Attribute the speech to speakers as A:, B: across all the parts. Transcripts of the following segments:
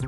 A: My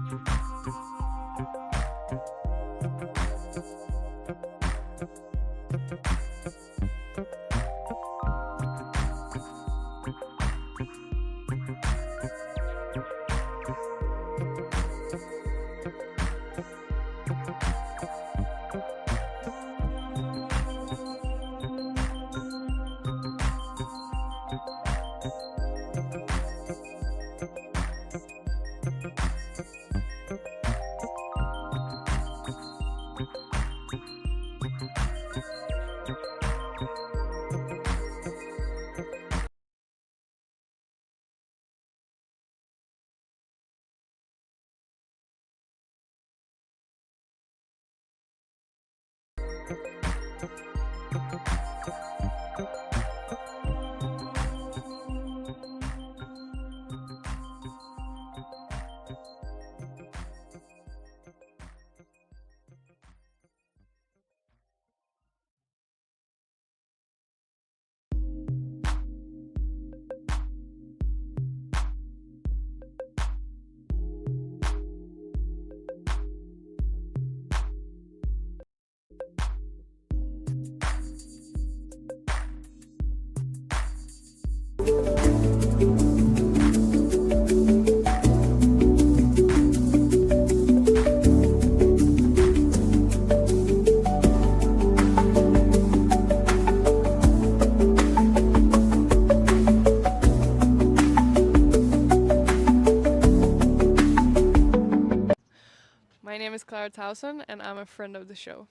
A: name is Clara Towson, and I'm a friend of the show.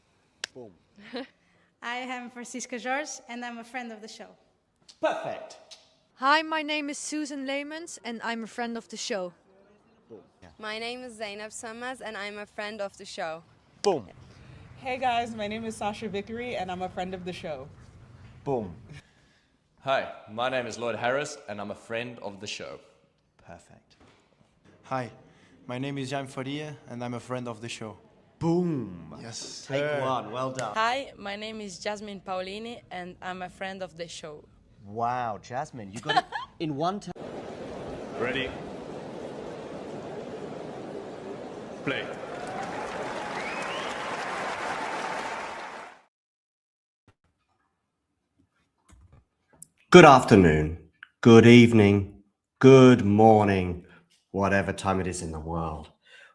B: Boom.
C: I am Francisca George, and I'm a friend of the show.
B: Perfect.
D: Hi, my name is Susan Leemans, and I'm a friend of the show.
B: Boom. Yeah.
E: My name is Zainab Sammaz, and I'm a friend of the show.
B: Boom.
F: Hey guys, my name is Sasha Vickery, and I'm a friend of the show.
B: Boom.
G: Hi, my name is Lloyd Harris, and I'm a friend of the show.
B: Perfect.
H: Hi, my name is Jan Faria, and I'm a friend of the show.
B: Boom.
H: Yes.
B: Take one. Well done.
I: Hi, my name is Jasmine Paulini, and I'm a friend of the show.
B: Wow, Jasmine, you got it in one time.
G: Ready? Play.
B: Good afternoon, good evening, good morning, whatever time it is in the world,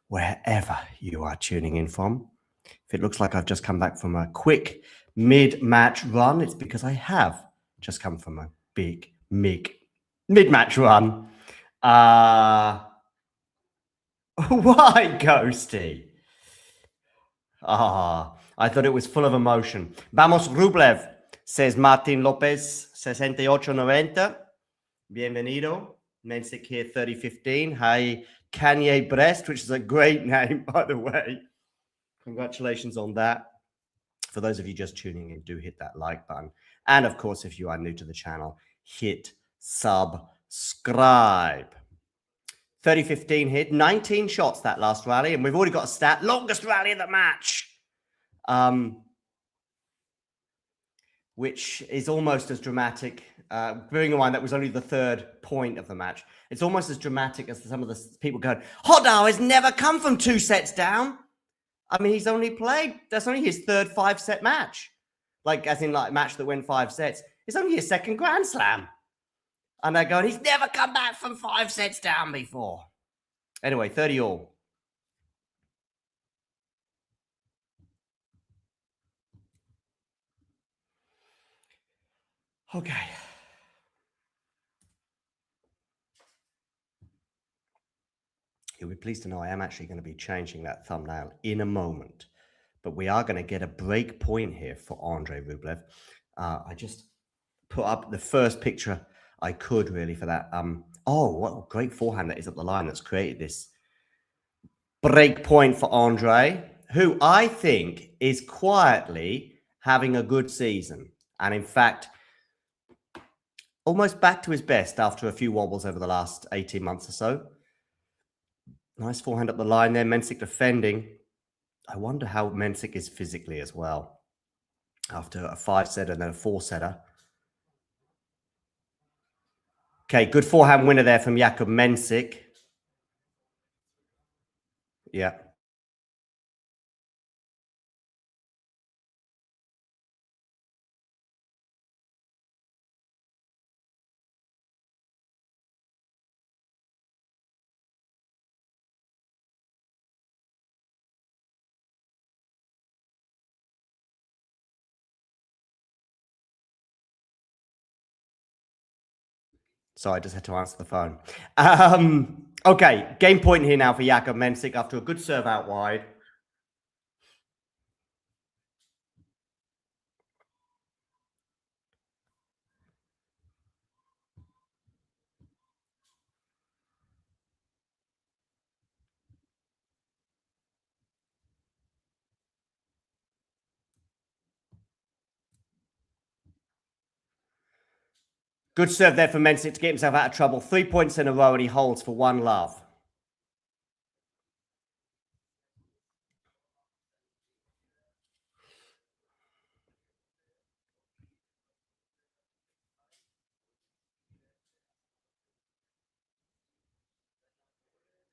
B: wherever you are tuning in from. If it looks like I've just come back from a quick mid-match run, it's because I have just come from a big mid-match run. Why, Ghosty? I thought it was full of emotion. Vamos, Rublev, says Martin Lopez, 6890. Bienvenido. Mensik here, 3015. Hi, Kanye Brest, which is a great name, by the way. Congratulations on that. For those of you just tuning in, do hit that like button. And of course, if you are new to the channel, hit subscribe. 30-15 hit, 19 shots that last rally, and we've already got a stat, longest rally of the match. Which is almost as dramatic. Bearing in mind that was only the third point of the match. It's almost as dramatic as some of the people going, Hodau has never come from 2 sets down. I mean, he's only played, that's only his third 5-set match. Like, as in, like, a match that went 5 sets. It's only his second Grand Slam. And they're going, he's never come back from 5 sets down before. Anyway, 30 all. Okay. You'll be pleased to know I am actually going to be changing that thumbnail in a moment. But we are going to get a break point here for Andrey Rublev. I just put up the first picture I could really for that. Oh, what a great forehand that is up the line that's created this break point for Andrey, who I think is quietly having a good season. And in fact, almost back to his best after a few wobbles over the last 18 months or so. Nice forehand up the line there. Mensik defending. I wonder how Mensik is physically as well. After a 5-setter and then a 4-setter. Okay, good forehand winner there from Jakub Mensik. Yeah. Sorry, I just had to answer the phone. Okay, game point here now for Jakub Mensik after a good serve out wide. Good serve there for Mensik to get himself out of trouble. 3 points in a row and he holds for 1-love.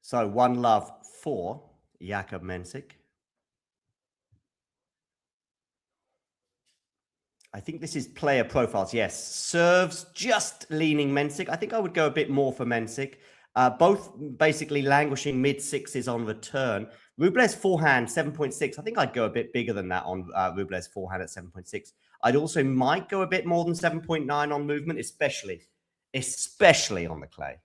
B: So 1-love for Jakub Mensik. I think this is player profiles. Yes, serves just leaning Mensik. I think I would go a bit more for Mensik. Both basically languishing mid-sixes on return. Rublev's forehand, 7.6. I think I'd go a bit bigger than that on Rublev's forehand at 7.6. I'd also might go a bit more than 7.9 on movement, especially on the clay.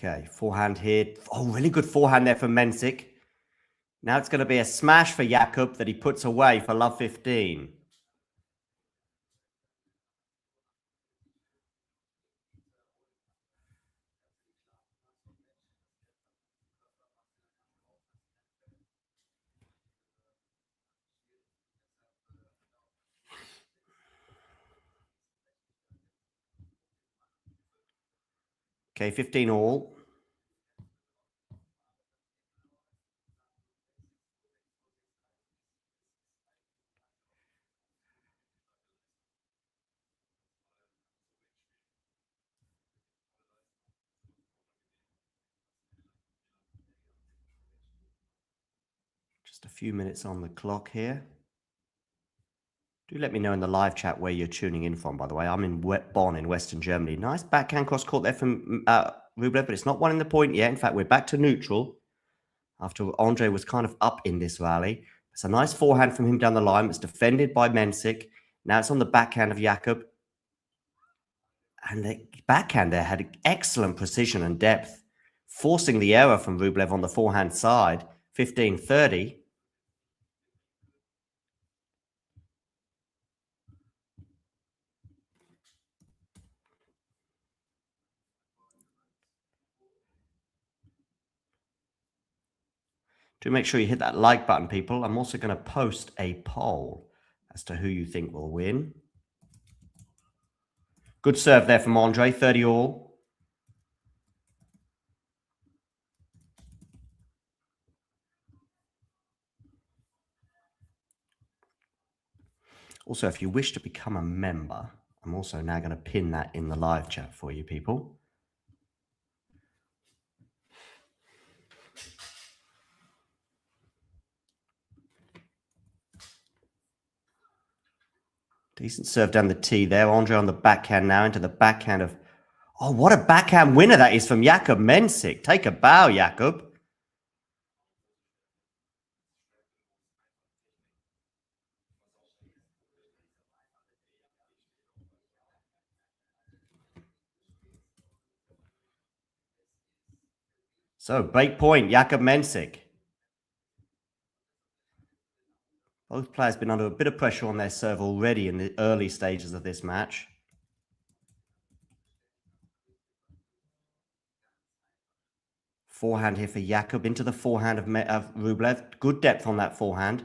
B: Okay, forehand here. Oh, really good forehand there for Mensik. Now it's going to be a smash for Jakub that he puts away for love 15. Okay, 15 all. Just a few minutes on the clock here. Do let me know in the live chat where you're tuning in from, by the way. I'm in Bonn in Western Germany. Nice backhand cross court there from Rublev, but it's not one in the point yet. In fact, we're back to neutral after Andrey was kind of up in this rally. It's a nice forehand from him down the line. It's defended by Mensik. Now it's on the backhand of Jakub. And the backhand there had excellent precision and depth, forcing the error from Rublev on the forehand side. 15-30. Do make sure you hit that like button, people. I'm also going to post a poll as to who you think will win. Good serve there from Andrey, 30 all. Also, if you wish to become a member, I'm also now going to pin that in the live chat for you people. Decent serve down the tee there. Andrey on the backhand now into the backhand of... Oh, what a backhand winner that is from Jakub Mensik. Take a bow, Jakub. So, break point, Jakub Mensik. Both players been under a bit of pressure on their serve already in the early stages of this match. Forehand here for Jakub into the forehand of Rublev. Good depth on that forehand.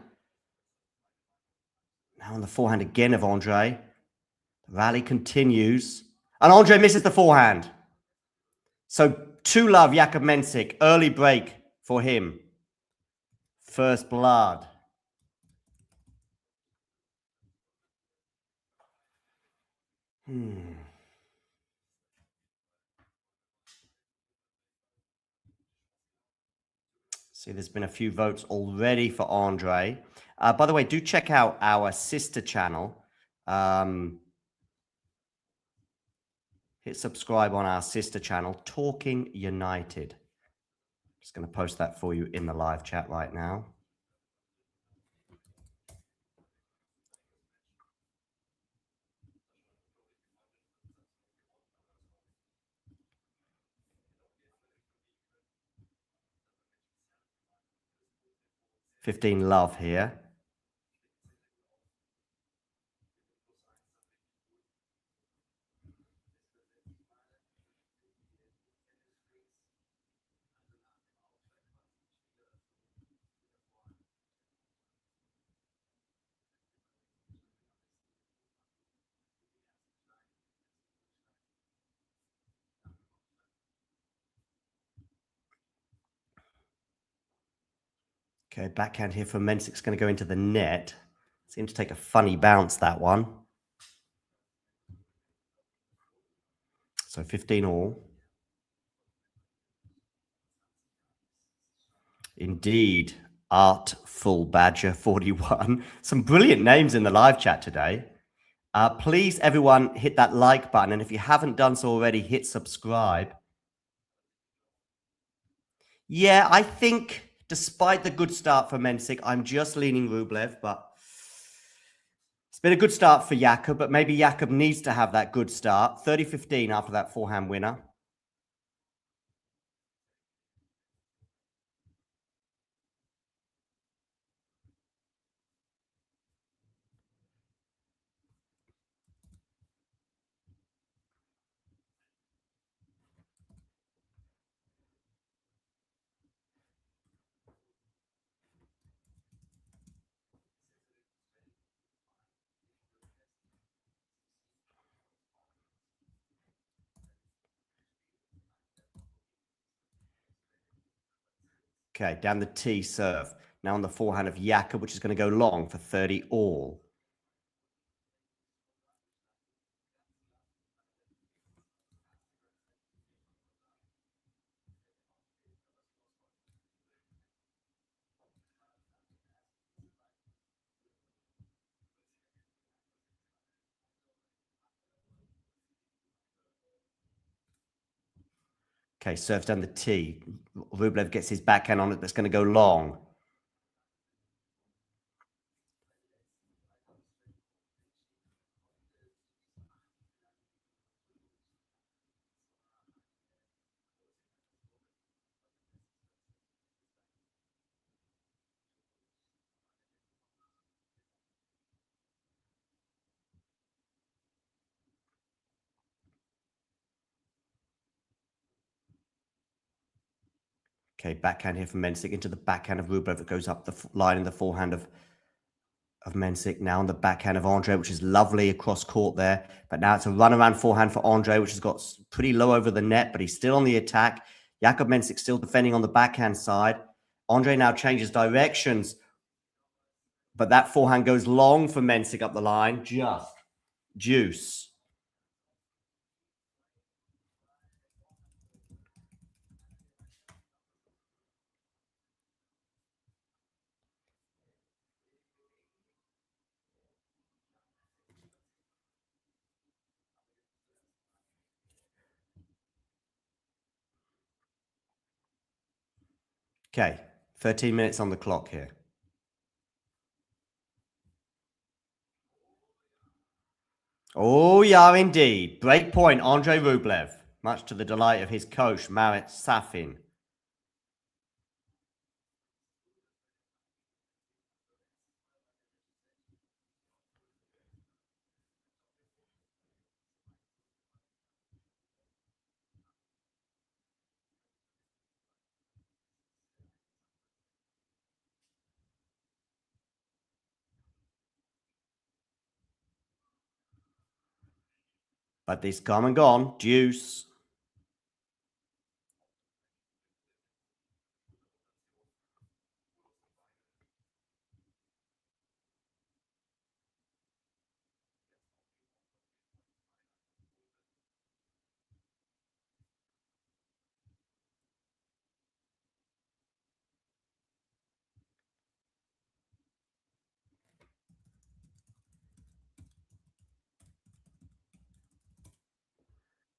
B: Now on the forehand again of Andrey. The rally continues. And Andrey misses the forehand. So 2-love Jakub Mensik. Early break for him. First blood. See, there's been a few votes already for Andrey. By the way, do check out our sister channel. Hit subscribe on our sister channel, Talking United. Just going to post that for you in the live chat right now. $15 here. Okay, backhand here for Mensik's going to go into the net. Seems to take a funny bounce, that one. So 15 all. Indeed, Artful Badger 41. Some brilliant names in the live chat today. Please, everyone, hit that like button. And if you haven't done so already, hit subscribe. Yeah, I think despite the good start for Mensik, I'm just leaning Rublev, but it's been a good start for Jakub, but maybe Jakub needs to have that good start. 30-15 after that forehand winner. Okay, down the tee serve. Now on the forehand of Jakub, which is going to go long for 30 all. Okay, serves down the tee. Rublev gets his backhand on it. That's going to go long. Okay, backhand here from Mensik into the backhand of Rublev that goes up the line in the forehand of Mensik. Now on the backhand of Andrey, which is lovely across court there. But now it's a runaround forehand for Andrey, which has got pretty low over the net, but he's still on the attack. Jakub Mensik still defending on the backhand side. Andrey now changes directions, but that forehand goes long for Mensik up the line. Just juice. Okay, 13 minutes on the clock here. Oh, yeah, indeed. Break point, Andrey Rublev. Much to the delight of his coach, Marit Safin. But this come and gone. Deuce.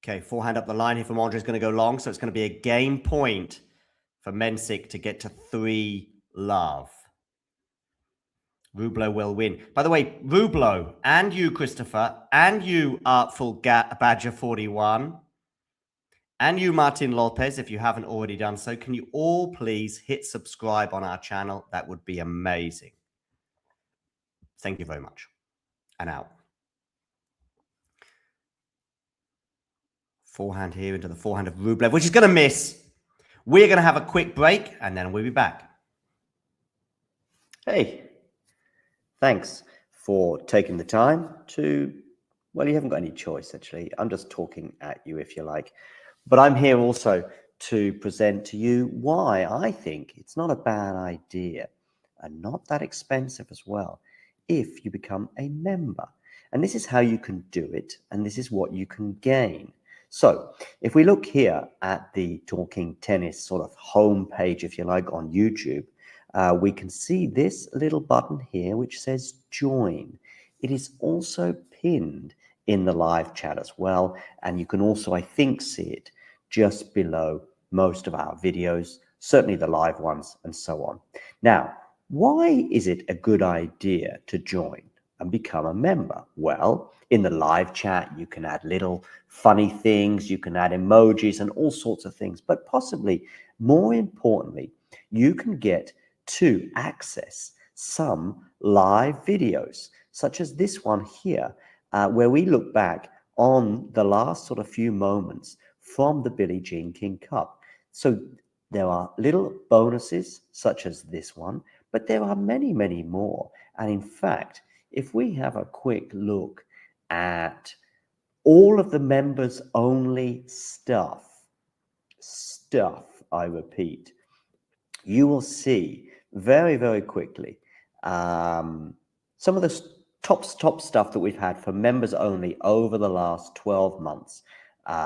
B: Okay, forehand up the line here from Andrey is going to go long, so it's going to be a game point for Mensik to get to 3-love. Rublev will win. By the way, Rublev and you, Christopher, and you, Artful Badger 41, and you, Martin Lopez, if you haven't already done so, can you all please hit subscribe on our channel? That would be amazing. Thank you very much. And out. Forehand here into the forehand of Rublev, which is going to miss. We're going to have a quick break, and then we'll be back. Hey, thanks for taking the time to, well, you haven't got any choice, actually. I'm just talking at you, if you like. But I'm here also to present to you why I think it's not a bad idea and not that expensive as well if you become a member. And this is how you can do it, and this is what you can gain. So if we look here at the Talking Tennis sort of home page, if you like, on YouTube, we can see this little button here which says join. It is also pinned in the live chat as well, and you can also, I think, see it just below most of our videos, certainly the live ones and so on. Now, why is it a good idea to join and become a member? Well, in the live chat, you can add little funny things, you can add emojis and all sorts of things, but possibly more importantly, you can get to access some live videos, such as this one here, where we look back on the last sort of few moments from the Billie Jean King Cup. So there are little bonuses such as this one, but there are many, many more. And in fact, if we have a quick look at all of the members only stuff, I repeat, you will see very, very quickly some of the top stuff that we've had for members only over the last 12 months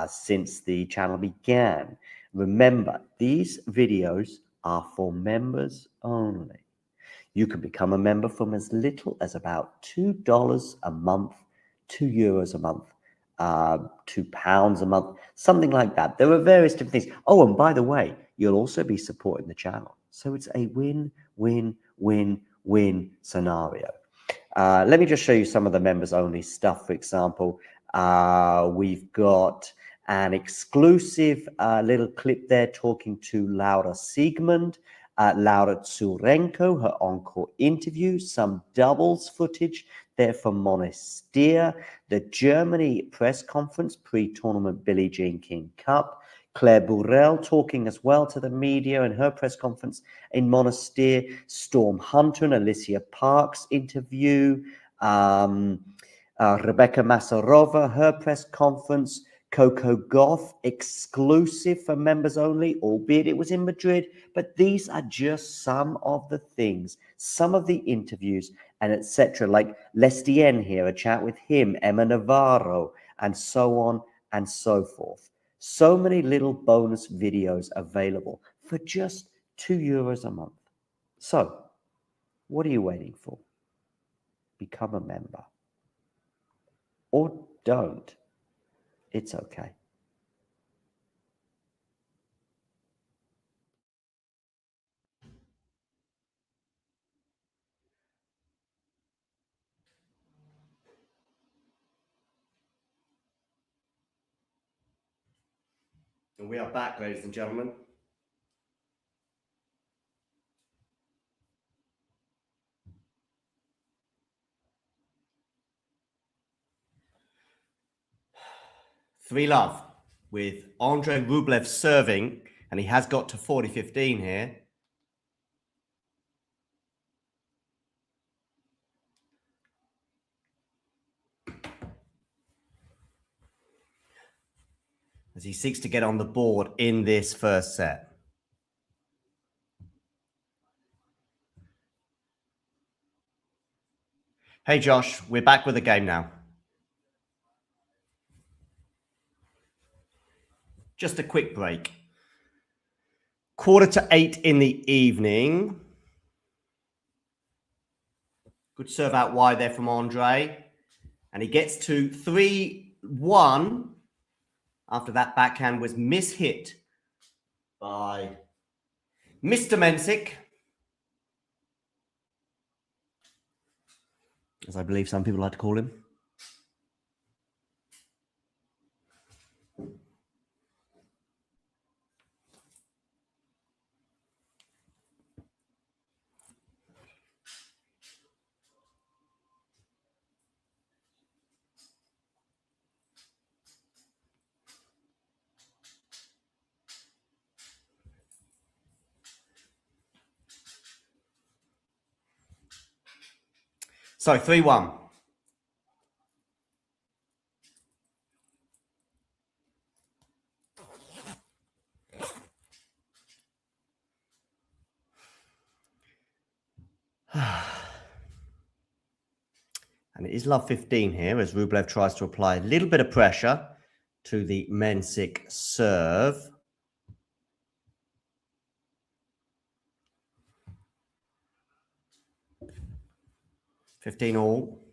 B: since the channel began. Remember, these videos are for members only. You can become a member from as little as about $2 a month, €2 a month, £2 a month, something like that. There are various different things. Oh, and by the way, you'll also be supporting the channel. So it's a win-win-win-win scenario. Let me just show you some of the members only stuff. For example, we've got an exclusive little clip there talking to Laura Siegmund, Laura Tsurenko, her encore interview, some doubles footage there from Monastir, the Germany press conference pre-tournament Billie Jean King Cup, Claire Burrell talking as well to the media in her press conference in Monastir, Storm Hunter and Alicia Parks interview, Rebecca Masarova, her press conference, Coco Gauff, exclusive for members only, albeit it was in Madrid. But these are just some of the things, some of the interviews and etc. Like Lestien here, a chat with him, Emma Navarro, and so on and so forth. So many little bonus videos available for just €2 a month. So what are you waiting for? Become a member. Or don't. It's okay. And we are back, ladies and gentlemen. Three love with Andrey Rublev serving, and he has got to 40-15 here. as he seeks to get on the board in this first set. Hey, Josh, we're back with the game now. Just a quick break. 7:45 in the evening. Good serve out wide there from Andrey. And he gets to 3-1 after that backhand was mishit by Mr. Mensik, as I believe some people like to call him. So 3-1. And it is love 15 here as Rublev tries to apply a little bit of pressure to the Mensik serve. $15 all.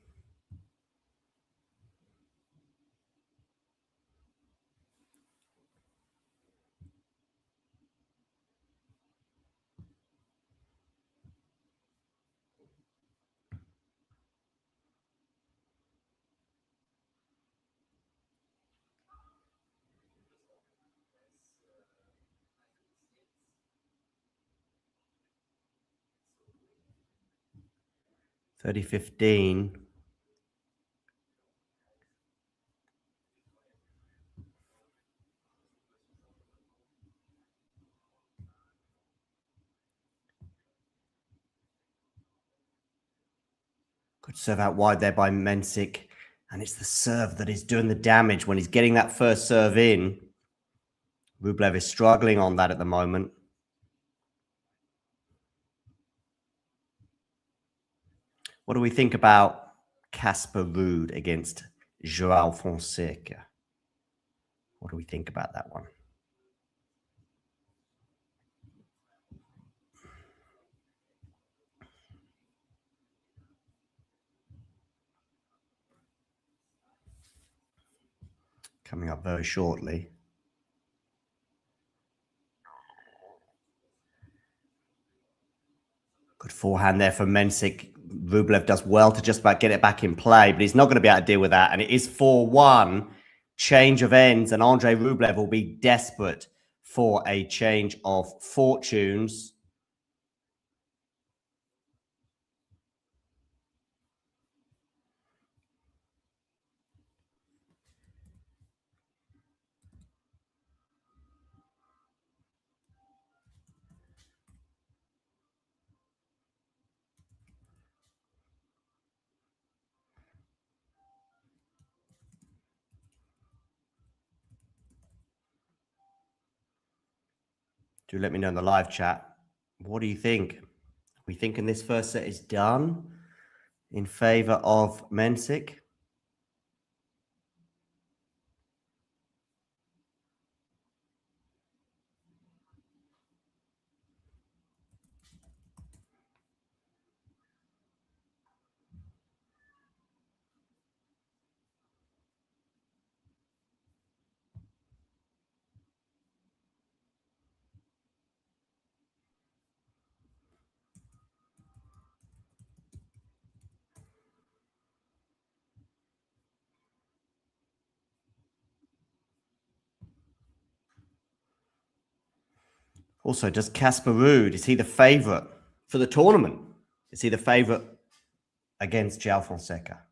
B: $30-15. Good serve out wide there by Mensik. And it's the serve that is doing the damage when he's getting that first serve in. Rublev is struggling on that at the moment. What do we think about Casper Ruud against João Fonseca? What do we think about that one? Coming up very shortly. Good forehand there from Mensik. Rublev does well to just about get it back in play, but he's not going to be able to deal with that. And it is 4-1. Change of ends, and Andrey Rublev will be desperate for a change of fortunes. Do let me know in the live chat. What do you think? Are we thinking this first set is done in favor of Mensik? Also, does Casper Ruud, is he the favourite for the tournament? Is he the favourite against João Fonseca?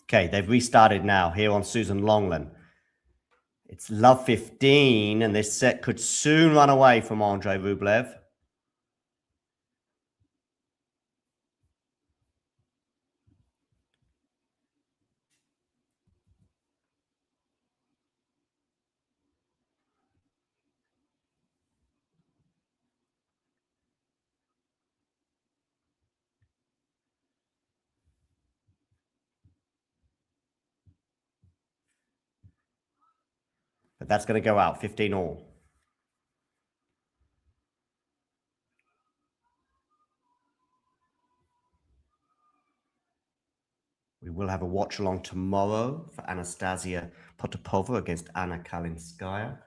B: Okay, they've restarted now here on Susan Longland. It's love 15, and this set could soon run away from Andrey Rublev. But that's going to go out, 15 all. We will have a watch along tomorrow for Anastasia Potapova against Anna Kalinskaya.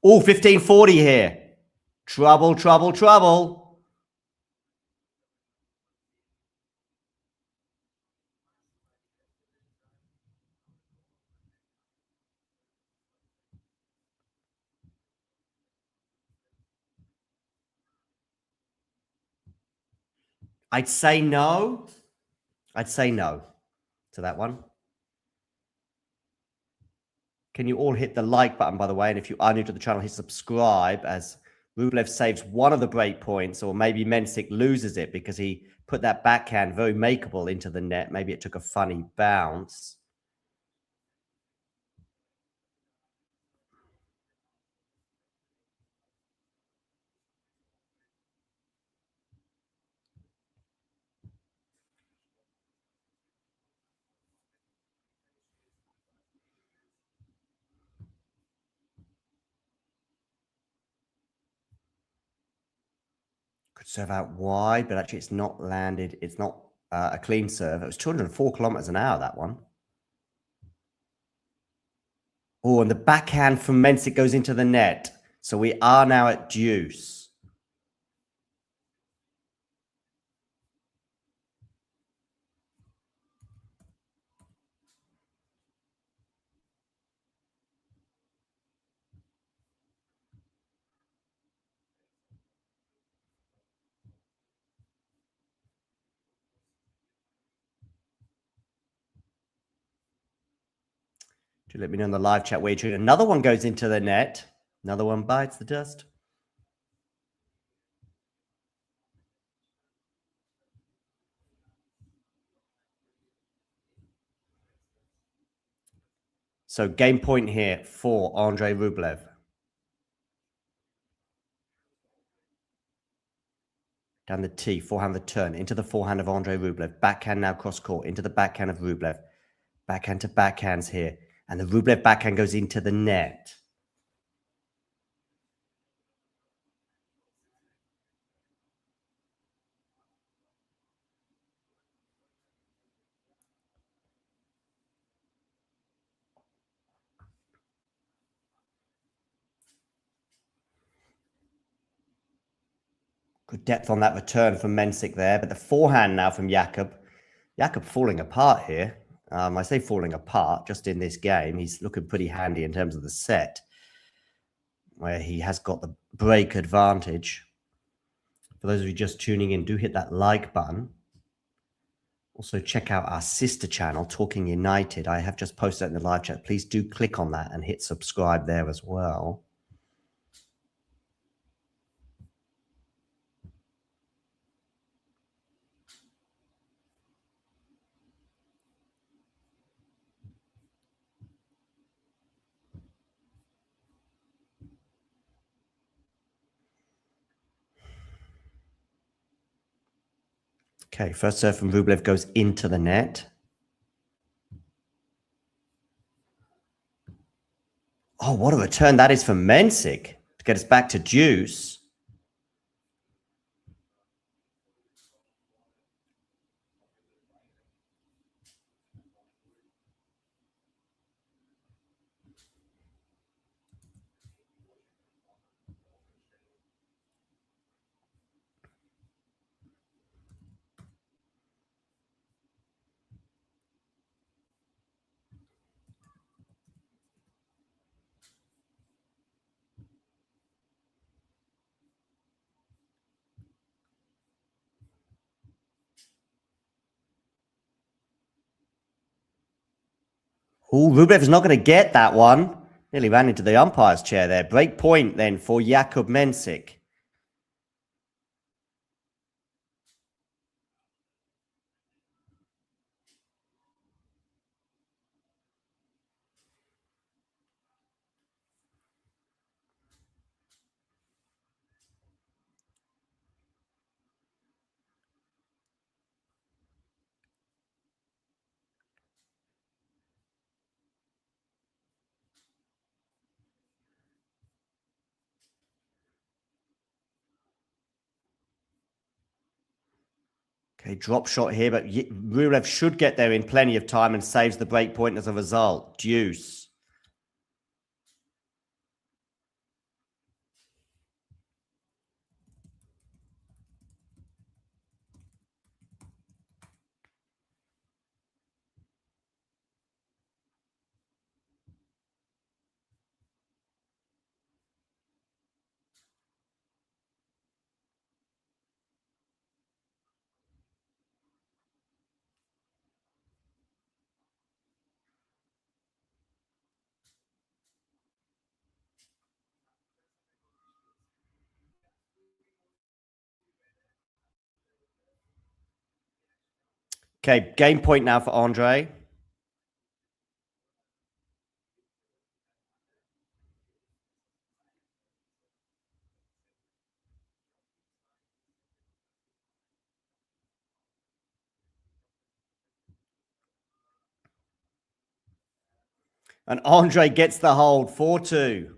B: Oh, 1540 here. Trouble, trouble, trouble. I'd say no. I'd say no to that one. Can you all hit the like button, by the way? And if you are new to the channel, hit subscribe as Rublev saves one of the break points, or maybe Mensik loses it because he put that backhand very makeable into the net. Maybe it took a funny bounce. Could serve out wide, but actually it's not landed. It's not a clean serve. It was 204 kilometers an hour, that one. Oh, and the backhand from Mensik goes into the net. So we are now at deuce. Do let me know in the live chat where you're. Another one goes into the net. Another one bites the dust. So game point here for Andrey Rublev. Down the tee, forehand the turn, into the forehand of Andrey Rublev. Backhand now cross court, into the backhand of Rublev. Backhand to backhands here. And the Rublev backhand goes into the net. Good depth on that return from Mensik there. But the forehand now from Jakub. Jakub falling apart here. I say falling apart just in this game. He's looking pretty handy in terms of the set, where he has got the break advantage. For those of you just tuning in, do hit that like button. Also, check out our sister channel, Talking United. I have just posted it in the live chat. Please do click on that and hit subscribe there as well. Okay, first serve from Rublev goes into the net. Oh, what a return that is from Mensik to get us back to deuce. Oh, Rublev is not going to get that one. Nearly ran into the umpire's chair there. Break point then for Jakub Mensik. Okay, drop shot here, but Rublev should get there in plenty of time and saves the break point as a result. Deuce. Okay, game point now for Andrey. And Andrey gets the hold, 4-2.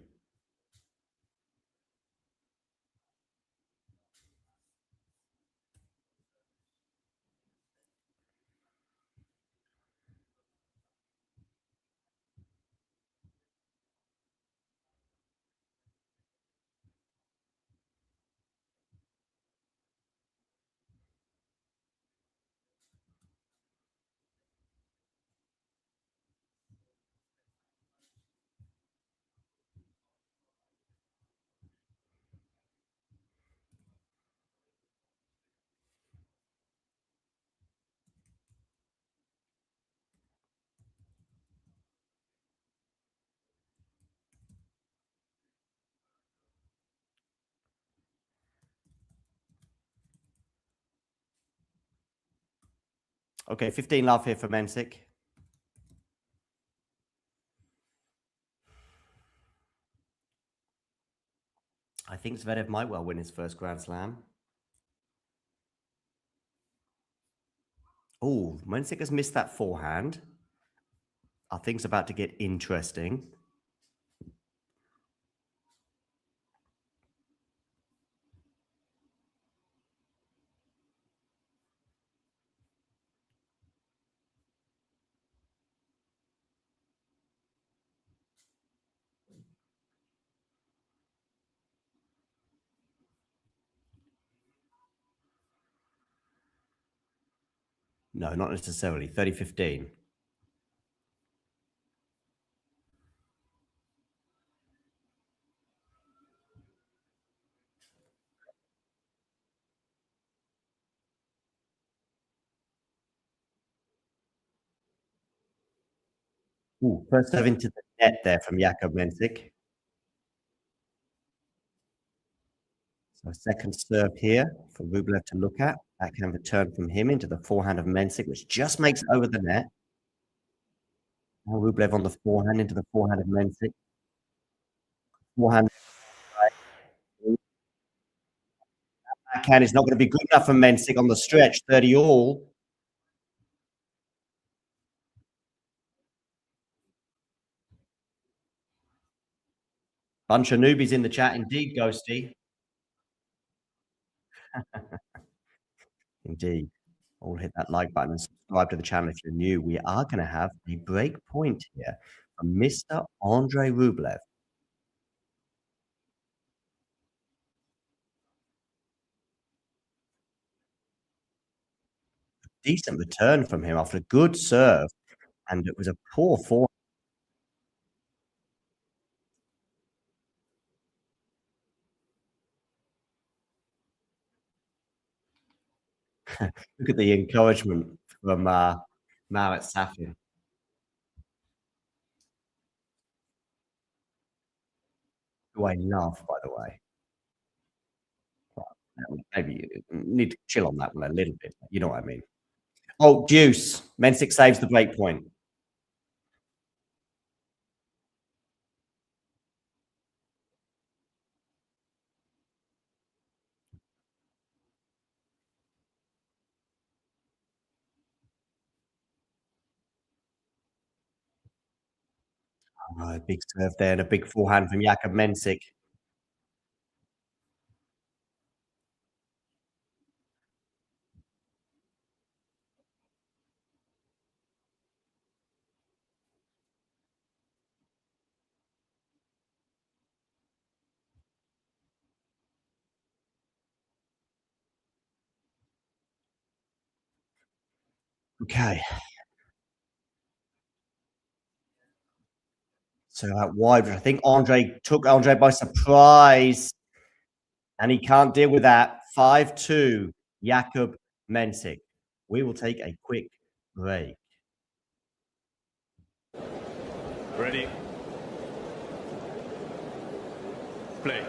B: Okay, 15 love here for Mensik. I think Zverev might well win his first Grand Slam. Oh, Mensik has missed that forehand. I think it's about to get interesting. No, not necessarily. 30-15. Ooh, first serve into the net there from Jakub Mensik. So second serve here for Rublev to look at. Backhand return from him into the forehand of Mensik, which just makes it over the net. Now Rublev on the forehand into the forehand of Mensik. Forehand. Backhand is not going to be good enough for Mensik on the stretch. 30 all. Bunch of newbies in the chat indeed, Ghosty. Indeed. All hit that like button and subscribe to the channel if you're new. We are going to have a break point here from Mr. Andrey Rublev. Decent return from him after a good serve, and it was a poor forehand. Look at the encouragement from Marat Safin. who I love, by the way. Well, maybe you need to chill on that one a little bit. You know what I mean? Oh, deuce. Mensik saves the break point. Oh, big serve there and a big forehand from Jakub Mensik. Okay. So out wide, I think Andrey took Andrey by surprise, and he can't deal with that. 5-2, Jakub Mensik. We will take a quick break.
J: Ready? Play.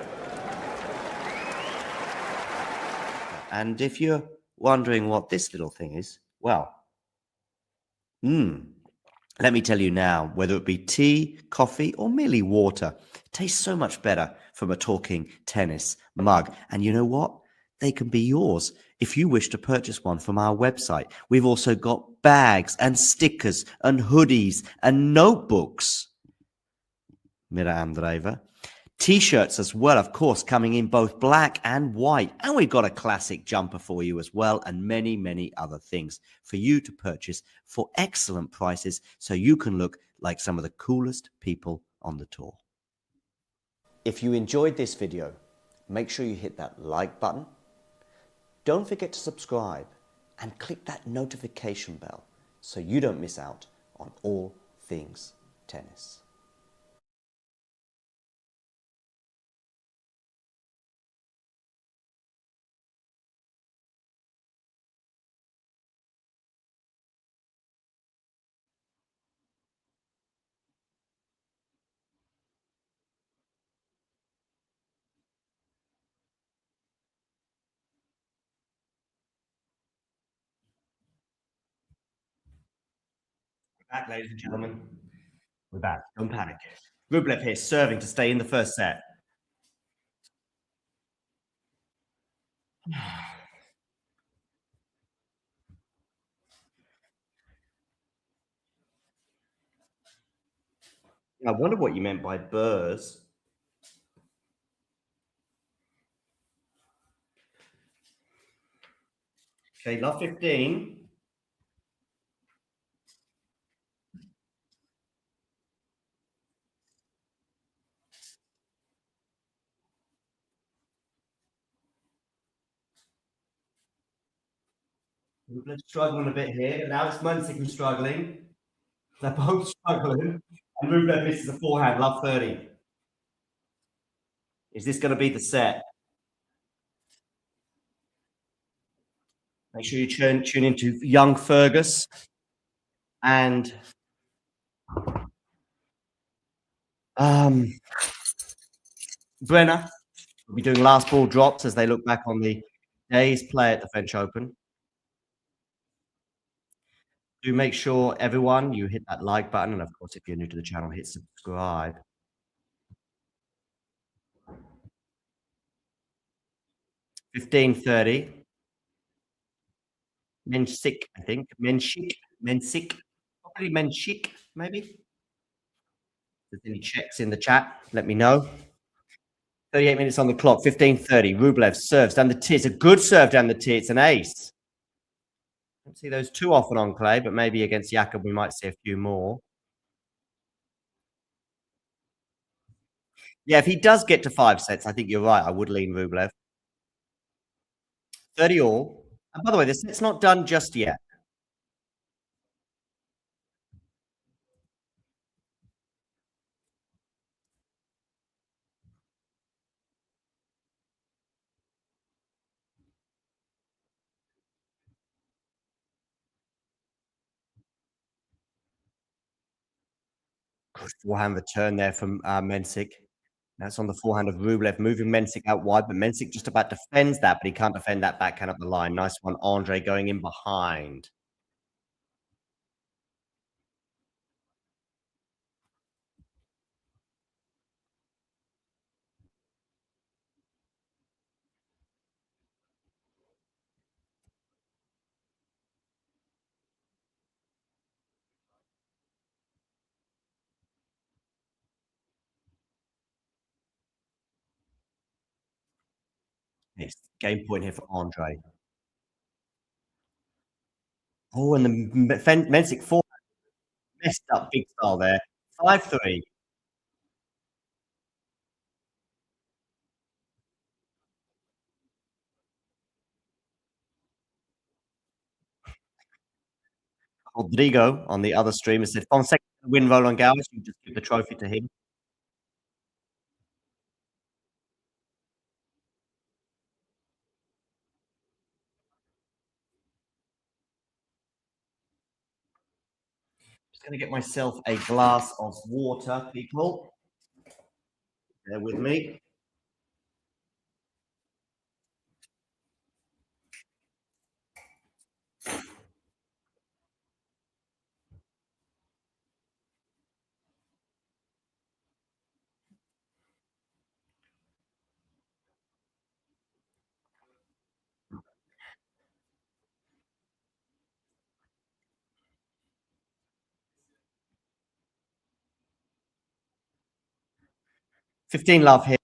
B: And if you're wondering what this little thing is, well, let me tell you now, whether it be tea, coffee, or merely water, it tastes so much better from a talking tennis mug. And you know what? They can be yours if you wish to purchase one from our website. We've also got bags and stickers and hoodies and notebooks. Mira Andreeva. T-shirts as well, of course, coming in both black and white. And we've got a classic jumper for you as well, and many, many other things for you to purchase for excellent prices so you can look like some of the coolest people on the tour. If you enjoyed this video, make sure you hit that like button. Don't forget to subscribe and click that notification bell so you don't miss out on all things tennis. Back, ladies and gentlemen. We're back. Don't panic. Rublev here, serving to stay in the first set. I wonder what you meant by burrs. Okay, love 15. Rublev's struggling a bit here. Now it's Mensik who's struggling. They're both struggling. And Rublev misses a forehand, love 30. Is this going to be the set? Make sure you tune into young Fergus and Brenner will be doing last ball drops as they look back on the day's play at the French Open. Do make sure, everyone, you hit that like button. And of course, if you're new to the channel, hit subscribe. 15:30. Mensik, I think. Mensik. Probably Mensik, maybe. If there's any checks in the chat, let me know. 38 minutes on the clock. 15:30. Rublev serves down the tee. It's a good serve down the tee. It's an ace. Don't see those too often on clay, but maybe against Jakub we might see a few more. Yeah, if he does get to 5 sets, I think you're right. I would lean Rublev. 30 all. And by the way, the set's not done just yet. Good forehand return there from Mensik. That's on the forehand of Rublev, moving Mensik out wide, but Mensik just about defends that, but he can't defend that backhand up the line. Nice one, Andrey going in behind. It's game point here for Andrey. Oh, and the Mensik forehand messed up big style there. 5-3. Rodrigo on the other stream has said, Fonseca win Roland Garros, you just give the trophy to him. Just going to get myself a glass of water, people. Bear with me. $15 love here.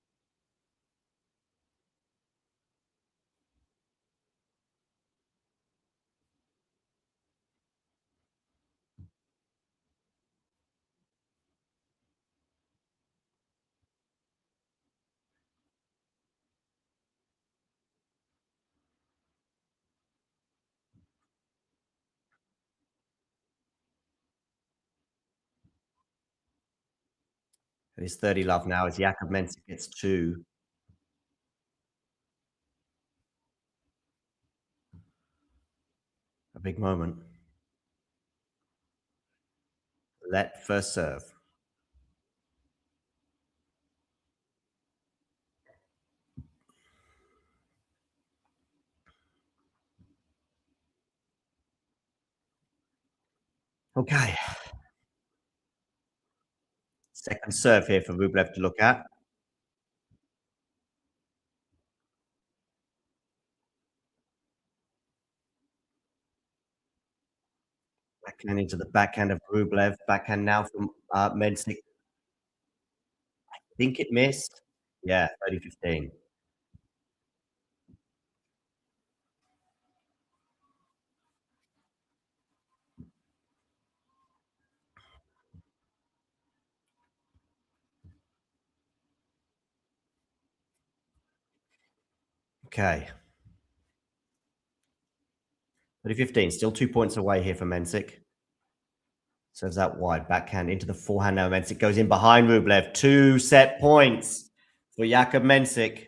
B: It is 30 love now as Jakub Mensik gets 2. A big moment. Let first serve. Okay. Second serve here for Rublev to look at. Backhand into the backhand of Rublev. Backhand now from Mensik. I think it missed. Yeah, 30-15. Okay. 30-15. Still 2 points away here for Mensik. Serves out wide. Backhand into the forehand now. Mensik goes in behind Rublev. 2 set points for Jakub Mensik.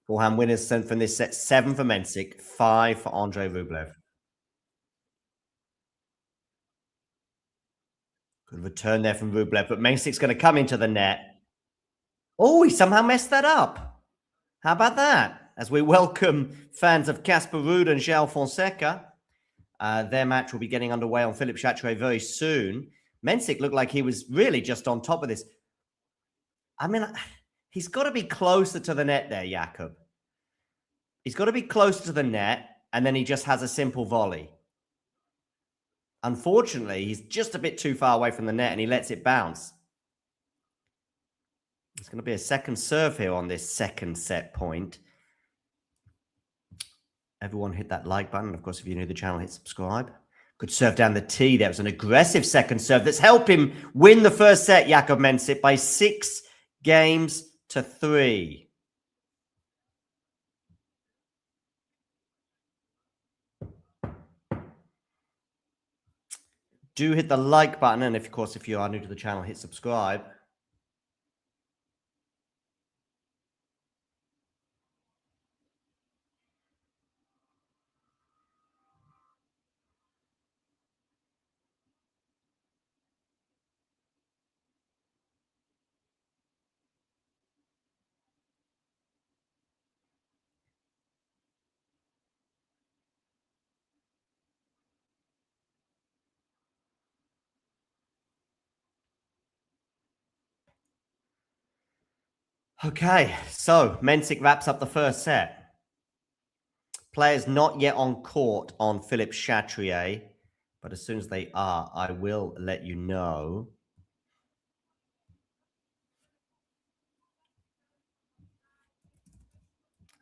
B: Forehand winners sent from this set. 7 for Mensik. 5 for Andrey Rublev. Good return there from Rublev, but Mensik's going to come into the net. Oh, he somehow messed that up. How about that? As we welcome fans of Casper Ruud and João Fonseca. Their match will be getting underway on Philippe Chatrier very soon. Mensik looked like he was really just on top of this. I mean, he's got to be closer to the net there, Jakub. He's got to be closer to the net, and then he just has a simple volley. Unfortunately, he's just a bit too far away from the net, and he lets it bounce. It's going to be a second serve here on this second set point. Everyone hit that like button. Of course, if you're new to the channel, hit subscribe. Good serve down the tee. There was an aggressive second serve that's helped him win the first set, Jakub Mensik, by 6 games to 3. Do hit the like button. And of course, if you are new to the channel, hit subscribe. Okay, so Mensik wraps up the first set. Players not yet on court on Philippe Chatrier, but as soon as they are, I will let you know.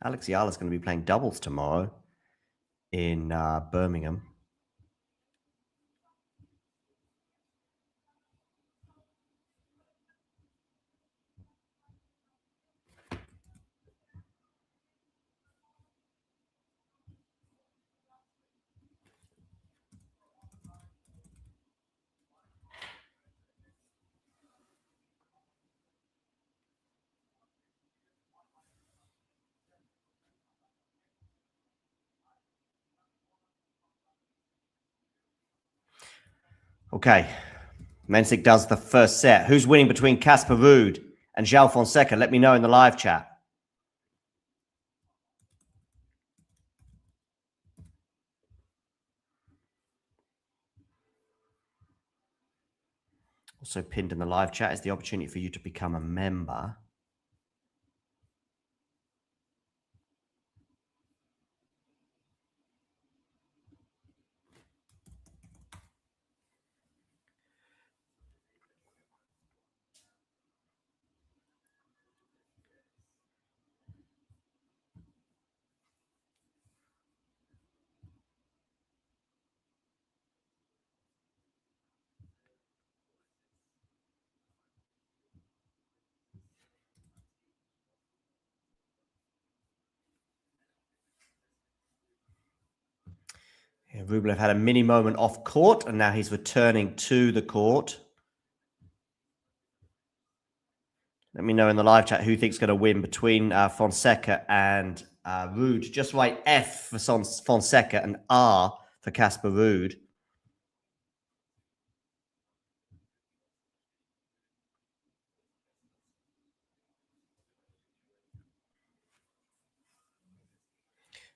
B: Alex Yala is going to be playing doubles tomorrow in Birmingham. Okay, Mensik does the first set. Who's winning between Casper Ruud and João Fonseca? Let me know in the live chat. Also pinned in the live chat is the opportunity for you to become a member. Yeah, Rublev had a mini moment off court, and now he's returning to the court. Let me know in the live chat who thinks going to win between Fonseca and Ruud. Just write F for Fonseca and R for Casper Ruud.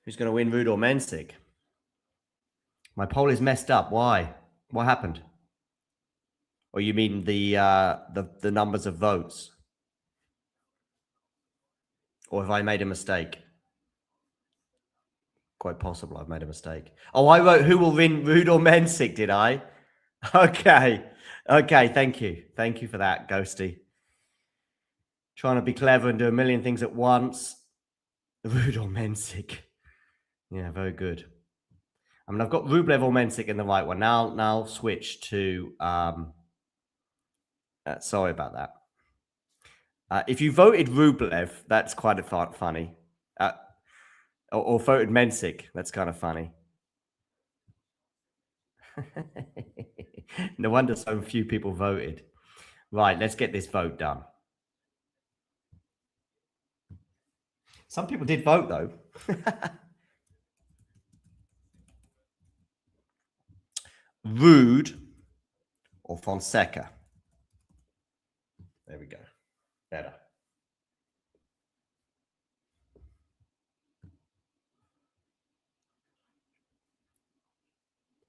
B: Who's going to win, Ruud or Mensik? My poll is messed up. Why? What happened? Or you mean the numbers of votes? Or have I made a mistake? Quite possible I've made a mistake. Oh, I wrote who will win, Ruud or Mensik, did I? Okay. Okay, thank you. Thank you for that, Ghosty. Trying to be clever and do a million things at once. Ruud or Mensik. Yeah, very good. I mean, I've got Rublev or Mensik in the right one. Now switch to... sorry about that. If you voted Rublev, that's quite funny. Or voted Mensik, that's kind of funny. No wonder so few people voted. Right, let's get this vote done. Some people did vote, though. Ruud or Fonseca? There we go. Better.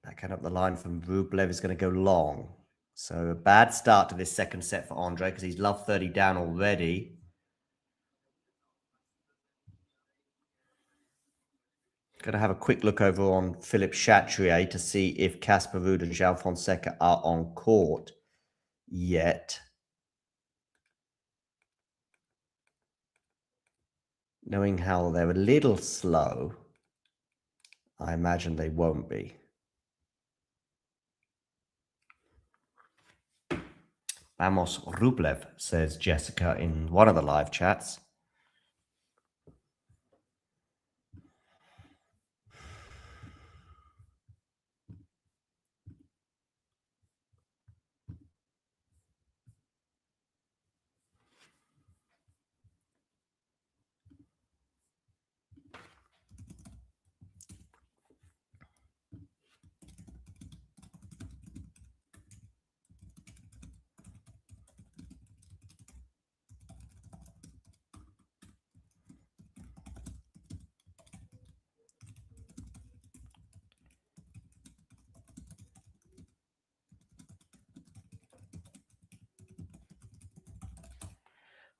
B: Backing up the line from Rublev is going to go long. So a bad start to this second set for Andrey because he's love 30 down already. Going to have a quick look over on Philippe Chatrier to see if Casper Ruud and João Fonseca are on court yet. Knowing how they're a little slow, I imagine they won't be. Vamos Rublev, says Jessica in one of the live chats.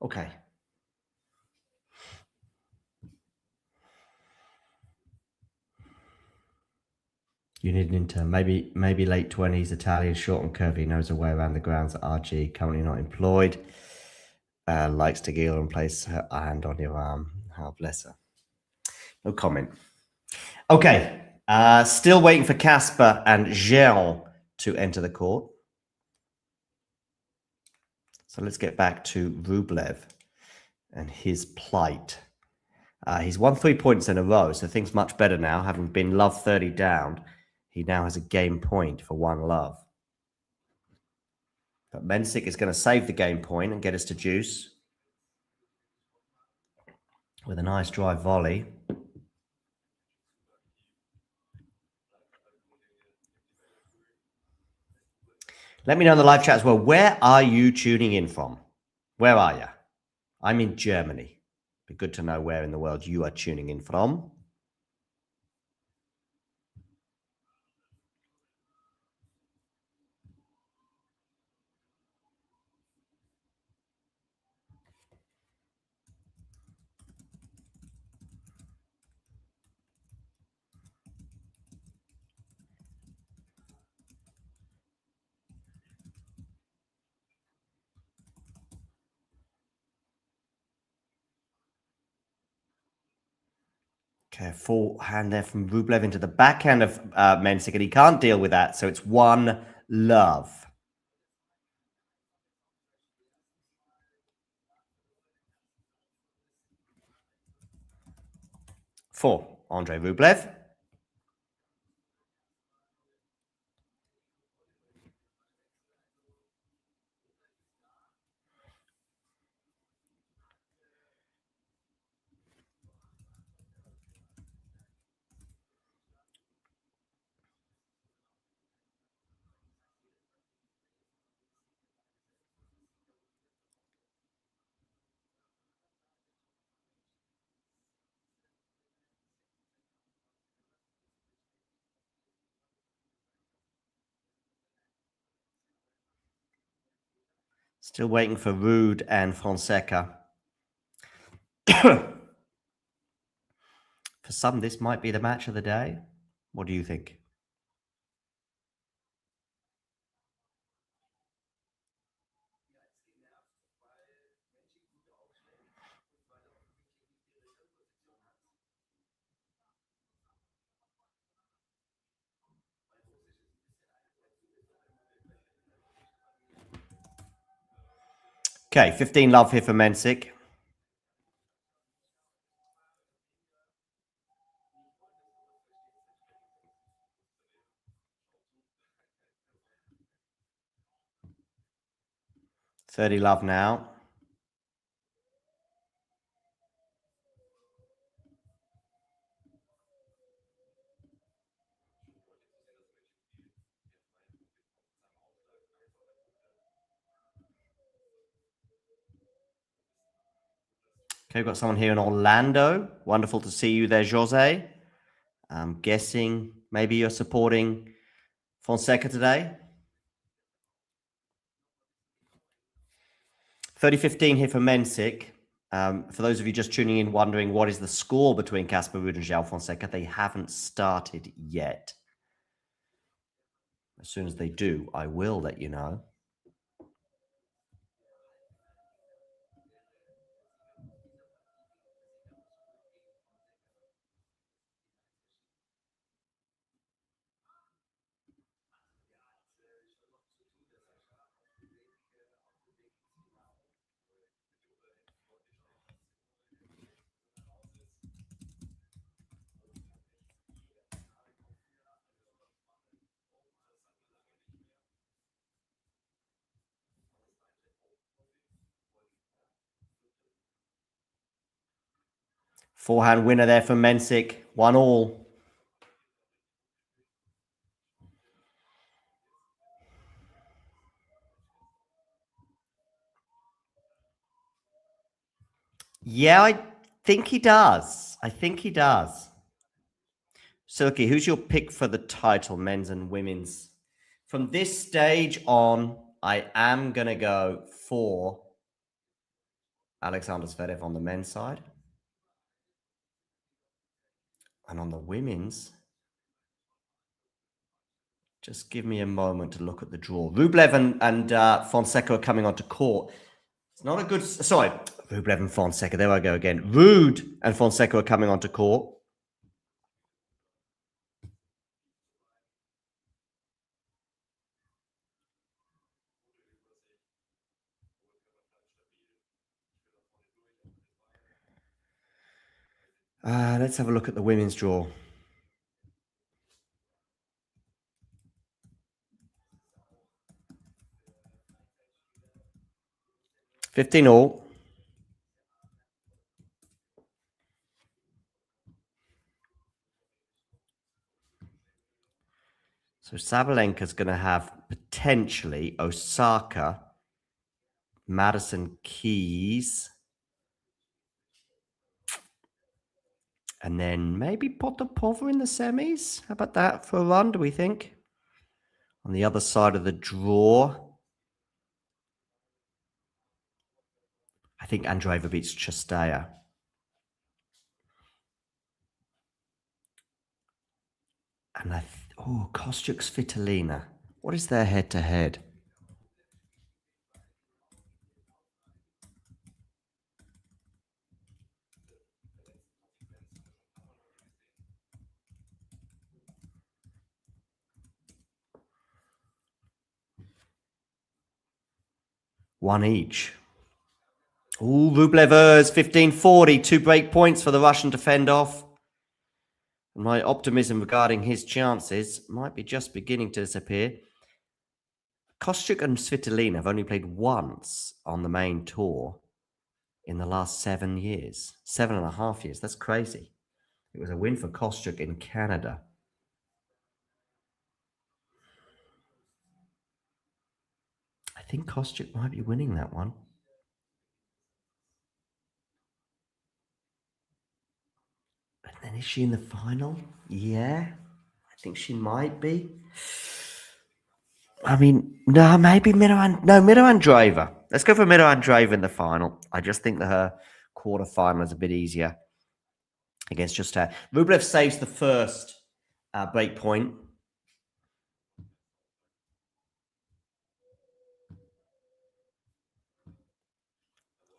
B: Okay. You need an intern. Maybe late 20s, Italian, short and curvy, knows her way around the grounds at RG, currently not employed. Likes tequila and places her hand on your arm. Oh, bless her. No comment. Okay. Still waiting for Casper and Jean to enter the court. So let's get back to Rublev and his plight. He's won 3 points in a row, so things much better now. Having been love 30 down, he now has a game point for 1 love. But Mensik is going to save the game point and get us to juice with a nice drive volley. Let me know in the live chat as well. Where are you tuning in from? Where are you? I'm in Germany. Be good to know where in the world you are tuning in from. Okay, forehand there from Rublev into the backhand of Mensik, and he can't deal with that, so it's 1 love. For Andrey Rublev. Still waiting for Rude and Fonseca. For some, this might be the match of the day. What do you think? Okay, 15 love here for Mensik. $30 love now. Okay, we've got someone here in Orlando. Wonderful to see you there, Jose. I'm guessing maybe you're supporting Fonseca today. 30-15 here for Mensik. For those of you just tuning in, wondering what is the score between Casper Ruud and João Fonseca, they haven't started yet. As soon as they do, I will let you know. Forehand winner there for Mensik. 1-1. Yeah, I think he does. Silky, who's your pick for the title, men's and women's? From this stage on, I am going to go for Alexander Zverev on the men's side. And on the women's, Just give me a moment to look at the draw. Rublev and Fonseca are coming onto court. It's not a good... Sorry, Rublev and Fonseca. There I go again. Rude and Fonseca are coming onto court. Let's have a look at the women's draw. $15 all. So Sabalenka's going to have potentially Osaka, Madison Keys, and then maybe Potapova in the semis. How about that for a run, do we think? On the other side of the draw, I think Andreeva beats Chastaya. And Kostyuk's Svitolina. What is their head-to-head? One each. Ooh, Rublevers, 15-40. 2 break points for the Russian to fend off. My optimism regarding his chances might be just beginning to disappear. Kostyuk and Svitolina have only played once on the main tour in the last 7 years. 7.5 years. That's crazy. It was a win for Kostyuk in Canada. I think Kostyuk might be winning that one. And then is she in the final? Yeah, I think she might be. I mean, no, maybe Andreeva. Let's go for Andreeva in the final. I just think that her quarterfinal is a bit easier against just her. Rublev saves the first break point.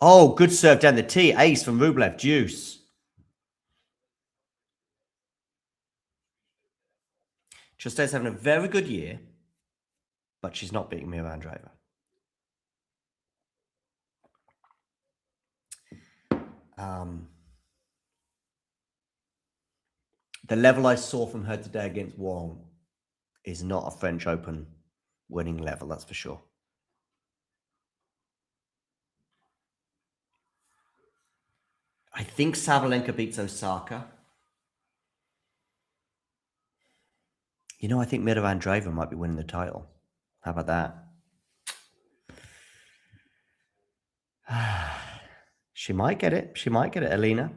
B: Oh, good serve down the tee. Ace from Rublev. Deuce. Chastaya's having a very good year, but she's not beating Mira Andreeva. The level I saw from her today against Wong is not a French Open winning level, that's for sure. I think Sabalenka beats Osaka. You know, I think Mira Andreeva might be winning the title. How about that? She might get it. She might get it, Alina.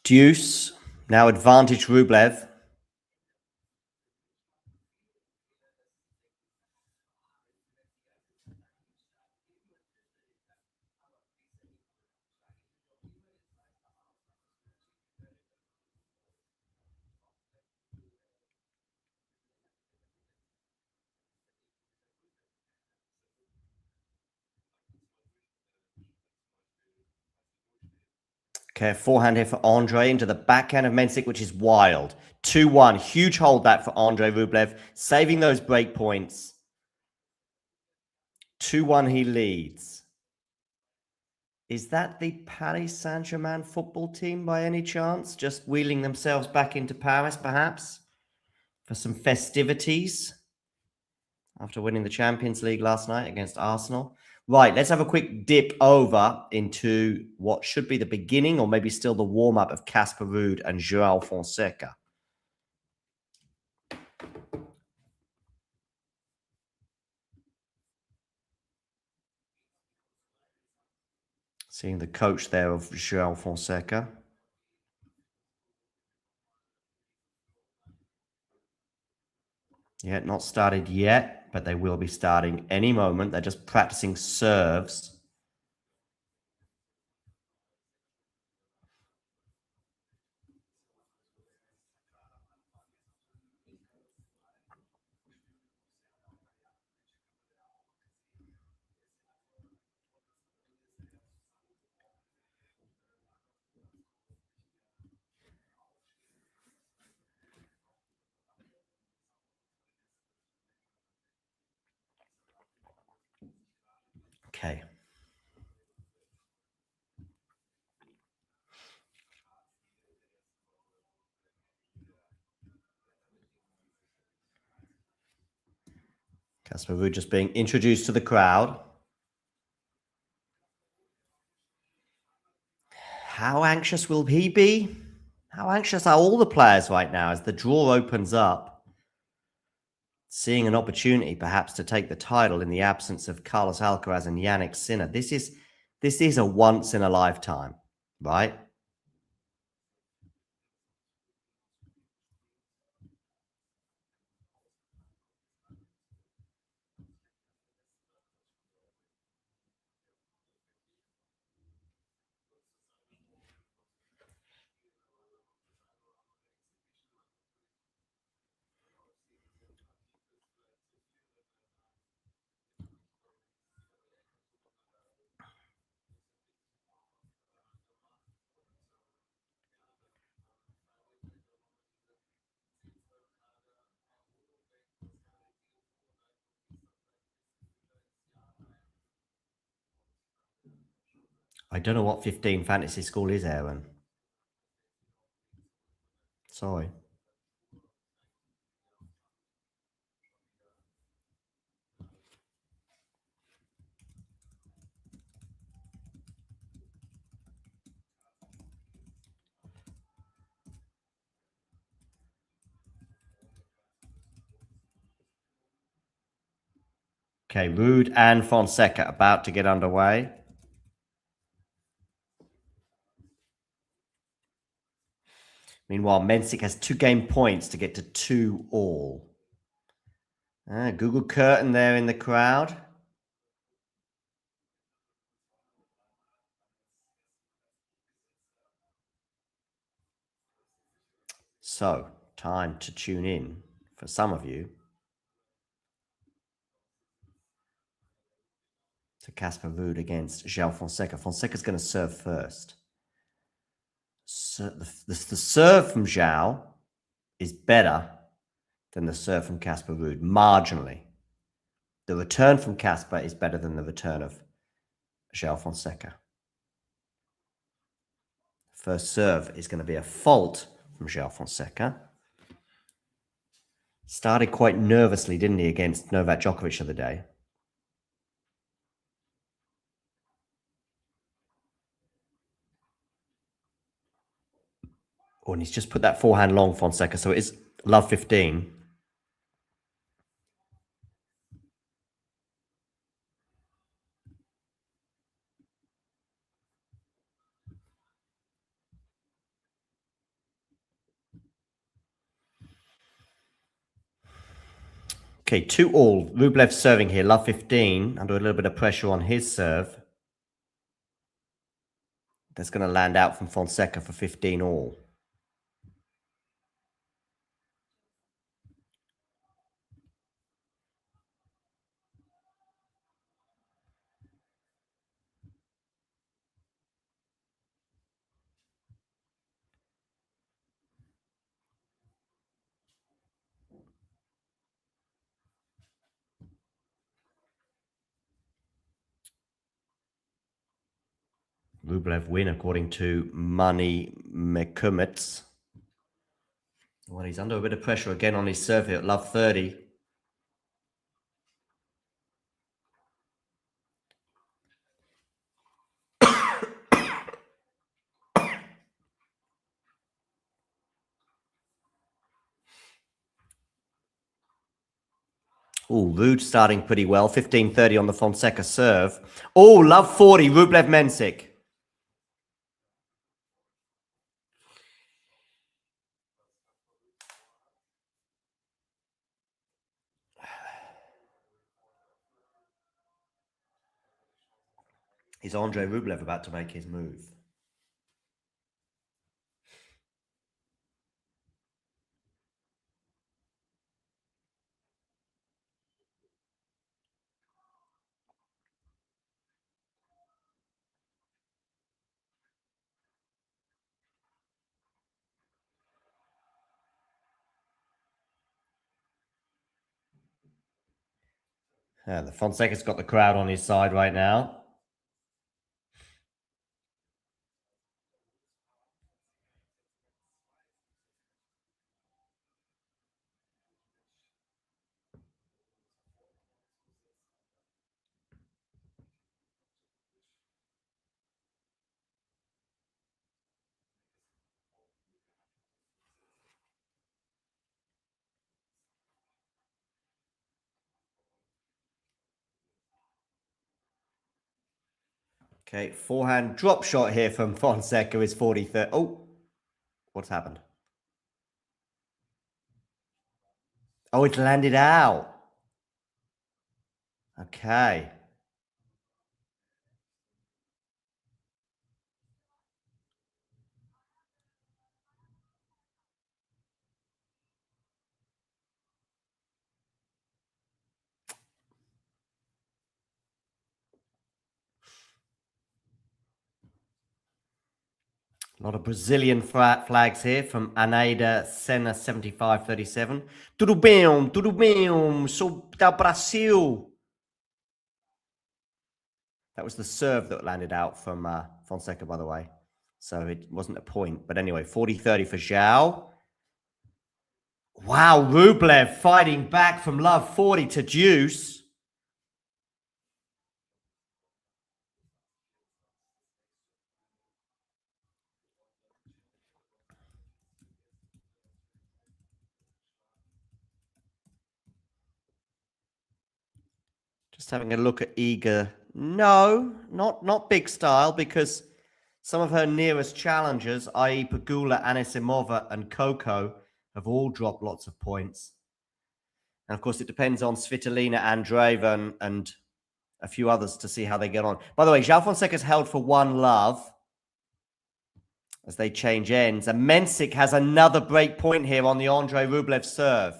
B: Deuce. Now advantage Rublev. Okay, forehand here for Andrey into the backhand of Mensik, which is wild. 2-1. Huge hold that for Andrey Rublev, saving those break points. 2-1 he leads. Is that the Paris Saint-Germain football team by any chance? Just wheeling themselves back into Paris, perhaps? for some festivities after winning the Champions League last night against Arsenal. Right, let's have a quick dip over into what should be the beginning or maybe still the warm-up of Casper Ruud and João Fonseca. Seeing the coach there of João Fonseca. Yeah, not started yet, but they will be starting any moment. They're just practicing serves. Okay. Casper Ruud just being introduced to the crowd. How anxious will he be? How anxious are all the players right now as the draw opens up? Seeing an opportunity perhaps to take the title in the absence of Carlos Alcaraz and Yannick Sinner. This is a once in a lifetime, right? I don't know what 15 fantasy school is, Aaron. Sorry. Okay, Ruud and Fonseca about to get underway. Meanwhile, Mensik has 2 game points to get to 2-all. Google curtain there in the crowd. So, time to tune in for some of you to Casper Ruud against João Fonseca. Fonseca's going to serve first. So the serve from João is better than the serve from Casper Ruud, marginally. The return from Casper is better than the return of João Fonseca. First serve is going to be a fault from João Fonseca. Started quite nervously, didn't he, against Novak Djokovic the other day? Oh, and he's just put that forehand long, Fonseca, so it is love 15. Okay, 2-all. Rublev serving here, love 15, under a little bit of pressure on his serve. That's going to land out from Fonseca for 15-all. Rublev win according to Money Mekumets. Well, he's under a bit of pressure again on his serve here at love 30. Oh, Rude starting pretty well. 15-30 on the Fonseca serve. Oh, love 40. Rublev Mensik. Is Andrey Rublev about to make his move? Yeah, the Fonseca's got the crowd on his side right now. Okay, forehand drop shot here from Fonseca is 40-30. Oh, what's happened? Oh, it's landed out. Okay. A lot of Brazilian flags here from Aneda Senna 75-37. Tudo bem, sou da Brasil. That was the serve that landed out from Fonseca, by the way. So it wasn't a point. But anyway, 40-30 for Zhao. Wow, Rublev fighting back from love 40 to deuce. Just having a look at Iga. No, not big style, because some of her nearest challengers, i.e. Pegula, Anisimova, and Coco, have all dropped lots of points. And of course, it depends on Svitolina, Andreeva, and a few others to see how they get on. By the way, João Fonseca's held for one love as they change ends. And Mensik has another break point here on the Andrey Rublev serve.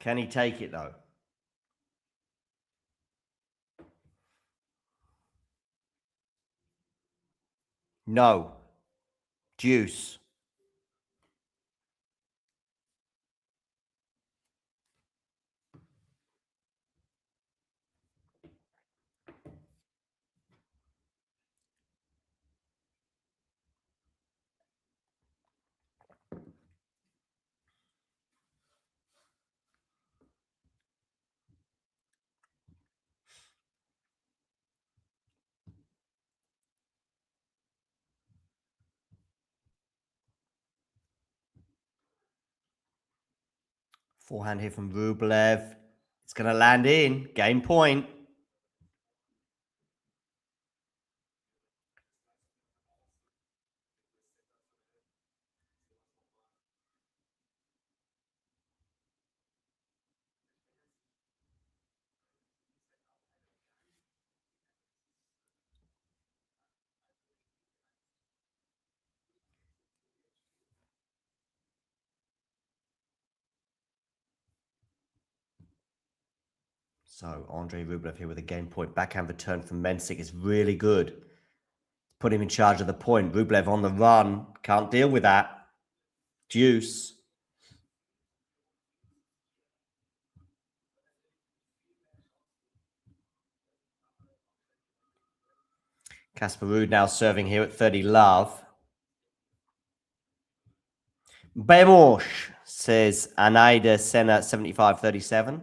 B: Can he take it, though? No. Deuce. Forehand here from Rublev. It's going to land in. Game point. So Andrey Rublev here with a game point. Backhand return from Mensik is really good. Put him in charge of the point. Rublev on the run. Can't deal with that. Deuce. Casper Ruud now serving here at 30 love. Bemosh, says Anaida Senna 75-37.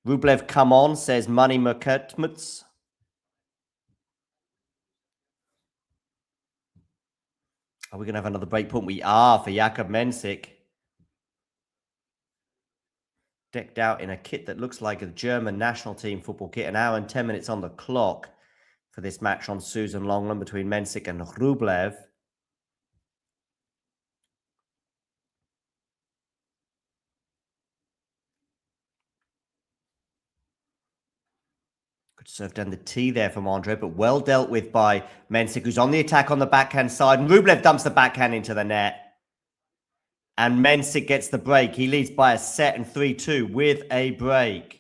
B: Rublev, come on, says Money Merkutmuts. Are we going to have another break point? We are for Jakub Mensik. Decked out in a kit that looks like a German national team football kit. An hour and 10 minutes on the clock for this match on Susan Longland between Mensik and Rublev. Good serve down the tee there from Andrey, but well dealt with by Mensik, who's on the attack on the backhand side. And Rublev dumps the backhand into the net. And Mensik gets the break. He leads by a set and 3-2 with a break.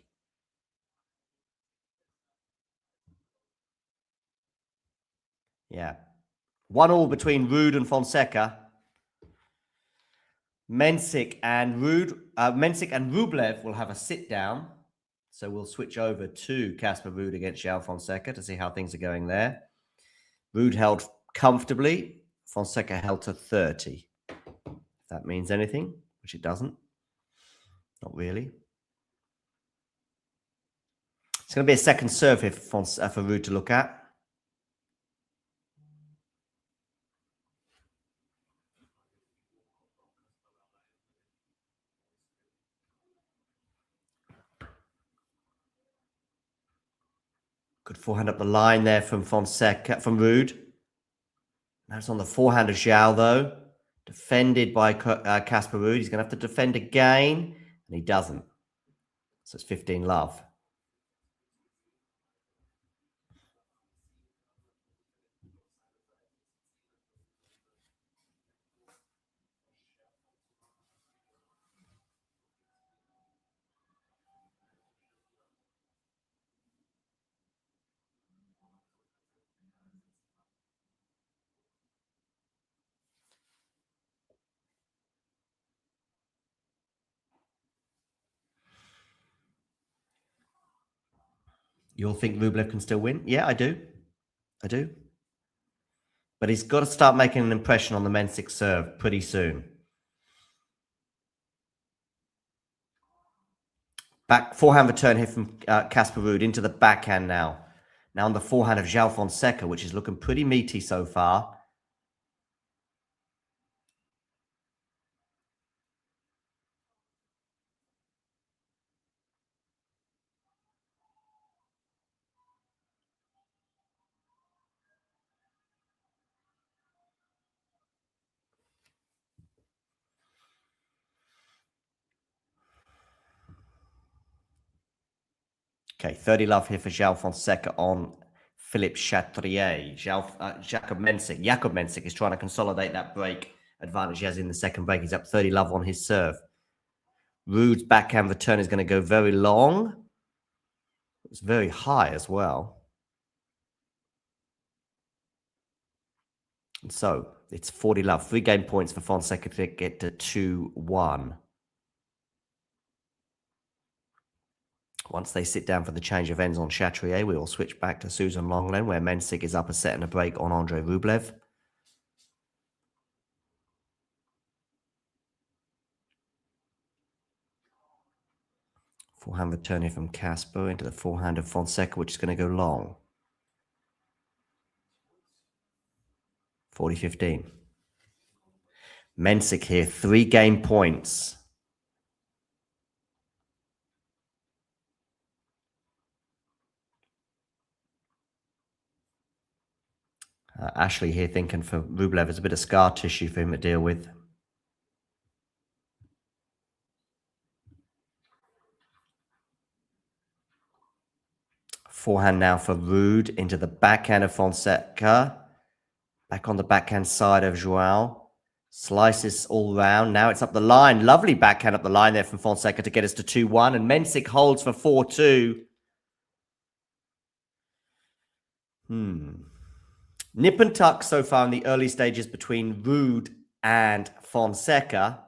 B: Yeah. 1-1 between Ruud and Fonseca. Mensik and Rublev will have a sit down. So we'll switch over to Casper Ruud against João Fonseca to see how things are going there. Ruud held comfortably. Fonseca held to 30. If that means anything, which it doesn't. Not really. It's going to be a second serve here for Ruud to look at. Good forehand up the line there from Ruud. Now it's on the forehand of João, though. Defended by Casper Ruud. He's going to have to defend again, and he doesn't. So it's 15 love. You all think Rublev can still win? Yeah, I do. I do. But he's got to start making an impression on the Mensik serve pretty soon. Back forehand return here from Casper Ruud into the backhand now. Now on the forehand of João Fonseca, which is looking pretty meaty so far. Okay, 30 love here for João Fonseca on Philippe Chatrier. Jakub Mensik is trying to consolidate that break advantage he has in the second break. He's up 30 love on his serve. Ruud's backhand return is going to go very long. It's very high as well. And so it's 40 love. 3 game points for Fonseca to get to 2-1. Once they sit down for the change of ends on Chatrier, we will switch back to Susan Longland, where Mensik is up a set and a break on Andrey Rublev. Forehand return here from Casper into the forehand of Fonseca, which is going to go long. 40-15. Mensik here, 3 game points. Ashley here thinking for Rublev, it's a bit of scar tissue for him to deal with. Forehand now for Ruud into the backhand of Fonseca. Back on the backhand side of João. Slices all round. Now it's up the line. Lovely backhand up the line there from Fonseca to get us to 2-1. And Mensik holds for 4-2. Nip and tuck so far in the early stages between Ruud and Fonseca.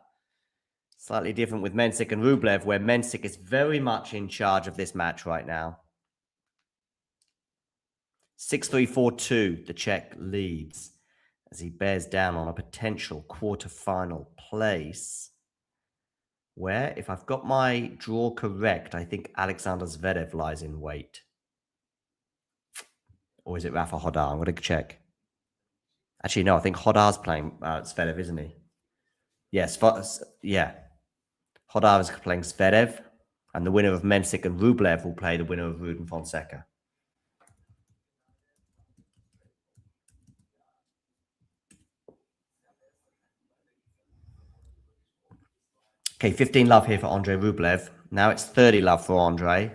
B: Slightly different with Mensik and Rublev, where Mensik is very much in charge of this match right now. 6-3-4-2. The Czech leads as he bears down on a potential quarterfinal place where, if I've got my draw correct, I think Alexander Zverev lies in wait. Or is it Rafa Hodar? I'm going to check. Actually, no, I think Hodar's playing Zverev, isn't he? Yes, yeah. Hodar is playing Zverev, and the winner of Mensik and Rublev will play the winner of Ruud and Fonseca. Okay, 15 love here for Andrey Rublev. Now it's 30 love for Andrey.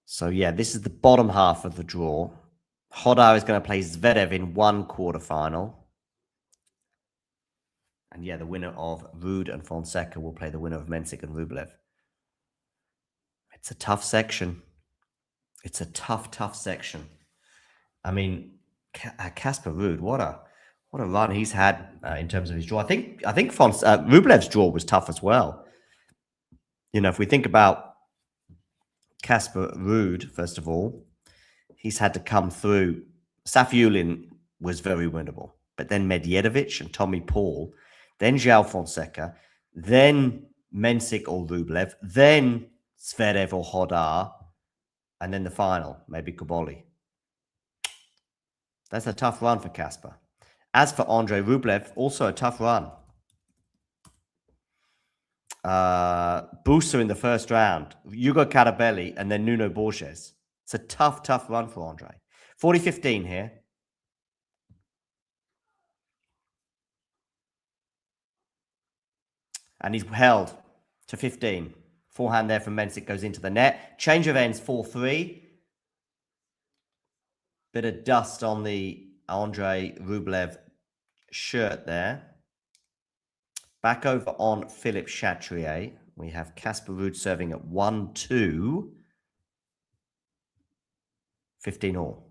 B: So yeah, this is the bottom half of the draw. Hodar is going to play Zverev in one quarterfinal. And yeah, the winner of Ruud and Fonseca will play the winner of Mensik and Rublev. It's a tough section. It's a tough section. I mean, Casper Ruud, what a run he's had in terms of his draw. I think Rublev's draw was tough as well. You know, if we think about Casper Ruud, first of all, he's had to come through. Safiullin was very winnable, but then Medvedev and Tommy Paul, then João Fonseca, then Mensik or Rublev, then Zverev or Hodar, and then the final, maybe Kuboli. That's a tough run for Casper. As for Andrey Rublev, also a tough run. Busa in the first round, Hugo Carabelli, and then Nuno Borges. It's a tough run for Andrey. 40-15 here. And he's held to 15. Forehand there from Mensik goes into the net. Change of ends 4-3. Bit of dust on the Andrey Rublev shirt there. Back over on Philippe Chatrier. We have Casper Ruud serving at 1-2. 15 all.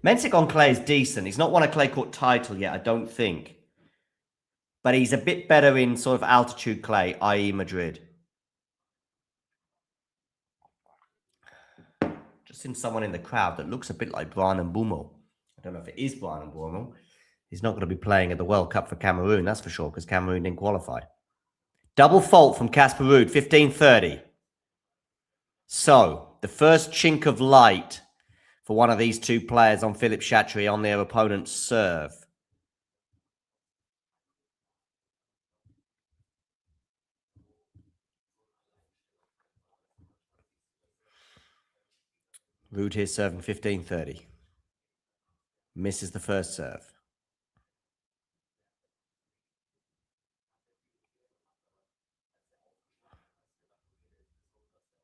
B: Mensik on clay is decent. He's not won a clay court title yet, I don't think. But he's a bit better in sort of altitude clay, i.e. Madrid. Just seen someone in the crowd that looks a bit like Brian Mbumo. I don't know if it is Brian Mbumo. He's not going to be playing at the World Cup for Cameroon, that's for sure, because Cameroon didn't qualify. Double fault from Casper Ruud, 15-30. So, the first chink of light for one of these two players on Philippe Chatrier on their opponent's serve. Ruud here serving 15-30. Misses the first serve.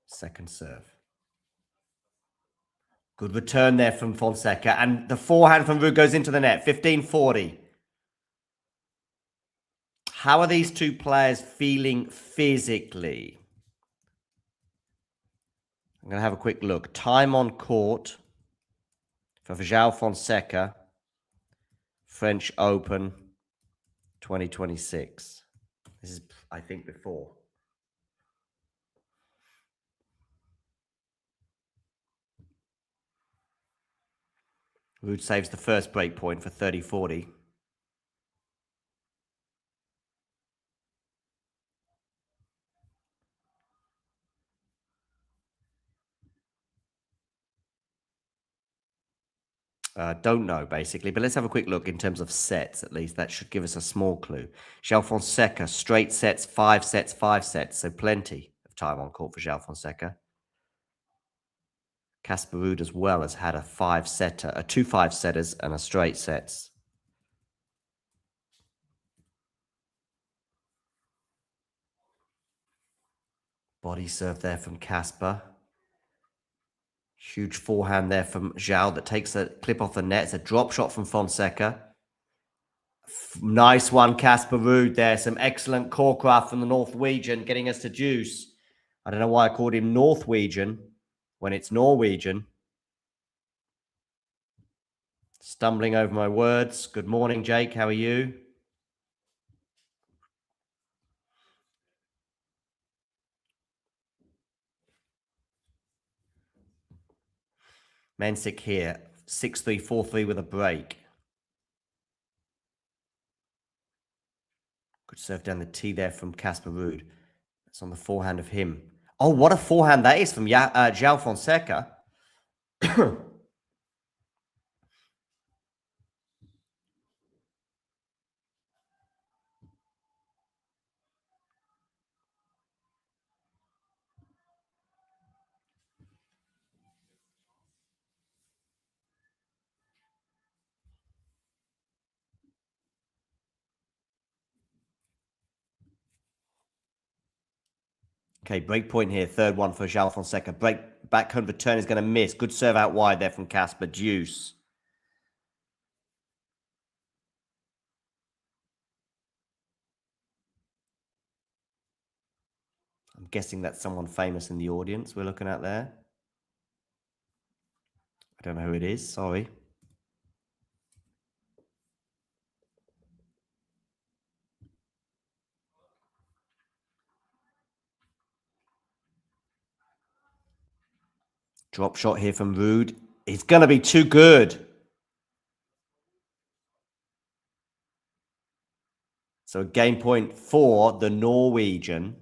B: Second serve. Good return there from Fonseca. And the forehand from Ruud goes into the net. 15-40. How are these two players feeling physically? I'm going to have a quick look. Time on court for João Fonseca. French Open 2026. This is, I think, before. Ruud saves the first break point for 30-40. Don't know, basically. But let's have a quick look in terms of sets, at least. That should give us a small clue. João Fonseca, straight sets, 5 sets, 5 sets. So plenty of time on court for João Fonseca. Casper Ruud as well has had a 5-setter, 2 5-setters and a straight sets. Body serve there from Casper. Huge forehand there from João that takes a clip off the net. It's a drop shot from Fonseca. Nice one, Casper Ruud there. Some excellent corecraft from the Norwegian getting us to deuce. I don't know why I called him Norwegian when it's Norwegian. Stumbling over my words. Good morning, Jake. How are you? Mensik here. 6-3, 4-3 with a break. Good serve down the tee there from Casper Ruud. That's on the forehand of him. Oh, what a forehand that is from João Fonseca. Okay, break point here. Third one for João Fonseca. Backhand return is going to miss. Good serve out wide there from Casper. Deuce. I'm guessing that's someone famous in the audience we're looking at there. I don't know who it is. Sorry. Drop shot here from Ruud. It's going to be too good. So game point for the Norwegian.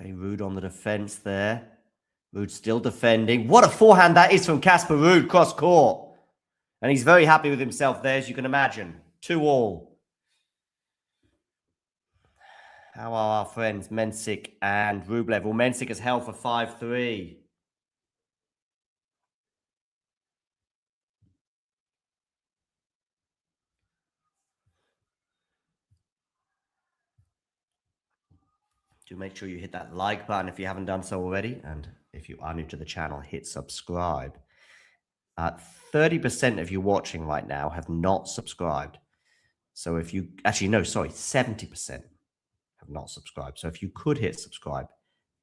B: Okay, Ruud on the defense there. Ruud still defending. What a forehand that is from Casper Ruud, cross court. And he's very happy with himself there, as you can imagine. 2-all. How are our friends Mensik and Rublev? Well, Mensik has held for 5-3. Do make sure you hit that like button if you haven't done so already. And if you are new to the channel, hit subscribe. 30% of you watching right now have not subscribed. So if you, actually, no, sorry, 70% have not subscribed. So if you could hit subscribe,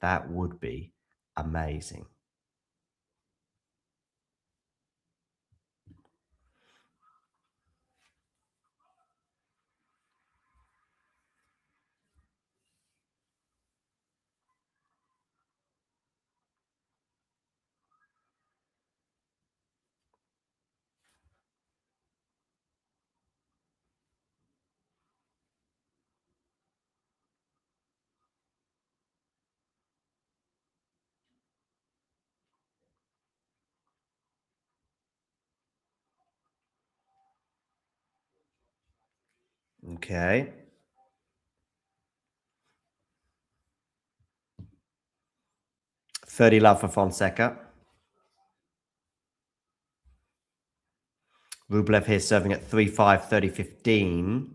B: that would be amazing. Okay. $30 for Fonseca. Rublev here serving at 3-5, 30-15.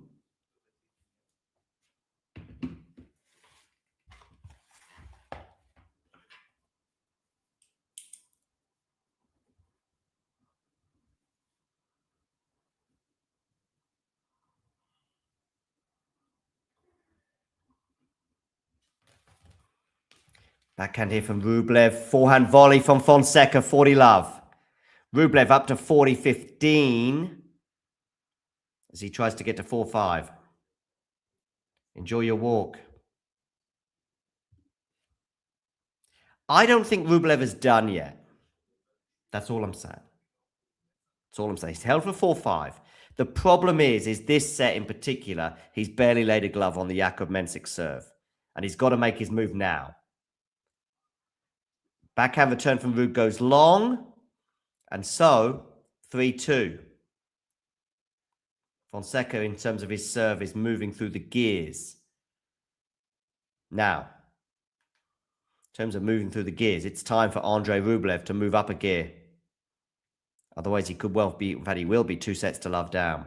B: Backhand here from Rublev. Forehand volley from Fonseca, 40-love. Rublev up to 40-15 as he tries to get to 4-5. Enjoy your walk. I don't think Rublev is done yet. That's all I'm saying. That's all I'm saying. He's held for 4-5. The problem is this set in particular, he's barely laid a glove on the Jakub Mensik serve. And he's got to make his move now. Backhand return from Ruud goes long. And so, 3-2. Fonseca, in terms of his serve, is moving through the gears. Now, in terms of moving through the gears, it's time for Andrey Rublev to move up a gear. Otherwise, he could well be, in fact, he will be 2 sets to love down.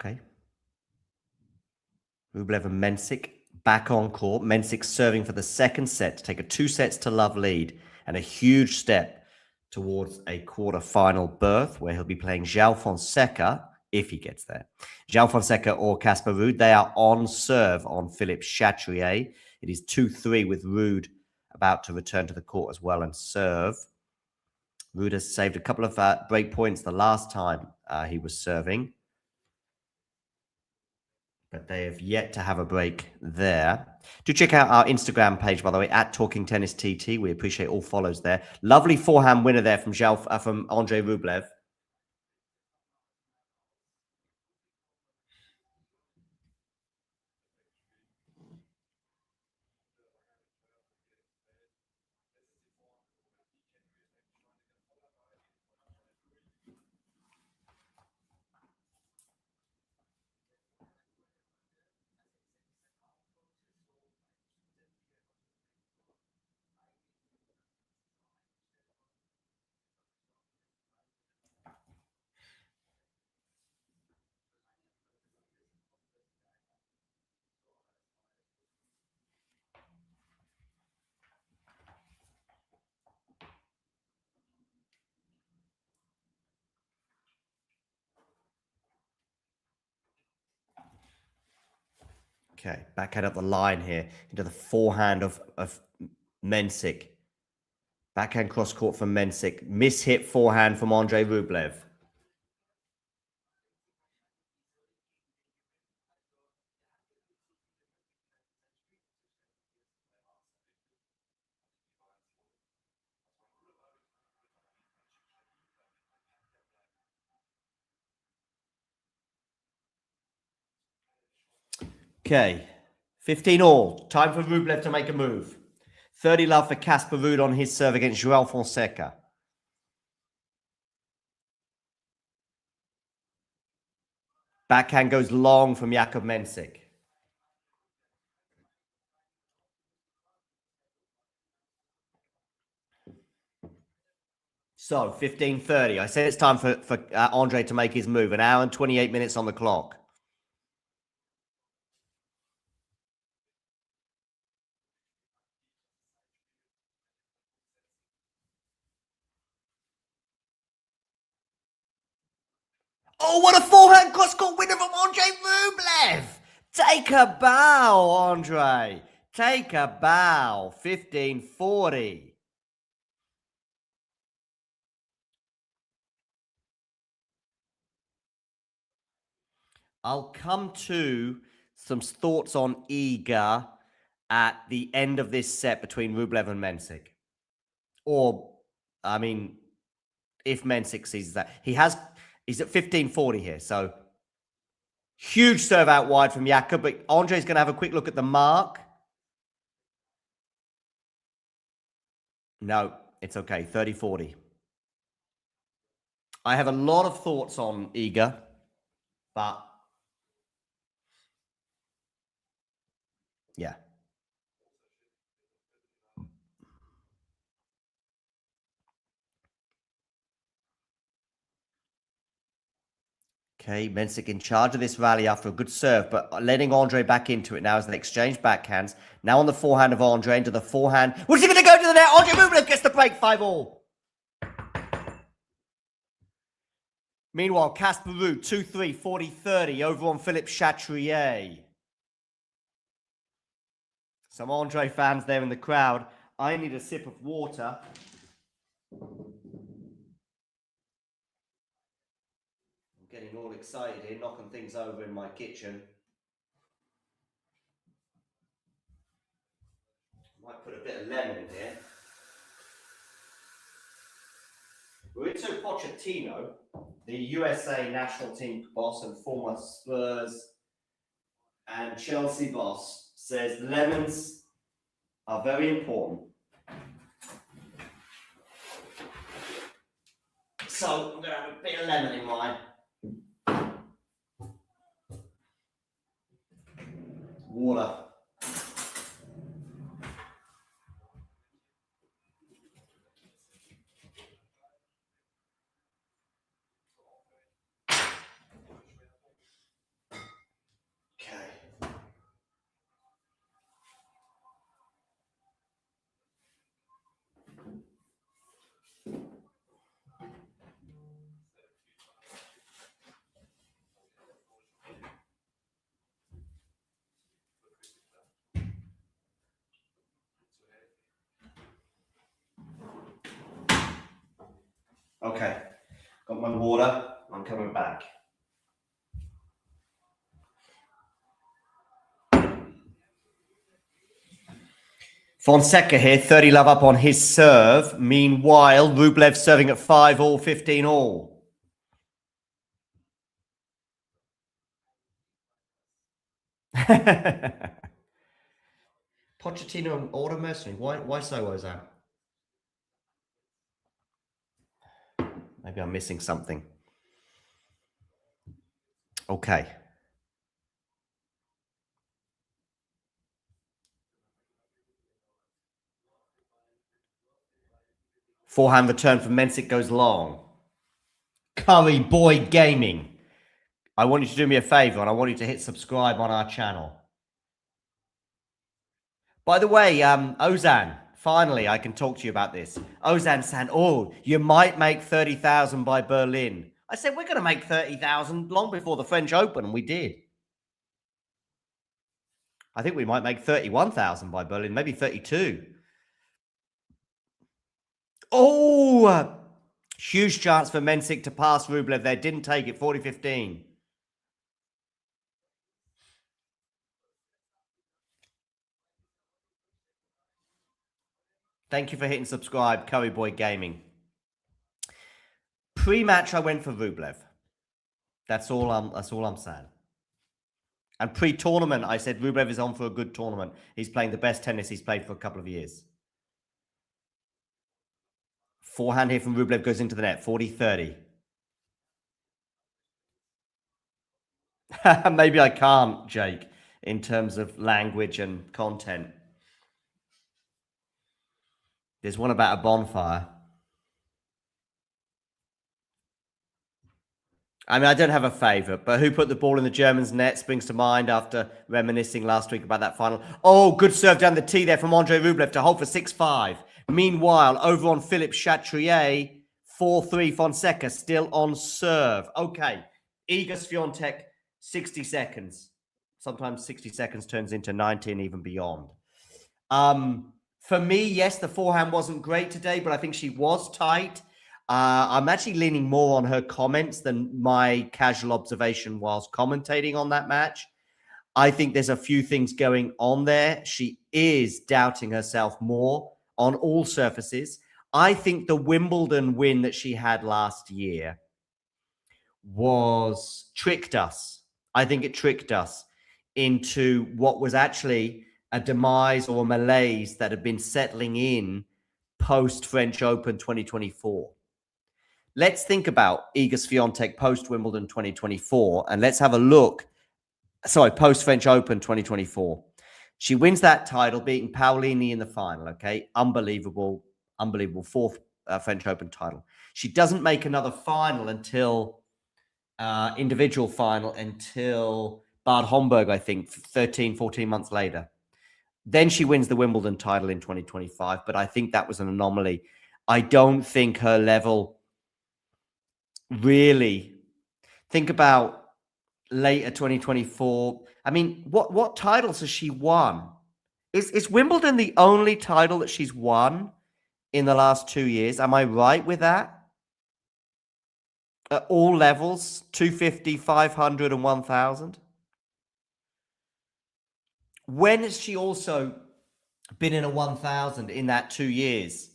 B: Okay. Rublev and Mensik back on court. Mensik serving for the second set to take a 2 sets to love lead and a huge step towards a quarter-final berth where he'll be playing João Fonseca if he gets there. João Fonseca or Casper Ruud, they are on serve on Philippe Chatrier. It is 2-3 with Ruud about to return to the court as well and serve. Ruud has saved a couple of break points the last time he was serving. But they have yet to have a break there. Do check out our Instagram page, by the way, at Talking Tennis TT. We appreciate all follows there. Lovely forehand winner there from Andrey Rublev. Okay, backhand up the line here into the forehand of Mensik. Backhand cross court from Mensik. Miss-hit forehand from Andrey Rublev. Okay, 15 all. Time for Rublev to make a move. 30 love for Casper Ruud on his serve against João Fonseca. Backhand goes long from Jakub Mensik. So, 15:30. I said it's time for Andrey to make his move. An hour and 28 minutes on the clock. Oh, what a forehand cross-court winner from Andrey Rublev! Take a bow, Andrey. Take a bow. 15:40. I'll come to some thoughts on Iga at the end of this set between Rublev and Mensik. Or, I mean, if Mensik sees that. He's at 15:40 here, so huge serve out wide from Jakub, but Andrey's going to have a quick look at the mark. No, it's okay, 30-40. I have a lot of thoughts on Iga, but yeah. Okay, Mensik in charge of this rally after a good serve, but letting Andrey back into it now as they exchange backhands. Now on the forehand of Andrey into the forehand. What's he going to go to the net? Andrey Rublev gets the break, 5 all. Meanwhile, Casper Ruud, 2-3, 40-30 over on Philippe Chatrier. Some Andrey fans there in the crowd. I need a sip of water. I'm getting all excited here, knocking things over in my kitchen. Might put a bit of lemon in here. Mauricio Pochettino, the USA national team boss and former Spurs and Chelsea boss, says lemons are very important. So I'm going to have a bit of lemon in mine. Water. Okay, got my water. I'm coming back. Fonseca here, 30 love up on his serve. Meanwhile, Rublev serving at 5-all, 15-all. Pochettino and Auto Mercenary. Why so, Ozan? Maybe I'm missing something. Okay. Forehand return from Mensik goes long. Curry Boy Gaming. I want you to do me a favor and I want you to hit subscribe on our channel. By the way, Ozan, finally I can talk to you about this. Ozan saying, oh, you might make 30,000 by Berlin. I said, we're going to make 30,000 long before the French Open, and we did. I think we might make 31,000 by Berlin, maybe 32. Oh, huge chance for Mensik to pass Rublev there. Didn't take it, 40-15. Thank you for hitting subscribe, Curry Boy Gaming. Pre-match, I went for Rublev. That's all I'm saying. And pre-tournament, I said Rublev is on for a good tournament. He's playing the best tennis he's played for a couple of years. Forehand here from Rublev goes into the net, 40-30. Maybe I can't, Jake, in terms of language and content. There's one about a bonfire. I mean, I don't have a favourite, but who put the ball in the Germans' net springs to mind after reminiscing last week about that final. Oh, good serve down the tee there from Andrey Rublev to hold for 6-5. Meanwhile, over on Philippe Chatrier, 4-3 Fonseca still on serve. Okay, Iga Swiatek, 60 seconds. Sometimes 60 seconds turns into 90 and even beyond. For me, yes, the forehand wasn't great today, but I think she was tight. I'm actually leaning more on her comments than my casual observation whilst commentating on that match. I think there's a few things going on there. She is doubting herself more on all surfaces. I think the Wimbledon win that she had last year tricked us. I think it tricked us into what was actually a demise or a malaise that had been settling in post-French Open 2024. Let's think about Iga Swiatek post-Wimbledon 2024, and let's have a look. Sorry, post-French Open 2024. She wins that title, beating Paolini in the final, okay? Unbelievable fourth French Open title. She doesn't make another final until, individual final, until Bad Homburg, I think, 13, 14 months later. Then she wins the Wimbledon title in 2025, but I think that was an anomaly. I don't think her level really Think about later 2024. I mean, what titles has she won? Is Wimbledon the only title that she's won in the last 2 years? Am I right with that? At all levels, 250, 500, and 1000. When has she also been in a 1000 in that 2 years?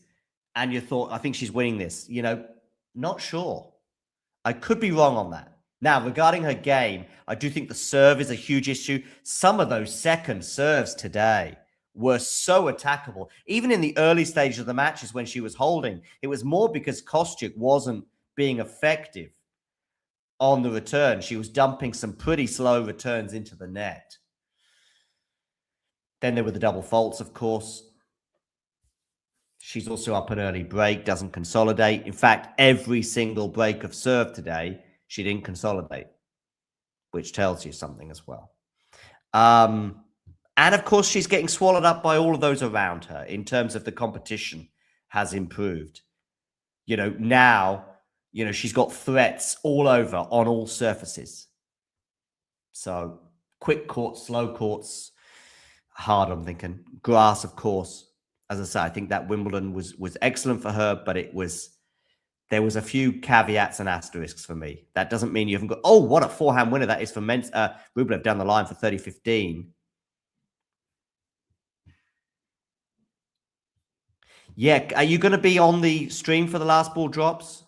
B: And you thought, I think she's winning this. Not sure. I could be wrong on that. Now, regarding her game, I do think the serve is a huge issue. Some of those second serves today were so attackable. Even in the early stages of the matches when she was holding, it was more because Kostyuk wasn't being effective on the return. She was dumping some pretty slow returns into the net. Then there were the double faults, of course. She's also up an early break, doesn't consolidate. In fact, every single break of serve today, she didn't consolidate, which tells you something as well. And of course, she's getting swallowed up by all of those around her in terms of the competition has improved. Now, she's got threats all over on all surfaces. So quick courts, slow courts, hard, I'm thinking. Grass, of course. As I say, I think that Wimbledon was excellent for her, but there was a few caveats and asterisks for me. That doesn't mean you haven't got, oh, what a forehand winner that is for Rublev down the line for 30-15. Yeah, are you going to be on the stream for the last ball drops?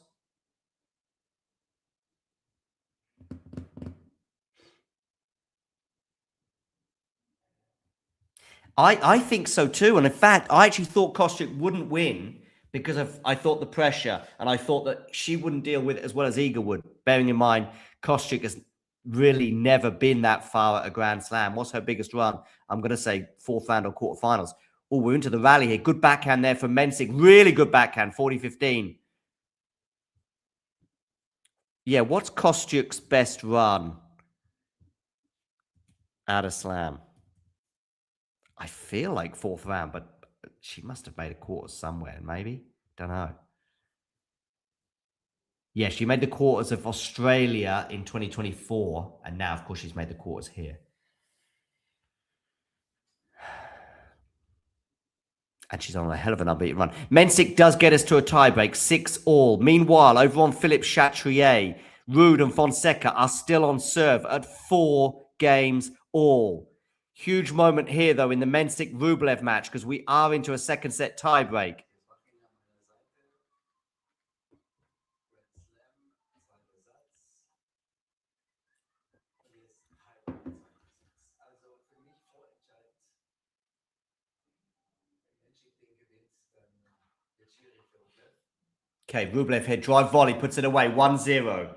B: I think so too. And in fact, I actually thought Kostyuk wouldn't win because I thought the pressure, and I thought that she wouldn't deal with it as well as Iga would, bearing in mind Kostyuk has really never been that far at a Grand Slam. What's her biggest run? I'm going to say fourth round or quarterfinals. Oh, we're into the rally here. Good backhand there from Mensik. Really good backhand, 40-15. Yeah, what's Kostyuk's best run at a slam? I feel like fourth round, but she must have made a quarter somewhere, maybe. Don't know. Yeah, she made the quarters of Australia in 2024, and now, of course, she's made the quarters here. And she's on a hell of an unbeaten run. Mensik does get us to a tiebreak, 6-all. Meanwhile, over on Philippe Chatrier, Ruud and Fonseca are still on serve at 4 games all. Huge moment here, though, in the Mensik-Rublev match, because we are into a second set tiebreak. Okay, Rublev head drive volley, puts it away, 1-0.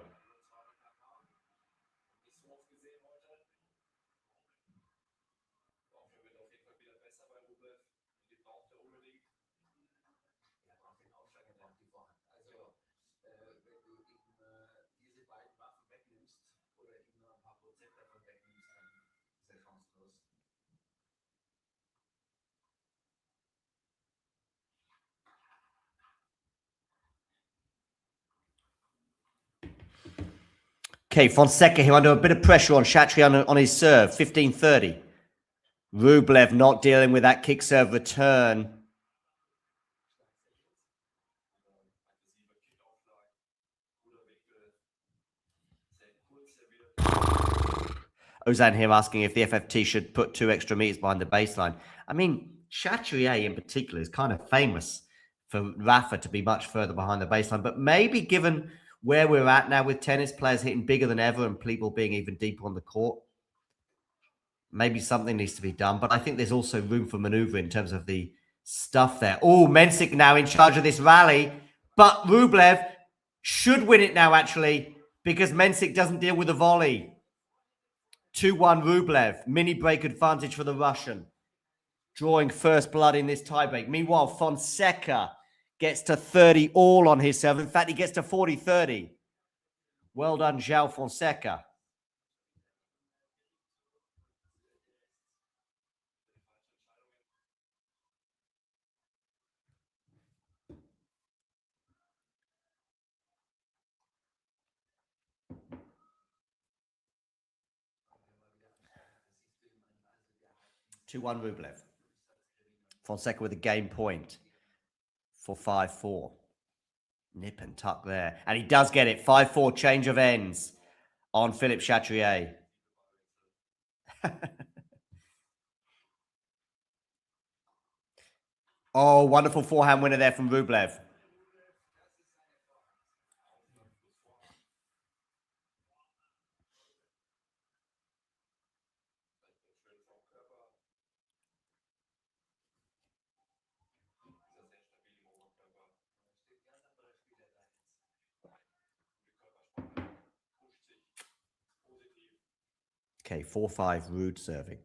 B: Okay, Fonseca here under a bit of pressure on Chatrier on his serve, 15-30. Rublev not dealing with that kick serve return. Ozan here asking if the FFT should put 2 extra meters behind the baseline. I mean, Chatrier in particular is kind of famous for Rafa to be much further behind the baseline, but maybe given where we're at now with tennis players hitting bigger than ever and people being even deeper on the court, maybe something needs to be done. But I think there's also room for maneuver in terms of the stuff there. Oh, Mensik now in charge of this rally, but Rublev should win it now, actually, because Mensik doesn't deal with the volley. 2-1 Rublev, mini break advantage for the Russian, drawing first blood in this tiebreak. Meanwhile, Fonseca gets to 30 all on his serve. In fact, he gets to 40-30. Well done, João Fonseca. 2-1 Rublev. Fonseca with a game point for 5-4. Nip and tuck there. And he does get it. 5-4 change of ends on Philippe Chatrier. Oh, wonderful forehand winner there from Rublev. Okay, 4-5 Rude serving.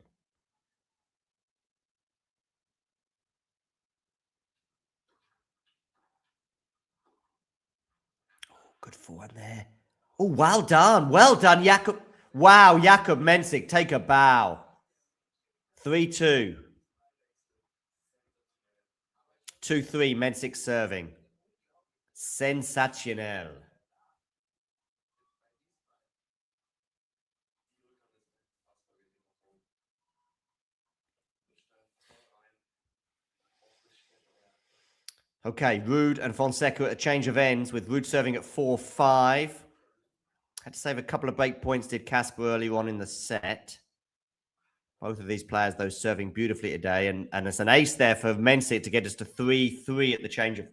B: Good forehand there. Oh, well done. Well done, Jakub. Wow, Jakub Mensik, take a bow. 3-2. 2-3, Mensik serving. Sensationel. Okay, Rude and Fonseca at a change of ends with Rude serving at 4-5. Had to save a couple of break points, did Casper earlier on in the set. Both of these players, though, serving beautifully today. And it's an ace there for Mensik to get us to 3-3 at the change of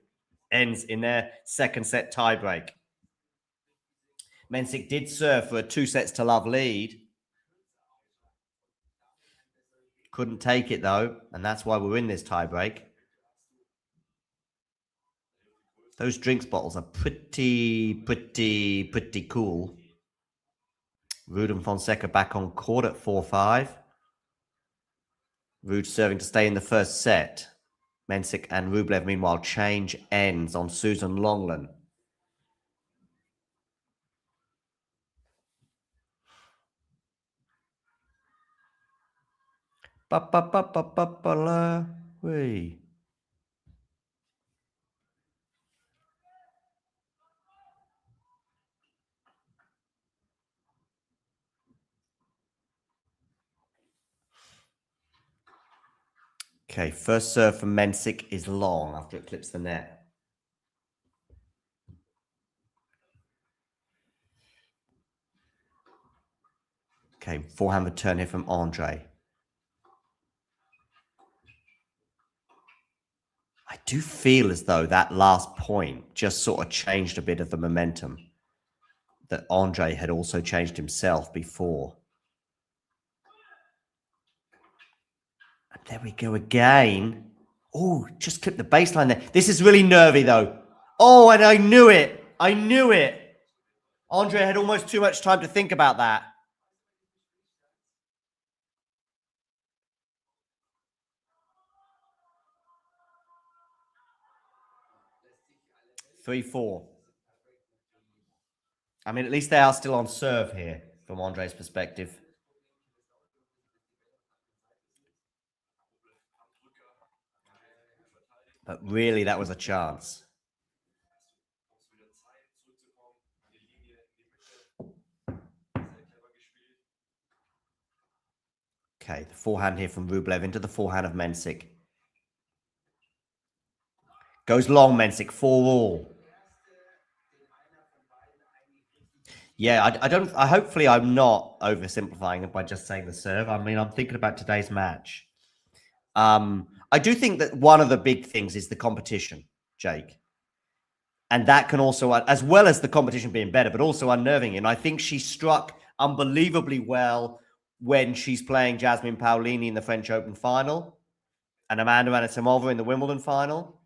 B: ends in their second set tiebreak. Mensik did serve for a 2-sets-to-love lead. Couldn't take it, though, and that's why we're in this tiebreak. Those drinks bottles are pretty cool. Rude and Fonseca back on court at 4-5. Rude serving to stay in the first set. Mensik and Rublev, meanwhile, change ends on Susan Longland. Wee. Okay, first serve from Mensik is long after it clips the net. Okay, forehand return here from Andrey. I do feel as though that last point just sort of changed a bit of the momentum that Andrey had also changed himself before. And there we go again. Oh, just clipped the baseline there. This is really nervy, though. Oh, and I knew it. I knew it. Andrey had almost too much time to think about that. Three, four. I mean, at least they are still on serve here from Andrey's perspective. But really, that was a chance. Okay, the forehand here from Rublev into the forehand of Mensik. Goes long, Mensik, 4-all. Yeah, hopefully I'm not oversimplifying it by just saying the serve. I mean, I'm thinking about today's match. I do think that one of the big things is the competition, Jake. And that can also, as well as the competition being better, but also unnerving. And I think she struck unbelievably well when she's playing Jasmine Paolini in the French Open final and Amanda Anisimova in the Wimbledon final.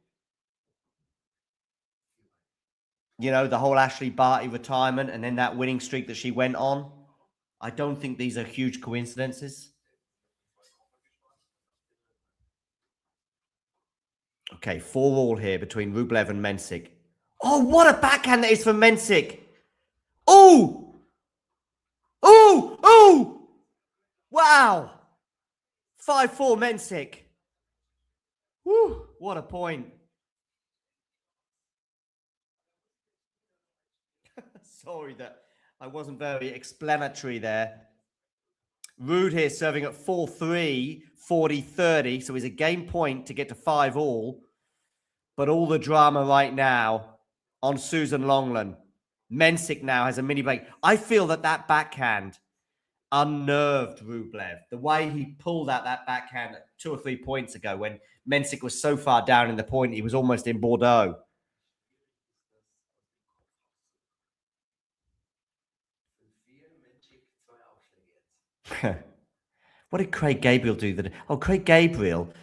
B: You know, the whole Ashley Barty retirement and then that winning streak that she went on. I don't think these are huge coincidences. Okay, 4-all here between Rublev and Mensik. Oh, what a backhand that is from Mensik. Oh! Oh! Oh! Wow! 5-4 Mensik. Woo! What a point. Sorry that I wasn't very explanatory there. Rude here serving at 4-3, 40-30. So he's a game point to get to 5-all. But all the drama right now on Susan Longland. Mensik now has a mini break. I feel that backhand unnerved Rublev. The way he pulled out that backhand 2 or 3 points ago when Mensik was so far down in the point, he was almost in Bordeaux. What did Craig Gabriel do? Craig Gabriel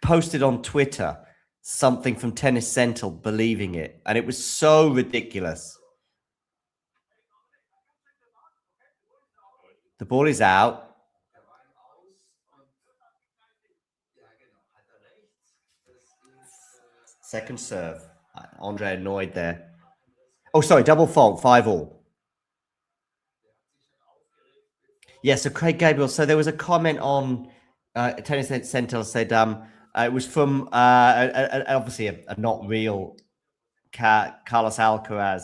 B: posted on Twitter something from Tennis Central believing it. And it was so ridiculous. The ball is out. Second serve. Andrey annoyed there. Oh, sorry, double fault, 5-all. Yeah, so Craig Gabriel. So there was a comment on Tennis Central said it was from obviously a not real Carlos Alcaraz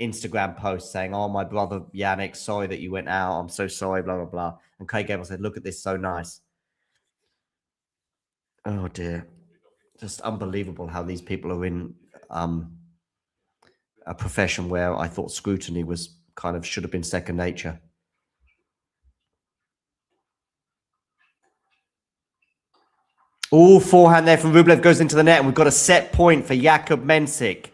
B: Instagram post saying, "Oh, my brother Yannick, sorry that you went out. I'm so sorry, blah, blah, blah." And Craig Gabriel said, "Look at this, so nice." Oh, dear. Just unbelievable how these people are in a profession where I thought scrutiny was kind of should have been second nature. Oh, forehand there from Rublev goes into the net, and we've got a set point for Jakub Mensik.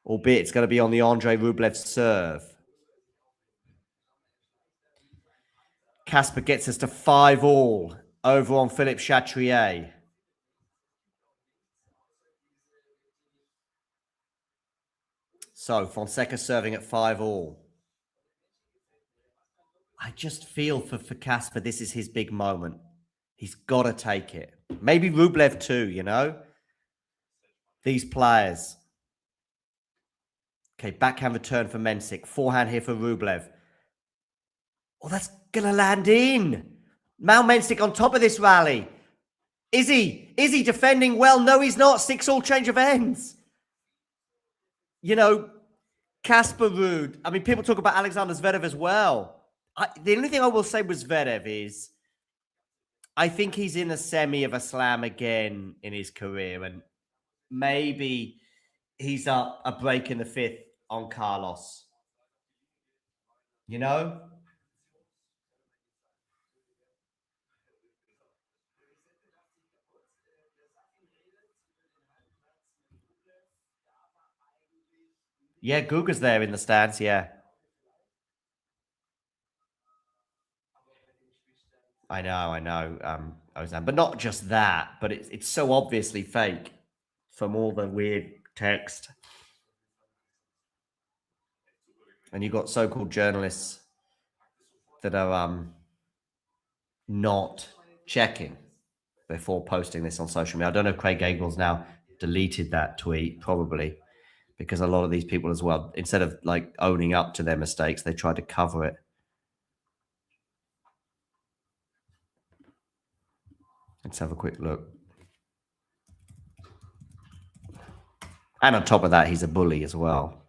B: Albeit it's going to be on the Andrey Rublev serve. Casper gets us to 5-all over on Philippe Chatrier. So Fonseca serving at 5-all. I just feel for Casper, this is his big moment. He's got to take it. Maybe Rublev too, you know? These players. Okay, backhand return for Mensik. Forehand here for Rublev. Oh, that's going to land in. Mal Mensik on top of this rally. Is he? Is he defending well? No, he's not. 6-all change of ends. You know, Casper Ruud. I mean, people talk about Alexander Zverev as well. The only thing I will say with Zverev is I think he's in a semi of a slam again in his career, and maybe he's up a break in the 5th on Carlos. You know? Yeah, Guga's there in the stands, yeah. I know, Ozan. But not just that, but it's so obviously fake from all the weird text. And you've got so-called journalists that are not checking before posting this on social media. I don't know if Craig Gabriel's now deleted that tweet, probably, because a lot of these people as well, instead of like owning up to their mistakes, they try to cover it. Let's have a quick look. And on top of that, he's a bully as well.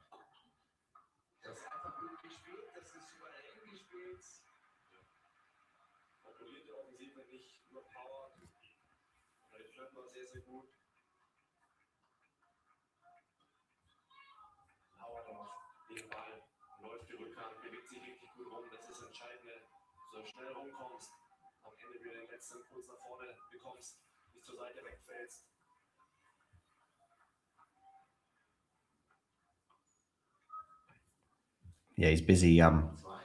B: Yeah, he's busy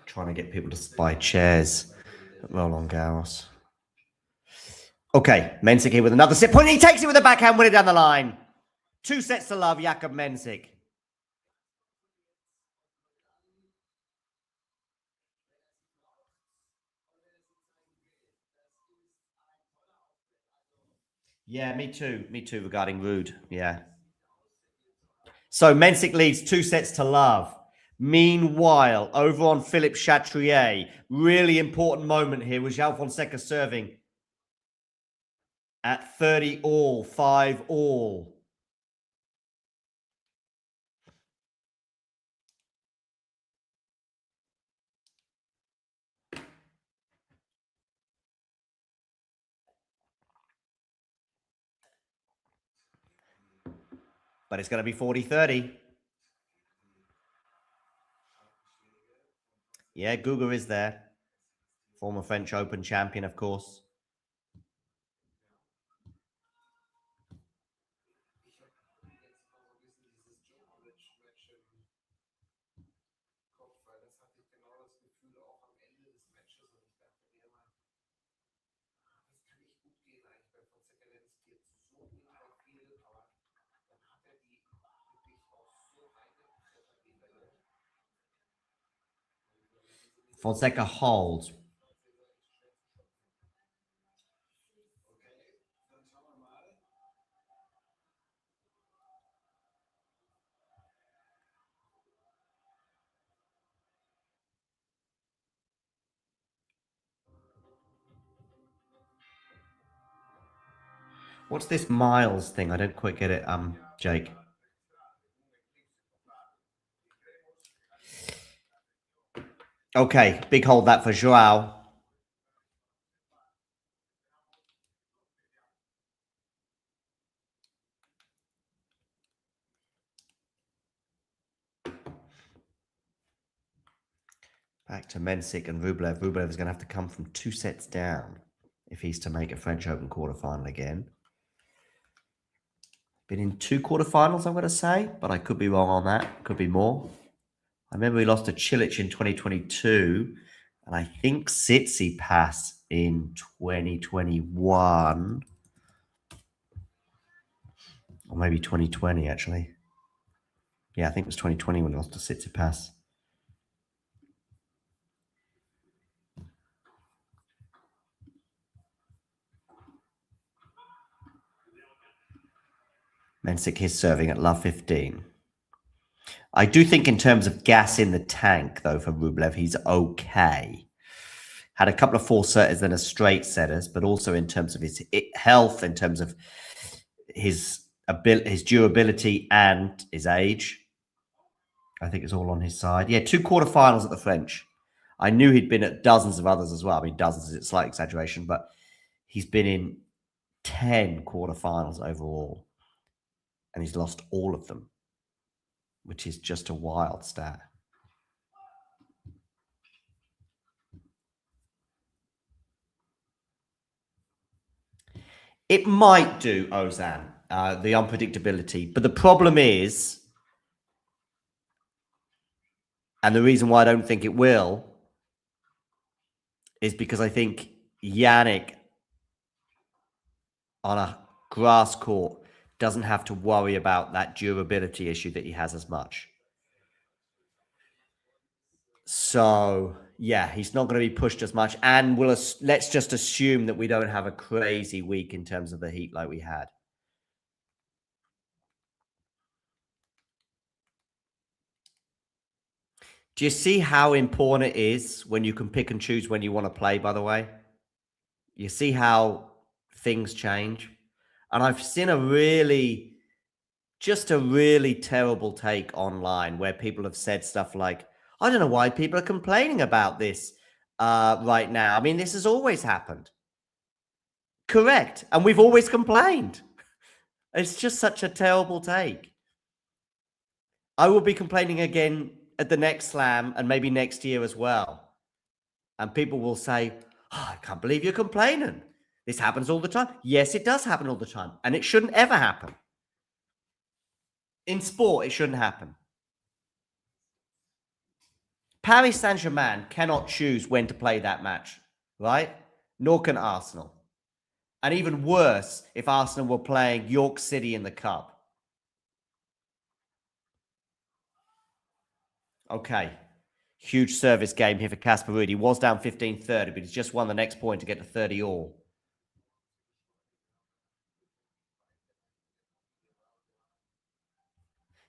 B: trying to get people to buy chairs at Roland Garros. Okay, Mensik here with another set point. He takes it with a backhand, win it down the line. 2 sets to love, Jakub Mensik. Yeah, me too. Me too regarding Rude. Yeah. So Mensik leads 2 sets to love. Meanwhile, over on Philippe Chatrier, really important moment here with João Fonseca serving at 30-all, 5-all. but it's going to be 40-30. Yeah, Guga is there. Former French Open champion, of course. Fonseca holds. What's this miles thing? I don't quite get it, Jake. Okay, big hold that for Joao. Back to Mensik and Rublev. Rublev is going to have to come from 2 sets down if he's to make a French Open quarterfinal again. Been in 2 quarterfinals, I'm going to say, but I could be wrong on that. Could be more. I remember we lost to Cilic in 2022, and I think Tsitsipas in 2021. Or maybe 2020, actually. Yeah, I think it was 2020 when we lost to Tsitsipas. Mensik is serving at love 15. I do think in terms of gas in the tank, though, for Rublev, he's okay. Had a couple of 4-setters and a straight setters, but also in terms of his health, in terms of his durability and his age. I think it's all on his side. Yeah, 2 quarterfinals at the French. I knew he'd been at dozens of others as well. I mean, dozens is a slight exaggeration, but he's been in 10 quarterfinals overall. And he's lost all of them, which is just a wild stat. It might do, Ozan, the unpredictability. But the problem is, and the reason why I don't think it will, is because I think Yannick on a grass court doesn't have to worry about that durability issue that he has as much. So, yeah, he's not going to be pushed as much. And let's just assume that we don't have a crazy week in terms of the heat like we had. Do you see how important it is when you can pick and choose when you want to play, by the way? You see how things change? And I've seen a really terrible take online where people have said stuff like, I don't know why people are complaining about this right now. I mean, this has always happened. Correct. And we've always complained. It's just such a terrible take. I will be complaining again at the next slam and maybe next year as well. And people will say, oh, I can't believe you're complaining. This happens all the time. Yes, it does happen all the time. And it shouldn't ever happen. In sport, it shouldn't happen. Paris Saint-Germain cannot choose when to play that match, right? Nor can Arsenal. And even worse, if Arsenal were playing York City in the Cup. Okay. Huge service game here for Casper Ruud. He was down 15-30, but he's just won the next point to get to 30 all.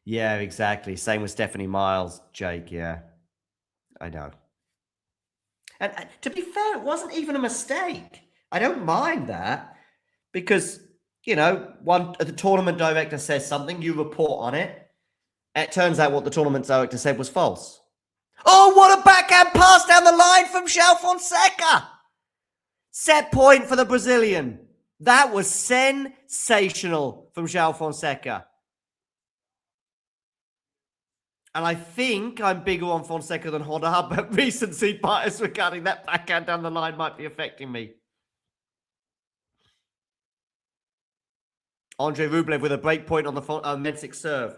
B: Yeah, exactly. Same with Stephanie Miles, Jake. Yeah, I know. And to be fair, it wasn't even a mistake. I don't mind that because, you know, the tournament director says something, you report on it. It turns out what the tournament director said was false. Oh, what a backhand pass down the line from João Fonseca. Set point for the Brazilian. That was sensational from João Fonseca. And I think I'm bigger on Fonseca than Honda, but recency bias regarding that backhand down the line might be affecting me. Andrey Rublev with a break point on the Mensik serve.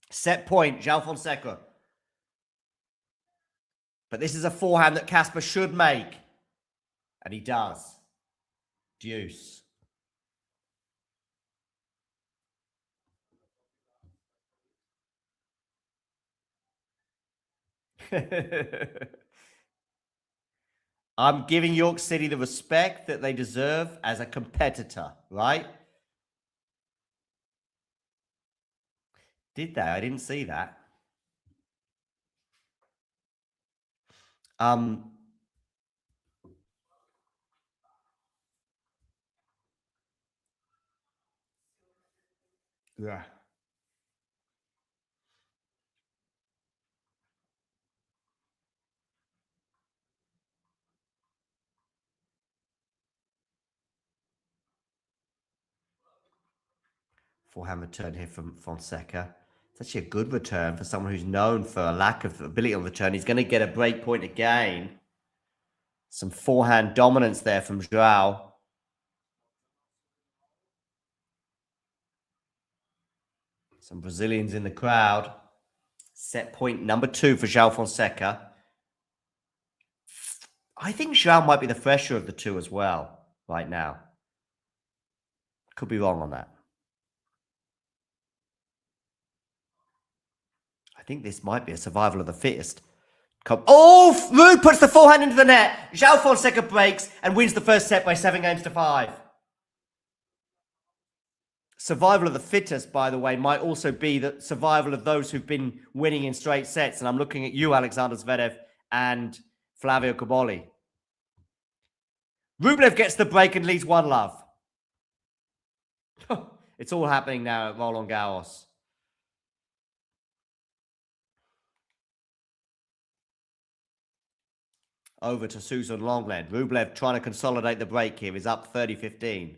B: Set point, João Fonseca. But this is a forehand that Casper should make. And he does. Deuce. I'm giving York City the respect that they deserve as a competitor, right? Did they? I didn't see that. Yeah. Forehand return here from Fonseca. It's actually a good return for someone who's known for a lack of ability on return. He's going to get a break point again. Some forehand dominance there from João. Some Brazilians in the crowd. Set point number 2 for João Fonseca. I think João might be the fresher of the two as well right now. Could be wrong on that. I think this might be a survival of the fittest. Oh, Rude puts the forehand into the net. João Fonseca breaks and wins the first set by 7-5. Survival of the fittest, by the way, might also be the survival of those who've been winning in straight sets. And I'm looking at you, Alexander Zverev, and Flavio Cobolli. Rublev gets the break and leads 1-love. It's all happening now at Roland Garros. Over to Susan Longland. Rublev trying to consolidate the break here. Is up 30-15.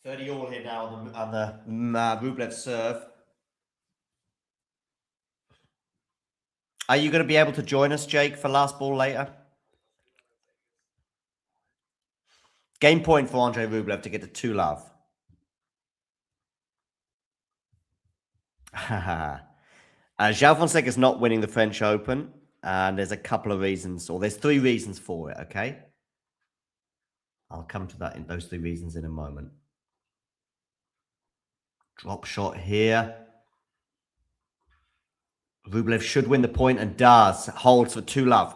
B: All here now on the Rublev serve. Are you going to be able to join us, Jake, for last ball later? Game point for Andrey Rublev to get to 2-love. João Fonseca is not winning the French Open, and there's a couple of reasons, or there's 3 reasons for it, okay? I'll come to that in those 3 reasons in a moment. Drop shot here. Rublev should win the point and does. Holds for 2-love.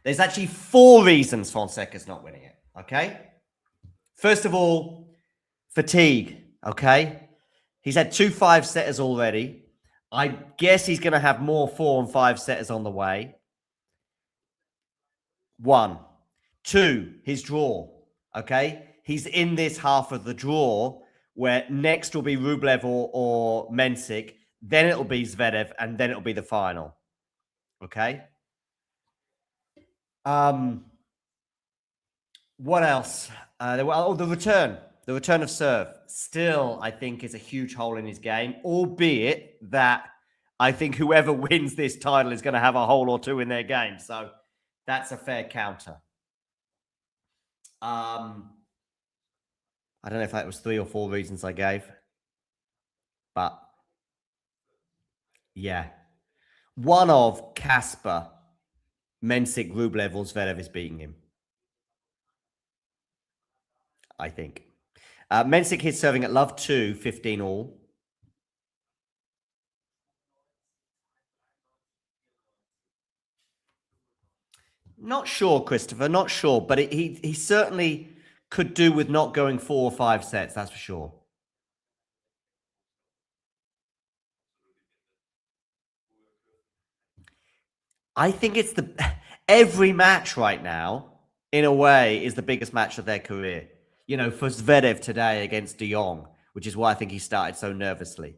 B: There's actually 4 reasons Fonseca's not winning it, okay? First of all, fatigue, okay? He's had 2 5-setters already. I guess he's going to have more 4 and 5-setters on the way. 1. 2, his draw, okay? He's in this half of the draw where next will be Rublev or Mensik, then it'll be Zverev, and then it'll be the final, okay? What else? The return of serve. Still, I think, is a huge hole in his game, albeit that I think whoever wins this title is going to have a hole or 2 in their game. So that's a fair counter. I don't know if that was 3 or 4 reasons I gave. But, yeah. One of Casper, Mensik, Rublev, or Zverev is beating him. I think. Mensik hits serving at love 2, 15 all. Not sure, Christopher, not sure, but he certainly could do with not going 4 or 5 sets, that's for sure. I think it's every match right now, in a way, is the biggest match of their career. You know, for Zverev today against De Jong, which is why I think he started so nervously.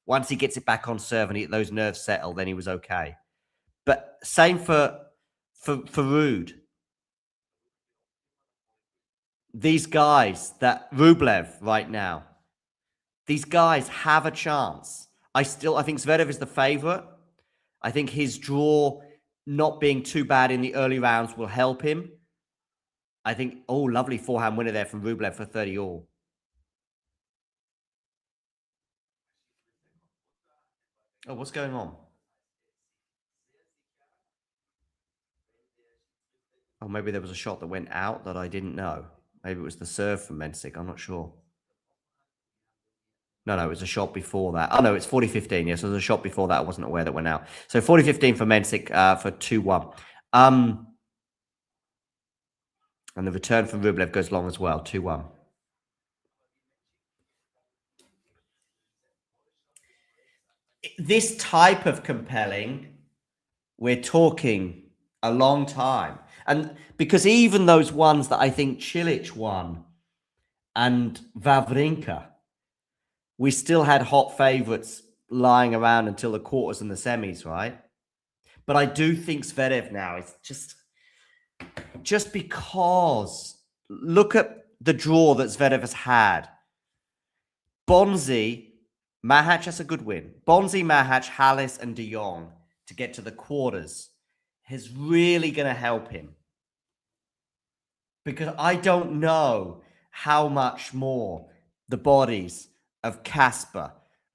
B: Once he gets it back on serve and those nerves settle, then he was okay. But same for Ruud. These guys, that Rublev right now, these guys have a chance. I think Zverev is the favorite. I think his draw not being too bad in the early rounds will help him. I think, oh, lovely forehand winner there from Rublev for 30 all. Oh, what's going on? Oh, maybe there was a shot that went out that I didn't know. Maybe it was the serve from Mensik. I'm not sure. No, it was a shot before that. Oh, no, it's 40-15. Yes, it was a shot before that. I wasn't aware that went out. So 40-15 for Mensik for 2-1. And the return from Rublev goes long as well, 2-1. This type of compelling, we're talking a long time. And because even those ones that I think Cilic won and Wawrinka, we still had hot favorites lying around until the quarters and the semis, right? But I do think Zverev now is just because look at the draw that Zverev has had. Bonzi, Mahac, that's a good win. Bonzi, Mahac, Hallis, and De Jong to get to the quarters is really going to help him. Because I don't know how much more the bodies of Kasper,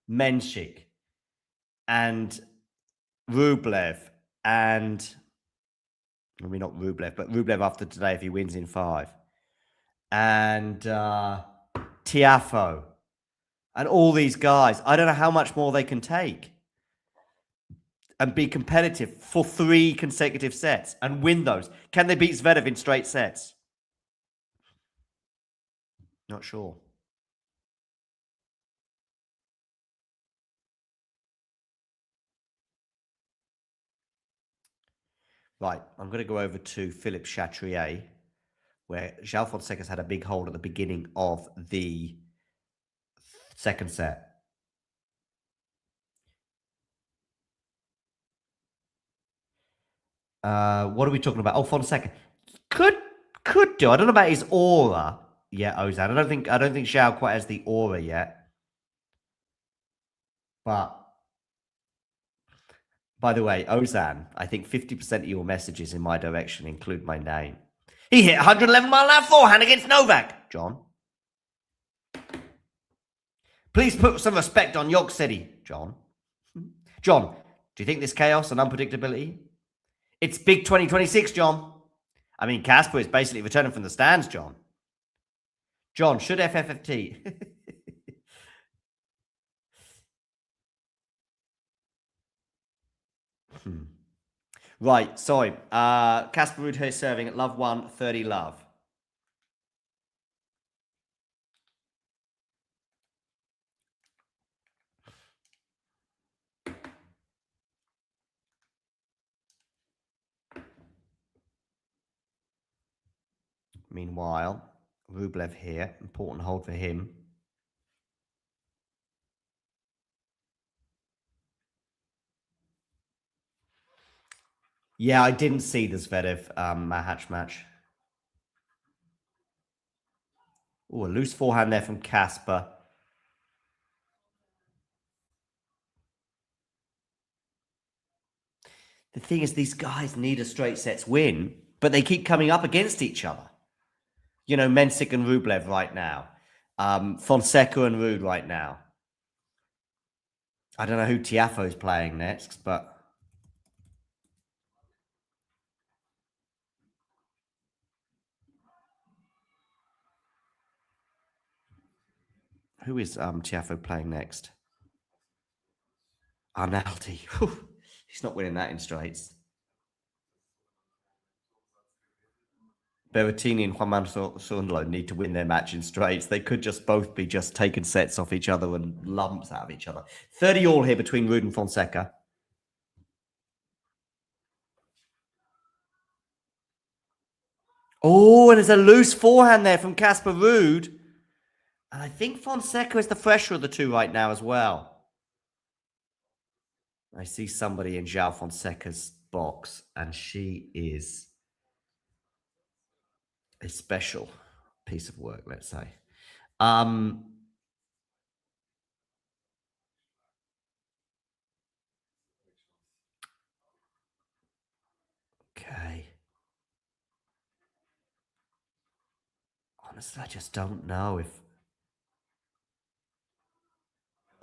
B: Mensik, and Rublev, and I mean, not Rublev, but Rublev after today if he wins in 5, and Tiafoe, and all these guys. I don't know how much more they can take and be competitive for 3 consecutive sets and win those. Can they beat Zverev in straight sets? Not sure. Right, I'm going to go over to Philippe Chatrier, where João Fonseca's had a big hold at the beginning of the second set. What are we talking about? Oh, Fonseca could do. I don't know about his aura yet, Ozan. I don't think João quite has the aura yet. But by the way, Ozan, I think 50% of your messages in my direction include my name. He hit 111-mile-an-hour forehand against Novak. John. Please put some respect on York City, John. John, do you think this chaos and unpredictability? It's big 2026, John. I mean, Kasper is basically returning from the stands, John. John, should FFFT... Right, sorry. Kasper Ruud here serving at love 1, 30 love. Meanwhile, Rublev here. Important hold for him. Yeah, I didn't see the Zverev Mahac match. Oh, a loose forehand there from Kasper. The thing is, these guys need a straight sets win, but they keep coming up against each other. You know, Mensik and Rublev right now. Fonseca and Ruud right now. I don't know who Tiafoe is playing next, but... Who is Tiafoe playing next? Arnaldi. He's not winning that in straights. Berrettini and Juan Manuel need to win their match in straights. They could just both be just taking sets off each other and lumps out of each other. 30 all here between Ruud and Fonseca. Oh, and there's a loose forehand there from Casper Ruud. And I think Fonseca is the fresher of the two right now as well. I see somebody in João Fonseca's box, and she is a special piece of work, let's say. Okay. Honestly, I just don't know if...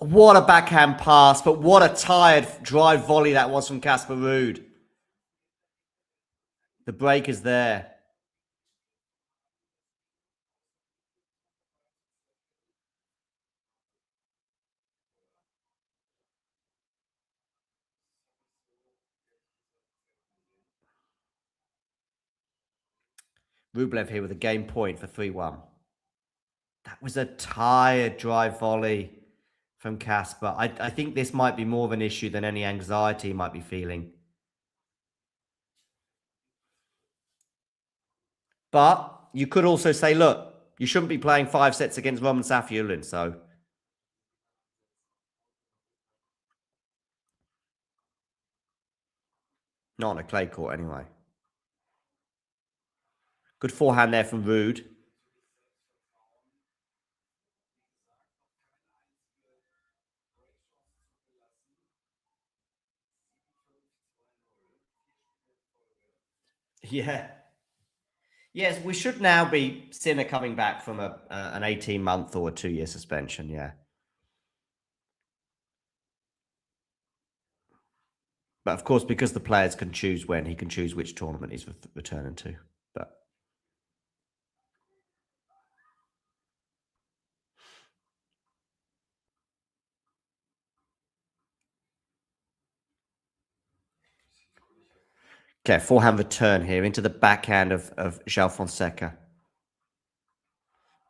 B: What a backhand pass, but what a tired drive volley that was from Casper Ruud. The break is there. Rublev here with a game point for 3-1. That was a tired drive volley from Casper. I think this might be more of an issue than any anxiety he might be feeling. But you could also say, look, you shouldn't be playing 5 sets against Roman Safiullin, so... Not on a clay court, anyway. Good forehand there from Ruud. Yeah. Yes, we should now be Sinner coming back from an 18-month or a 2-year suspension, yeah. But of course, because the players can choose when, he can choose which tournament he's returning to. But okay, forehand return here into the backhand of João Fonseca.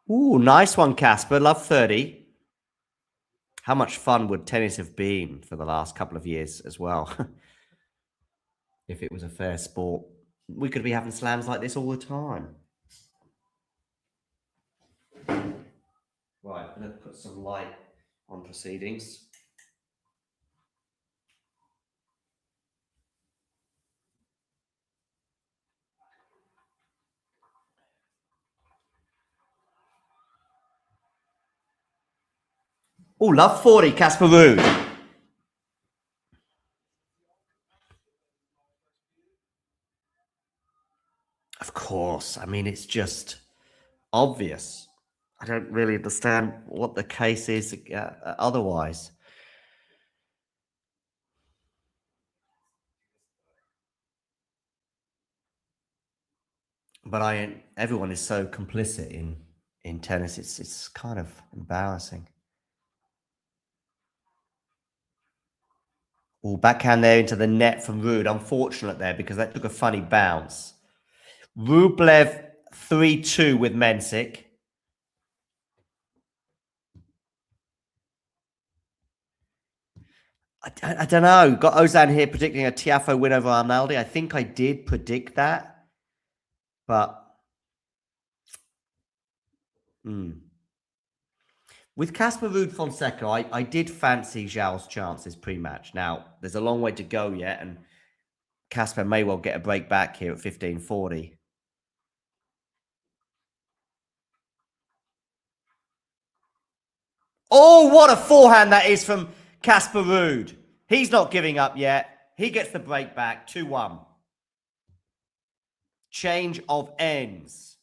B: Ooh, nice one, Casper. Love 30. How much fun would tennis have been for the last couple of years as well? If it was a fair sport. We could be having slams like this all the time. Right, I'm going to put some light on proceedings. Oh, love 40, Casper Ruud. Of course. I mean, it's just obvious. I don't really understand what the case is otherwise. But everyone is so complicit in tennis. It's kind of embarrassing. Oh, backhand there into the net from Ruud. Unfortunate there because that took a funny bounce. Rublev 3-2 with Mensik. I don't know. Got Ozan here predicting a Tiafoe win over Arnaldi. I think I did predict that. But with Casper Ruud Fonseca, I did fancy João's chances pre-match. Now, there's a long way to go yet, and Casper may well get a break back here at 15:40. Oh, what a forehand that is from Casper Ruud. He's not giving up yet. He gets the break back, 2-1. Change of ends.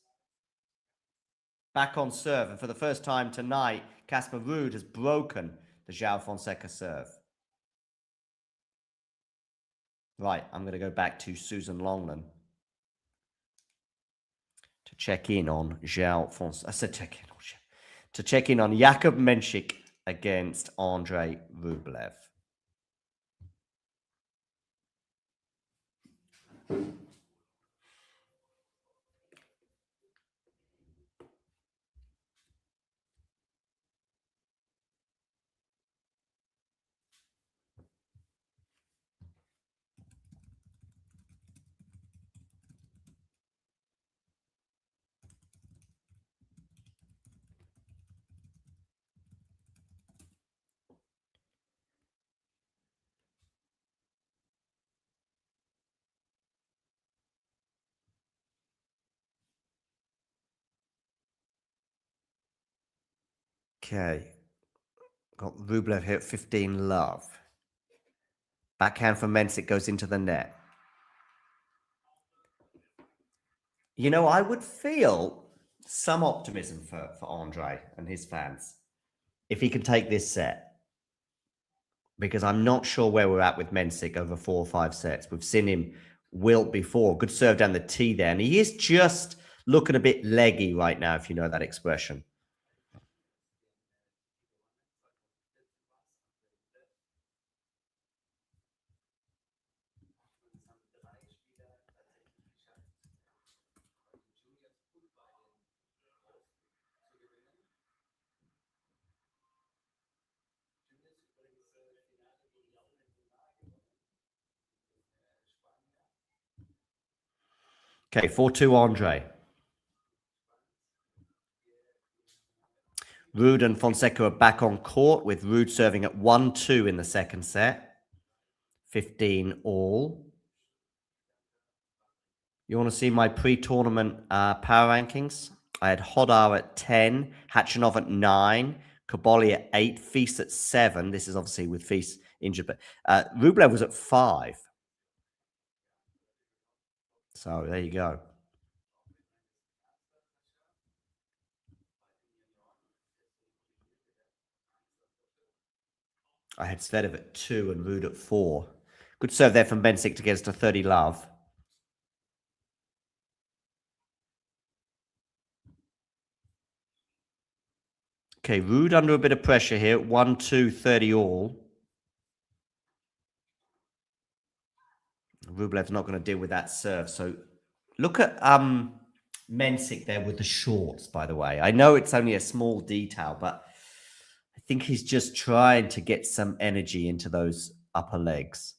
B: Back on serve. And for the first time tonight, Casper Ruud has broken the João Fonseca serve. Right, I'm going to go back to Susan Longland to check in on João Fonseca. I said check in on to check in on Jakub Mensik against Andrey Rublev. Okay. Got Rublev here at 15 love. Backhand from Mensik goes into the net. You know, I would feel some optimism for Andrey and his fans if he can take this set. Because I'm not sure where we're at with Mensik over 4 or 5 sets. We've seen him wilt before. Good serve down the tee there. And he is just looking a bit leggy right now, if you know that expression. Okay, 4-2 Andrey. Ruud and Fonseca are back on court with Ruud serving at 1-2 in the second set. 15 all. You want to see my pre-tournament power rankings? I had Hodar at 10, Hachinov at 9, Kaboli at 8, Feast at 7. This is obviously with Feast injured, but Rublev was at 5. So there you go. I had Zverev at 2 and Ruud at 4. Good serve there from Mensik to get us to 30 love. Okay, Ruud under a bit of pressure here. 1-2, 30 all. Rublev's not going to deal with that serve. So look at Mensik there with the shorts, by the way. I know it's only a small detail, but I think he's just trying to get some energy into those upper legs.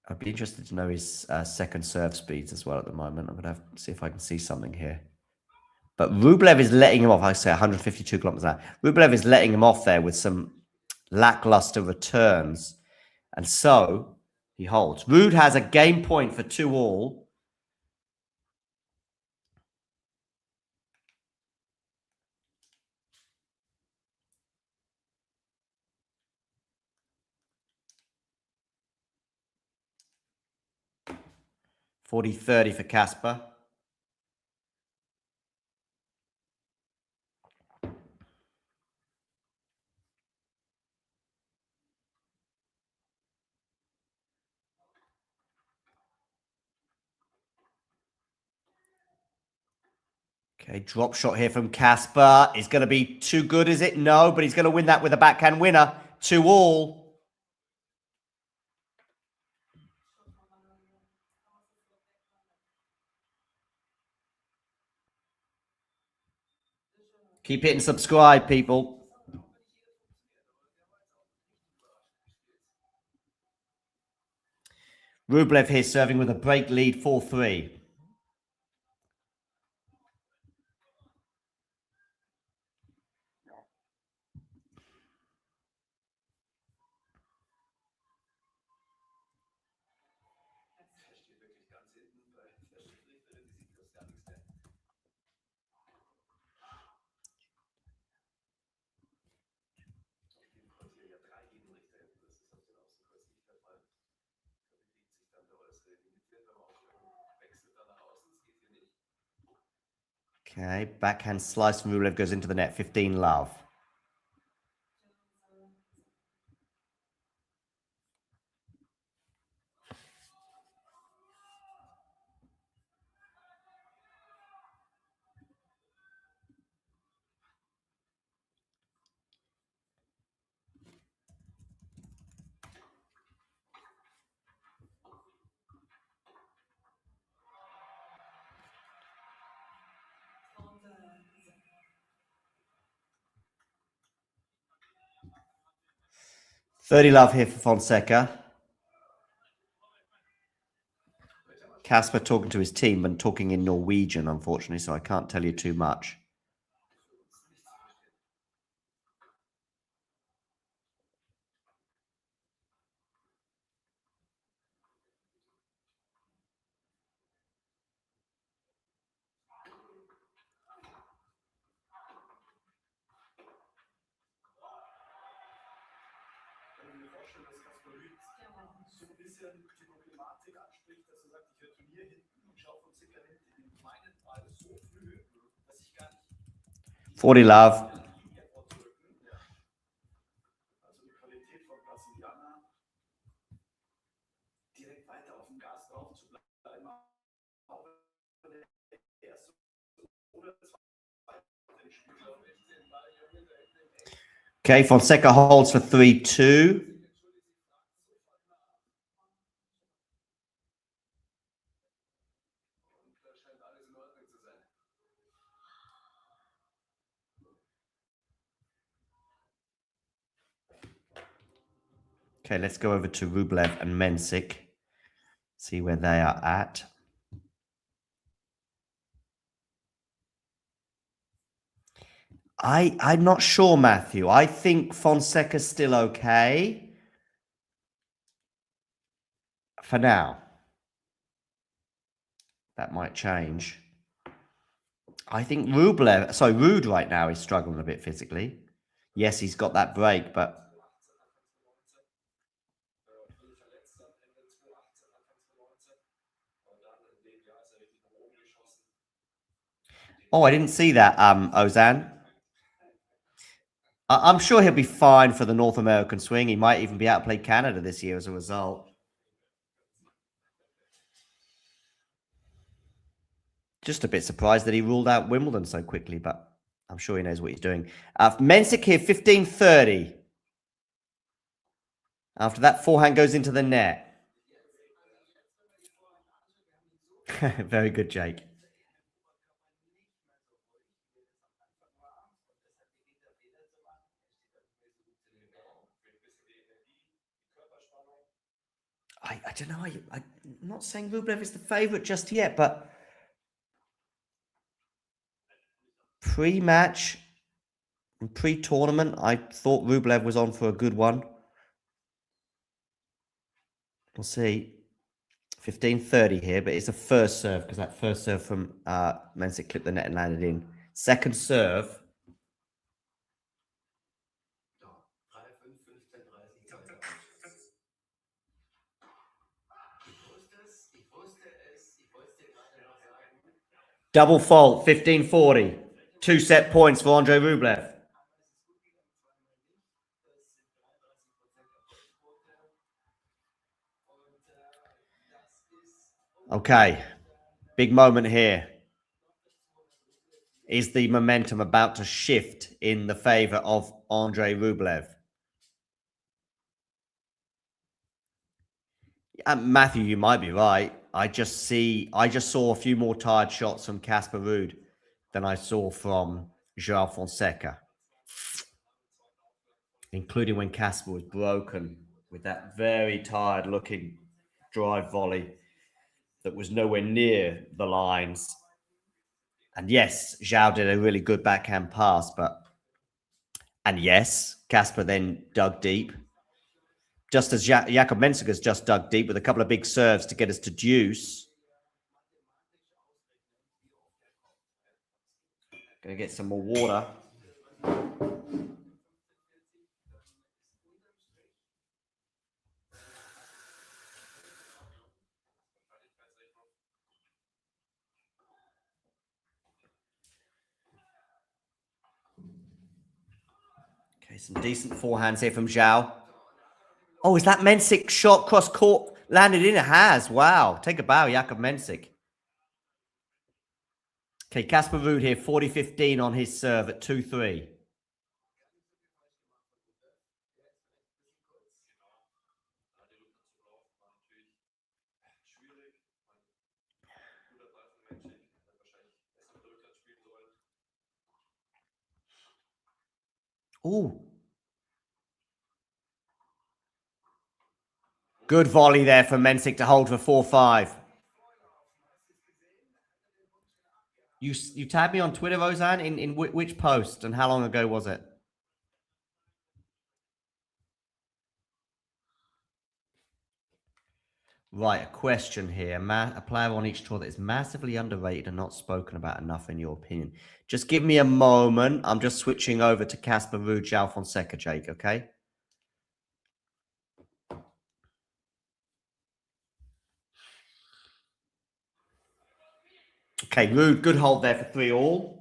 B: I'd be interested to know his second serve speeds as well at the moment. I'm going to have to see if I can see something here. But Rublev is letting him off. I say 152 kilometers an hour. Rublev is letting him off there with some lackluster returns. And so he holds. Ruud has a game point for 2 all. $40-30 for Casper. Okay, drop shot here from Casper. Is going to be too good, is it? No, but he's going to win that with a backhand winner. 2 all. Keep hitting subscribe, people. Rublev here serving with a break lead, 4-3. Okay, backhand slice from Rublev goes into the net, 15 love. 30 love here for Fonseca. Casper talking to his team and talking in Norwegian, unfortunately, so I can't tell you too much. Forty love. Okay, Fonseca holds for 3-2. Okay, let's go over to Rublev and Mensik. See where they are at. I'm not sure, Matthew. I think Fonseca's still okay. For now. That might change. I think Rude right now is struggling a bit physically. Yes, he's got that break, but... Oh, I didn't see that, Ozan. I'm sure he'll be fine for the North American swing. He might even be out to play Canada this year as a result. Just a bit surprised that he ruled out Wimbledon so quickly, but I'm sure he knows what he's doing. Mensik here, 15-30. After that, forehand goes into the net. Very good, Jake. I don't know. I'm not saying Rublev is the favourite just yet, but pre-match and pre-tournament, I thought Rublev was on for a good one. We'll see. 15-30 here, but it's a first serve because that first serve from Mensik clipped the net and landed in. Second serve. Double fault, 15-40. 2 set points for Andrey Rublev. Okay, big moment here. Is the momentum about to shift in the favor of Andrey Rublev? Matthew, you might be right. I just saw a few more tired shots from Casper Ruud than I saw from João Fonseca, including when Casper was broken with that very tired looking drive volley that was nowhere near the lines. And yes, João did a really good backhand pass, and yes, Casper then dug deep. Just as Jakub Mensik has just dug deep with a couple of big serves to get us to deuce. Gonna get some more water. Okay, some decent forehands here from João. Oh, is that Mensik shot cross court landed in? It has. Wow. Take a bow, Jakub Mensik. Okay, Casper Ruud here, 40-15 on his serve at 2-3. Ooh. Good volley there from Mensik to hold for 4-5. You tagged me on Twitter, Roseanne, in which post and how long ago was it? Right, a question here. A player on each tour that is massively underrated and not spoken about enough, in your opinion. Just give me a moment. I'm just switching over to Casper Ruud, João Fonseca, Jake, okay? Okay, Ruud, good hold there for 3-all.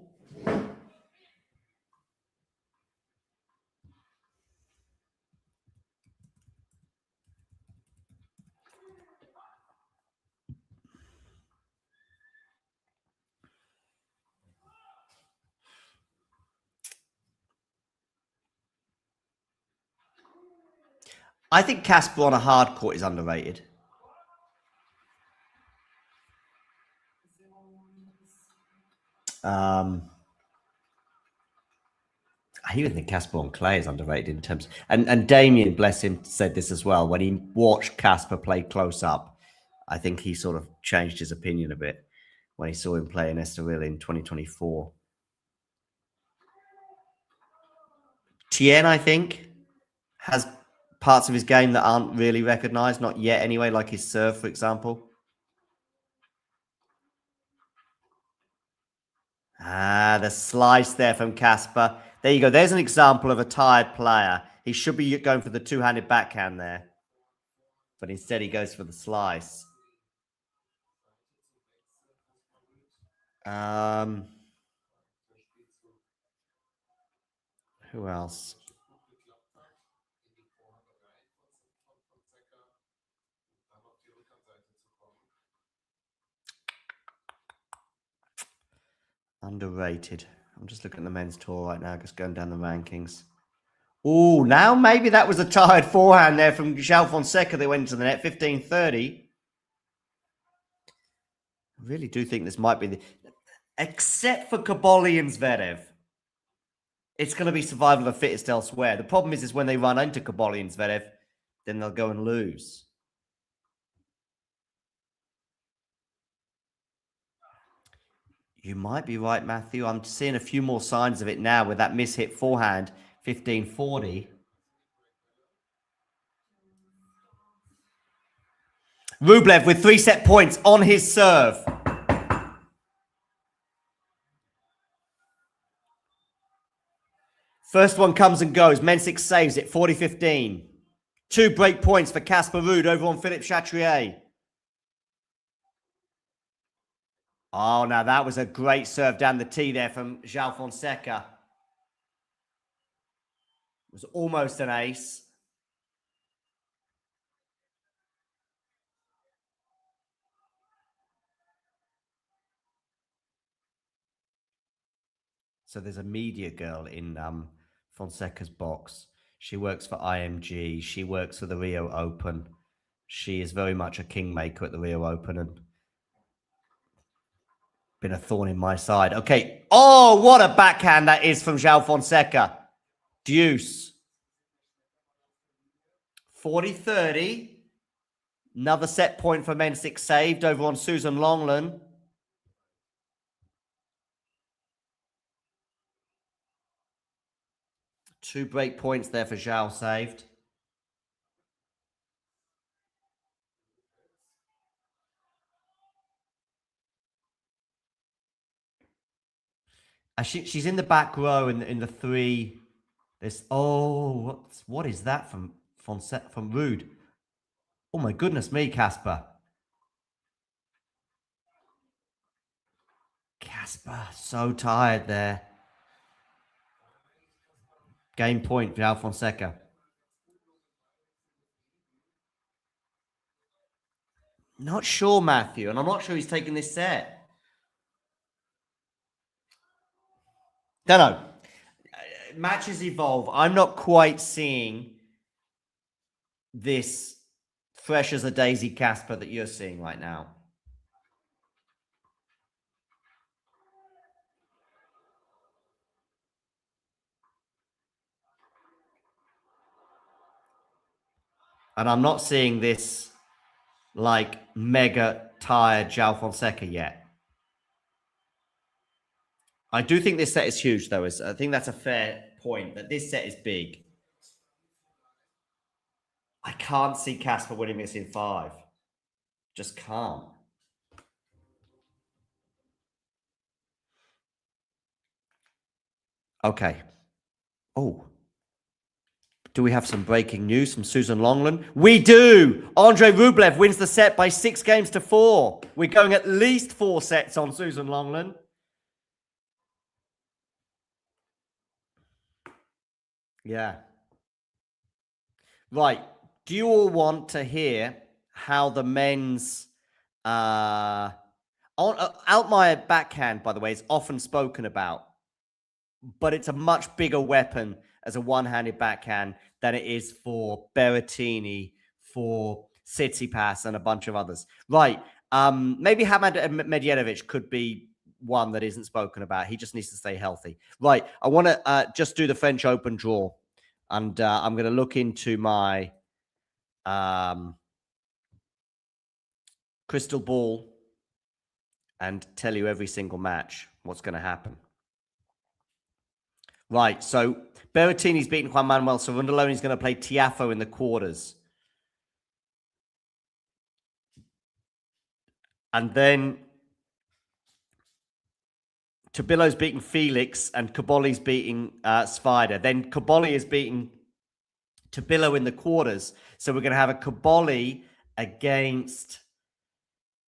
B: I think Casper on a hard court is underrated. I even think Casper on clay is underrated in terms. And Damien, bless him, said this as well. When he watched Casper play close up, I think he sort of changed his opinion a bit when he saw him play in Estoril in 2024. Tien, I think, has parts of his game that aren't really recognized, not yet anyway, like his serve, for example. Ah, the slice there from Casper. There you go. There's an example of a tired player. He should be going for the two-handed backhand there. But instead he goes for the slice. Who else? Underrated. I'm just looking at the men's tour right now, just going down the rankings. Oh, now maybe that was a tired forehand there from João Fonseca that went to the net, 15-30. I really do think this might be the... Except for Kaboli and Zverev. It's going to be survival of the fittest elsewhere. The problem is when they run into Kaboli and Zverev, then they'll go and lose. You might be right, Matthew. I'm seeing a few more signs of it now with that mishit forehand, 15-40. Rublev with 3 set points on his serve. First one comes and goes. Mensik saves it, 40-15. 2 break points for Casper Ruud over on Philippe Chatrier. Oh, now that was a great serve down the tee there from João Fonseca. It was almost an ace. So there's a media girl in Fonseca's box. She works for IMG. She works for the Rio Open. She is very much a kingmaker at the Rio Open and been a thorn in my side. Okay. Oh, what a backhand that is from João Fonseca. Deuce. 40-30. Another set point for Mensik saved over on Susan Longland. Two break points there for João saved. She's in the back row in the 3. There's what is that from Ruud? Oh my goodness me, Casper. Casper, so tired there. Game point for João Fonseca. Not sure, Matthew, and I'm not sure he's taking this set. Don't know. Matches evolve. I'm not quite seeing this fresh as a daisy Casper that you're seeing right now. And I'm not seeing this like mega tired João Fonseca yet. I do think this set is huge, though. I think that's a fair point, that this set is big. I can't see Casper winning this in 5. Just can't. Okay. Oh. Do we have some breaking news from Susan Longland? We do! Andrey Rublev wins the set by 6 games to 4. We're going at least 4 sets on Susan Longland. Yeah. Right. Do you all want to hear how the men's... Altmaier backhand, by the way, is often spoken about, but it's a much bigger weapon as a one-handed backhand than it is for Berrettini, for Tsitsipas, and a bunch of others. Right. Maybe Hamad Medjedovic could be one that isn't spoken about. He just needs to stay healthy. Right. I want to just do the French Open draw. And I'm going to look into my crystal ball and tell you every single match what's going to happen. Right, so Berrettini's beaten Juan Manuel Cerundolo. Going to play Tiafoe in the quarters. And then Tobillo's beaten Felix and Caboli's beating Svida. Then Caboli is beating Tobillo in the quarters. So we're going to have a Caboli against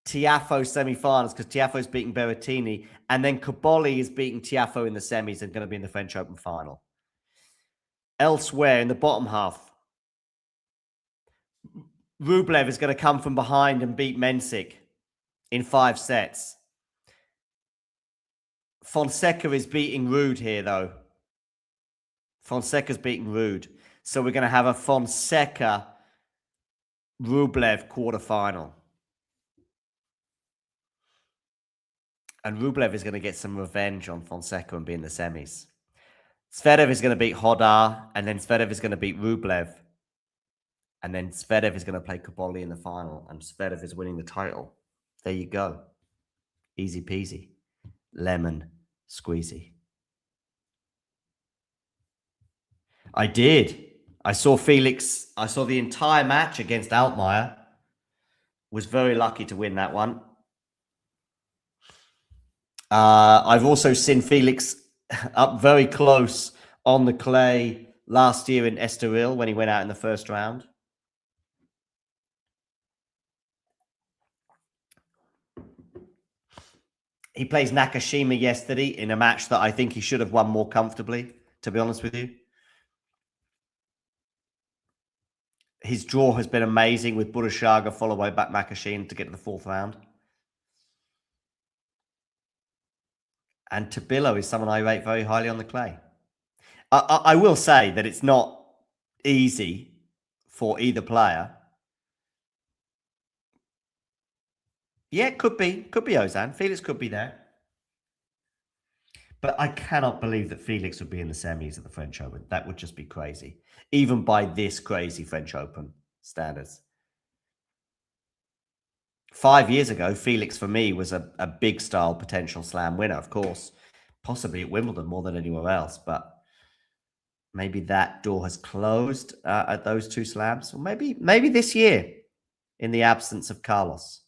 B: Tiafoe semi-finals because Tiafoe's beating Berrettini. And then Caboli is beating Tiafoe in the semis and going to be in the French Open final. Elsewhere in the bottom half, Rublev is going to come from behind and beat Mensik in 5 sets. Fonseca is beating Ruud here, though. Fonseca's beating Ruud. So we're going to have a Fonseca-Rublev quarterfinal. And Rublev is going to get some revenge on Fonseca and be in the semis. Zverev is going to beat Hodar, and then Zverev is going to beat Rublev. And then Zverev is going to play Caboli in the final, and Zverev is winning the title. There you go. Easy peasy. Lemon squeezy. I did. I saw Felix. I saw the entire match against Altmaier. Was very lucky to win that one. I've also seen Felix up very close on the clay last year in Estoril when he went out in the first round. He plays Nakashima yesterday in a match that I think he should have won more comfortably, to be honest with you. His draw has been amazing with Burashaga followed by Nakashima to get to the 4th round. And Tobillo is someone I rate very highly on the clay. I will say that it's not easy for either player. Yeah, it could be. Could be Ozan. Felix could be there. But I cannot believe that Felix would be in the semis at the French Open. That would just be crazy. Even by this crazy French Open standards. 5 years ago, Felix, for me, was a big style potential slam winner, of course. Possibly at Wimbledon more than anywhere else. But maybe that door has closed at those 2 slams. Or maybe this year, in the absence of Carlos.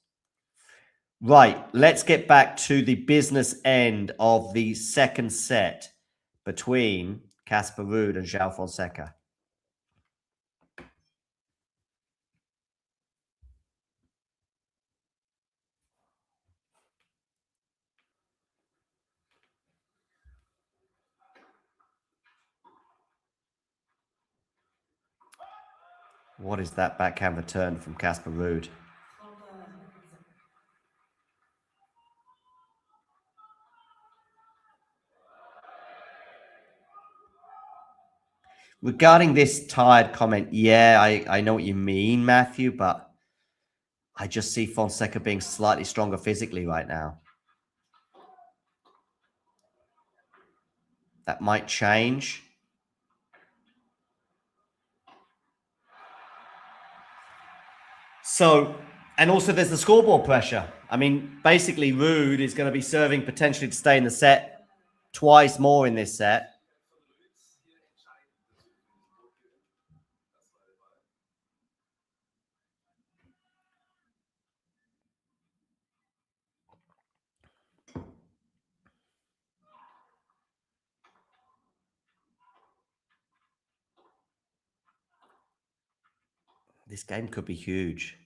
B: Right, let's get back to the business end of the second set between Casper Ruud and João Fonseca. What is that backhand return from Casper Ruud? Regarding this tired comment, yeah, I know what you mean, Matthew, but I just see Fonseca being slightly stronger physically right now. That might change. So, and also there's the scoreboard pressure. I mean, basically, Ruud is going to be serving potentially to stay in the set twice more in this set. This game could be huge.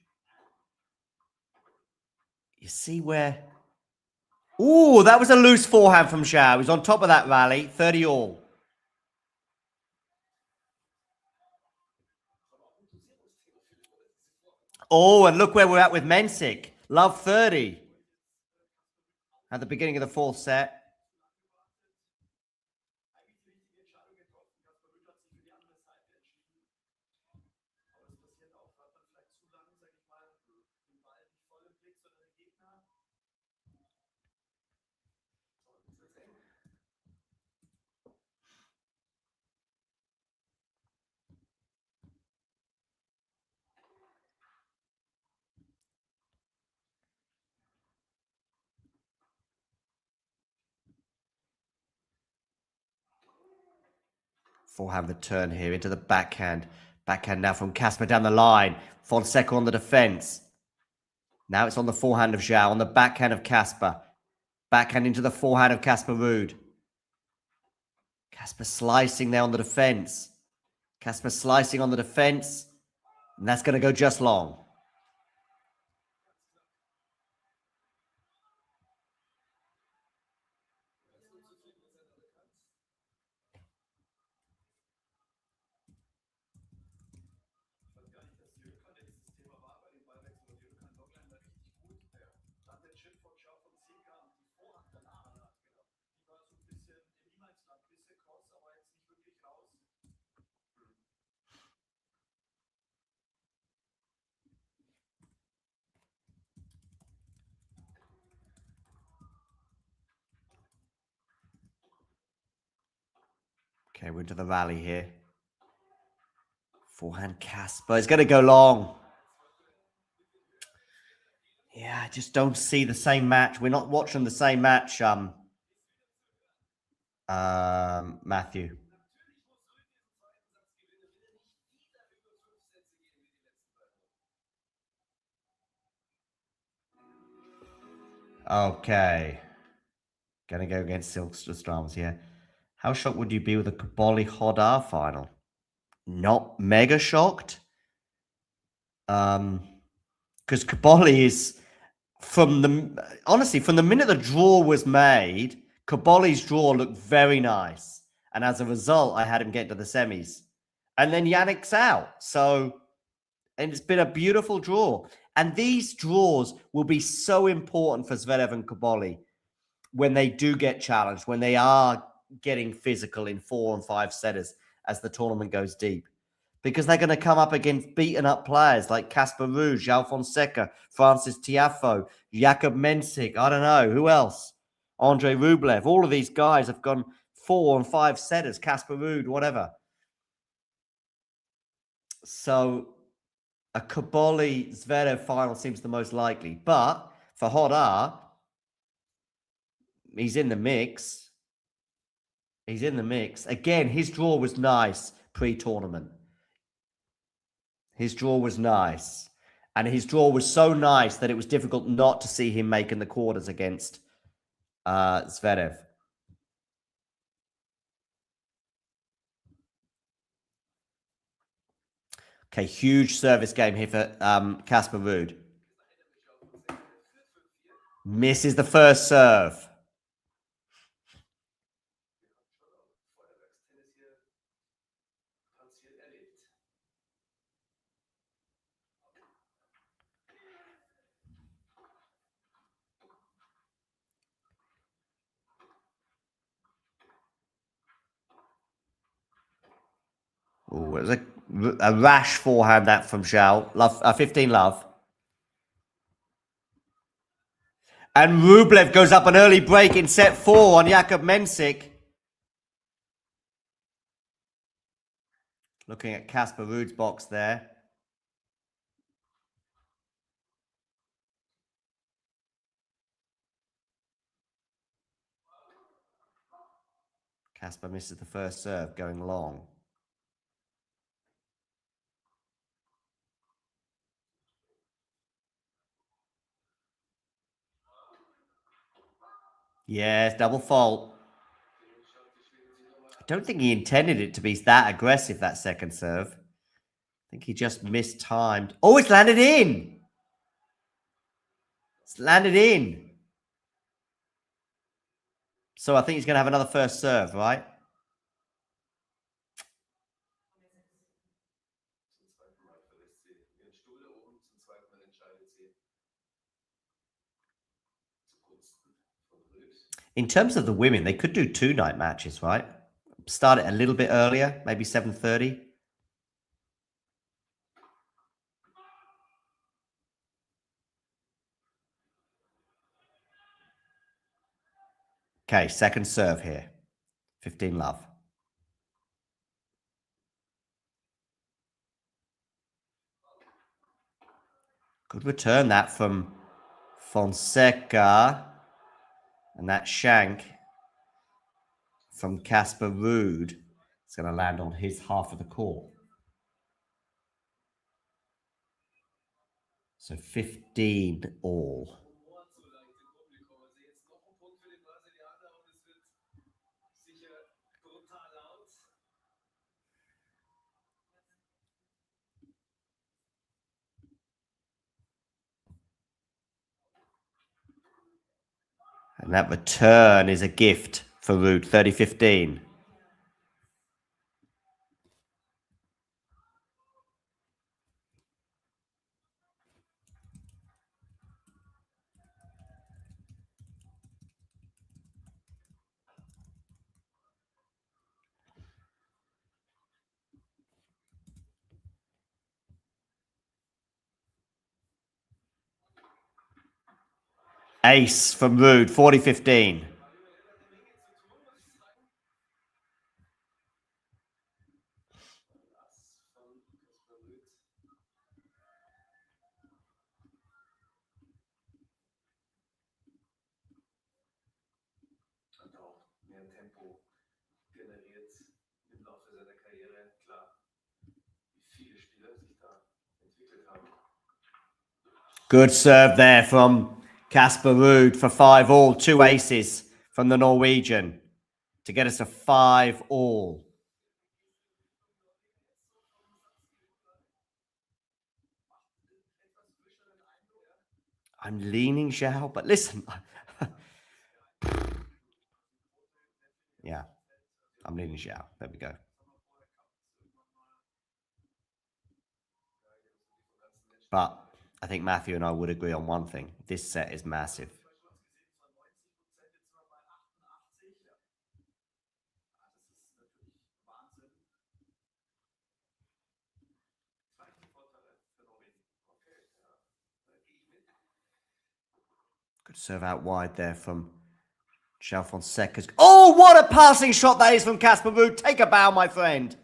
B: You see where... Ooh, that was a loose forehand from Zhao. He was on top of that rally. 30 all. Oh, and look where we're at with Mensik. Love 30. At the beginning of the fourth set. Forehand return here into the backhand. Backhand now from Casper down the line. Fonseca on the defense. Now it's on the forehand of Zhao, on the backhand of Casper. Backhand into the forehand of Casper Ruud. Casper slicing there on the defense. Casper slicing on the defense. And that's going to go just long. Okay, we're into the rally here. Forehand Casper. It's going to go long. Yeah, I just don't see the same match. We're not watching the same match, Matthew. Okay. Gonna go against Silkström here. How shocked would you be with a Kaboli Hodar final? Not mega shocked. Because Kaboli is from the minute the draw was made, Kaboli's draw looked very nice. And as a result, I had him get to the semis. And then Yannick's out. So, and it's been a beautiful draw. And these draws will be so important for Zverev and Kaboli when they do get challenged, when they are getting physical in 4 and 5 setters as the tournament goes deep. Because they're going to come up against beaten up players like Casper Ruud, João Fonseca, Francis Tiafoe, Jakub Mensik, I don't know, who else? Andrey Rublev. All of these guys have gone 4 and 5 setters, Casper Ruud, whatever. So a Kaboli Zverev final seems the most likely. But for Hodar, he's in the mix. He's in the mix. Again, his draw was nice pre-tournament. His draw was nice. And his draw was so nice that it was difficult not to see him making the quarters against Zverev. Okay, huge service game here for Casper Ruud. Misses the first serve. Oh, it was a rash forehand that from Zhao. Love, 15 love. And Rublev goes up an early break in set 4 on Jakub Mensik. Looking at Casper Ruud's box there. Casper misses the first serve, going long. Yes, double fault. I don't think he intended it to be that aggressive, that second serve. I think he just mistimed. Oh, it's landed in. It's landed in. So I think he's going to have another first serve, right? In terms of the women, they could do 2-night matches, right? Start it a little bit earlier, maybe 7:30. Okay, second serve here. 15 love. Good return that from Fonseca. And that shank from Casper Ruud is going to land on his half of the court. So 15 all. And that return is a gift for Ruud, 30-15. Ace from Ruud, 40-15. Good serve there from Casper Ruud for 5 all. 2 aces from the Norwegian to get us to 5 all. I'm leaning Zhao, but listen. Yeah, I'm leaning Zhao. There we go. But I think Matthew and I would agree on one thing. This set is massive. Good serve out wide there from João Fonseca. Oh, what a passing shot that is from Casper Ruud. Take a bow, my friend.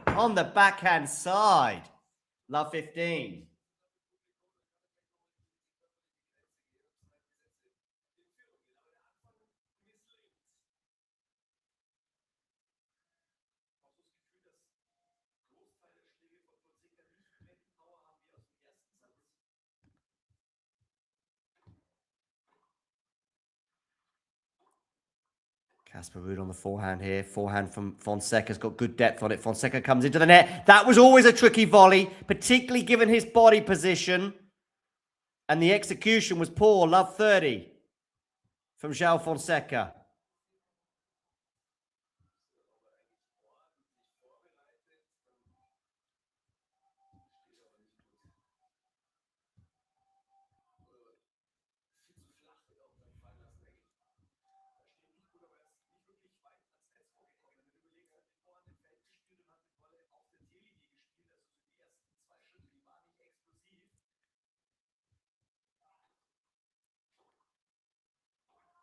B: On the backhand side. Love 15. Casper Ruud on the forehand here. Forehand from Fonseca's got good depth on it. Fonseca comes into the net. That was always a tricky volley, particularly given his body position. And the execution was poor. Love 30 from João Fonseca.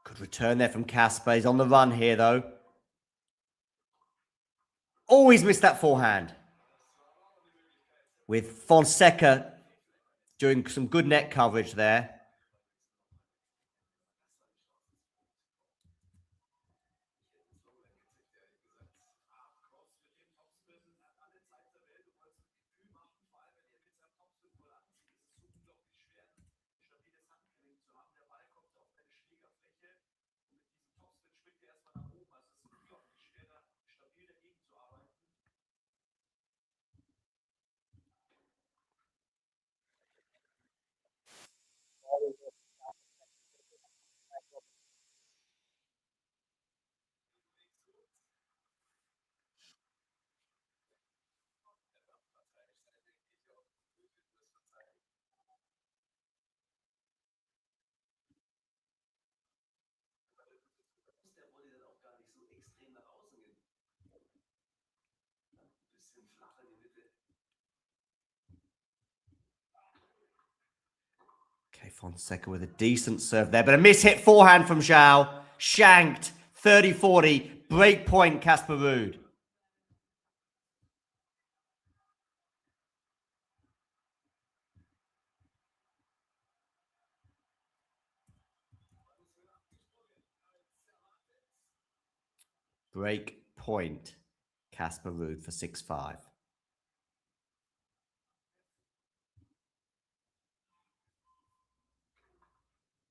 B: Good return there from Casper. He's on the run here, though. Always missed that forehand. With Fonseca doing some good net coverage there. Okay, Fonseca with a decent serve there, but a miss-hit forehand from Zhao. Shanked, 30-40, break point, Casper Ruud. Break point, Casper Ruud for 6-5.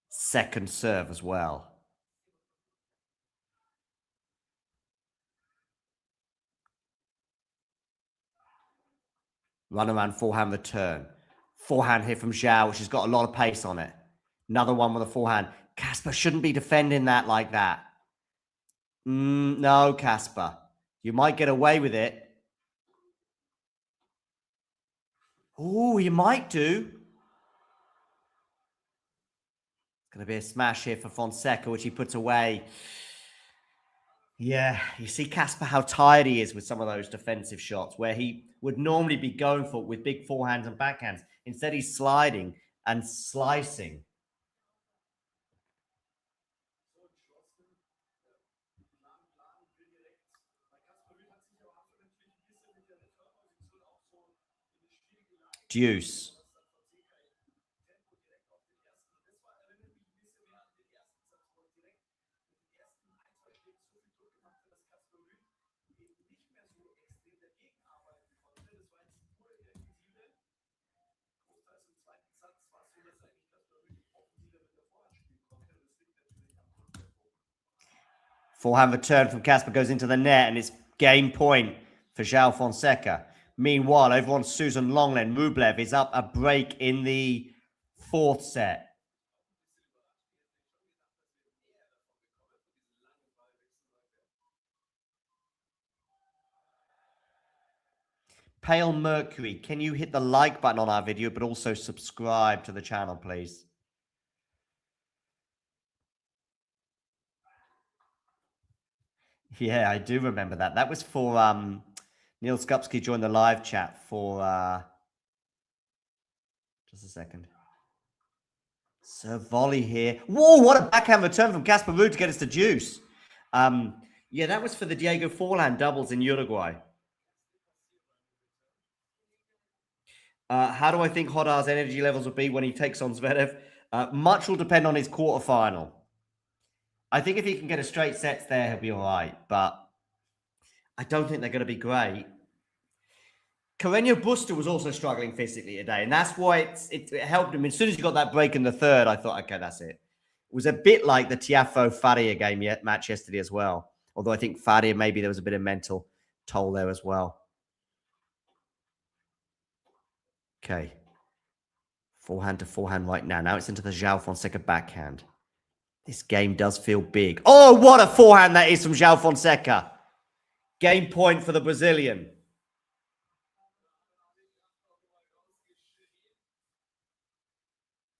B: Second serve as well. Run around forehand return. Forehand here from Zhao, which has got a lot of pace on it. Another one with a forehand. Casper shouldn't be defending that like that. No, Casper. You might get away with it. Oh, you might do. It's going to be a smash here for Fonseca, which he puts away. Yeah, you see Casper how tired he is with some of those defensive shots where he would normally be going for it with big forehands and backhands. Instead, he's sliding and slicing. Deuce. Forehand return from Casper goes into the net, and it's game point for João Fonseca. Meanwhile, over on Susan Longland, Rublev is up a break in the fourth set. Pale Mercury, can you hit the like button on our video, but also subscribe to the channel, please? Yeah, I do remember that. That was for Neil Skupski joined the live chat for just a second. Serve volley here. Whoa, what a backhand return from Casper Ruud to get us to deuce. Yeah, that was for the Diego Forlan doubles in Uruguay. How do I think Hodar's energy levels will be when he takes on Zverev? Much will depend on his quarterfinal. I think if he can get a straight sets there, he'll be all right. But I don't think they're going to be great. Carreño Busta was also struggling physically today, and that's why it helped him. As soon as he got that break in the third, I thought, okay, that's it. It was a bit like the Tiafoe-Faria match yesterday as well. Although I think Faria, maybe there was a bit of mental toll there as well. Okay. Forehand to forehand right now. Now it's into the João Fonseca backhand. This game does feel big. Oh, what a forehand that is from João Fonseca. Game point for the Brazilian.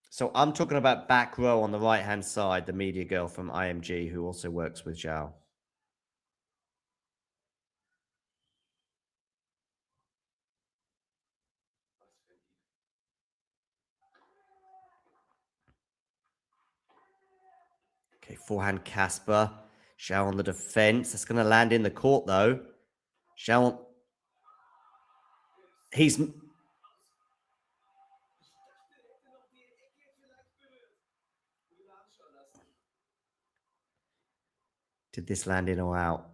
B: So I'm talking about back row on the right-hand side, the media girl from IMG who also works with João. Okay, forehand Casper. João on the defense. That's going to land in the court, though. João. He's... Did this land in or out?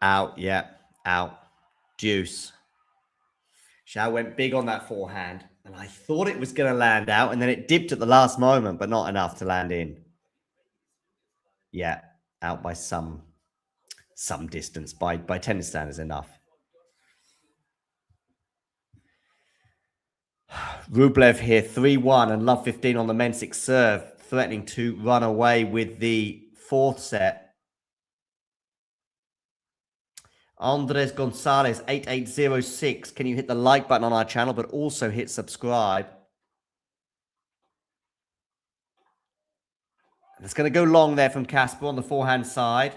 B: Out, yeah. Out. Deuce. João went big on that forehand. And I thought it was going to land out. And then it dipped at the last moment, but not enough to land in. Yeah. Out by some distance. By tennis standards, enough. Rublev here, 3-1 and love 15 on the Mensik serve, threatening to run away with the fourth set. Andres Gonzalez, 8806. Can you hit the like button on our channel, but also hit subscribe? And it's going to go long there from Casper on the forehand side.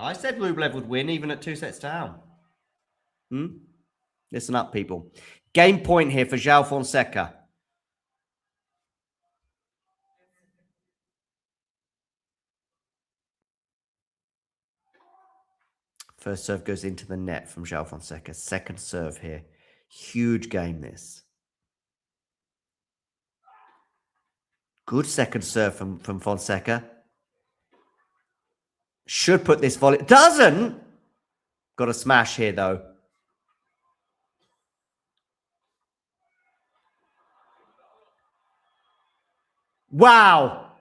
B: I said Rublev would win even at 2 sets down. Listen up, people. Game point here for João Fonseca. First serve goes into the net from João Fonseca. Second serve here. Huge game, this. Good second serve from Fonseca. Should put this volley. Doesn't! Got a smash here, though. Wow.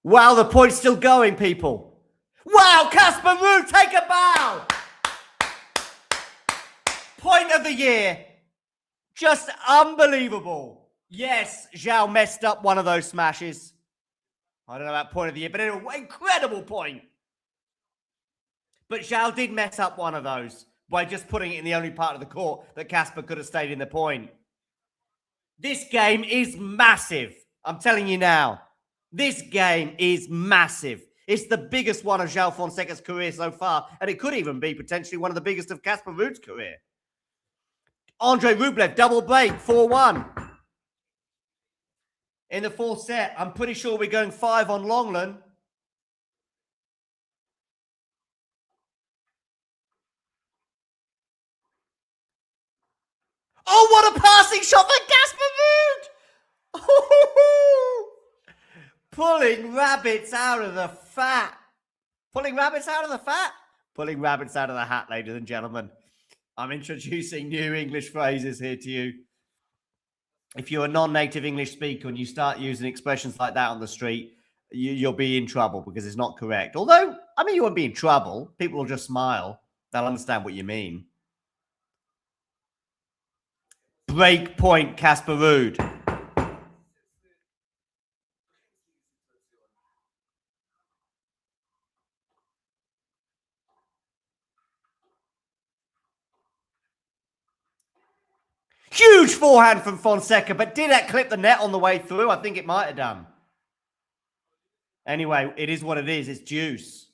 B: Wow, the point's still going, people. Wow, Casper Ruud, take a bow. Point of the year. Just unbelievable. Yes, João messed up one of those smashes. I don't know about point of the year, but anyway, incredible point. But João did mess up one of those by just putting it in the only part of the court that Casper could have stayed in the point. This game is massive. I'm telling you now. This game is massive. It's the biggest one of João Fonseca's career so far, and it could even be potentially one of the biggest of Casper Ruud's career. Andrey Rublev, double break, 4-1. In the fourth set, I'm pretty sure we're going 5 on Longland. Oh, what a passing shot for Casper Ruud! Pulling rabbits out of the fat. Pulling rabbits out of the fat? Pulling rabbits out of the hat, ladies and gentlemen. I'm introducing new English phrases here to you. If you're a non-native English speaker and you start using expressions like that on the street, you'll be in trouble because it's not correct. Although, I mean, you won't be in trouble. People will just smile. They'll understand what you mean. Break point, Casper Ruud. Huge forehand from Fonseca, but did that clip the net on the way through? I think it might have done. Anyway, it is what it is. It's juice.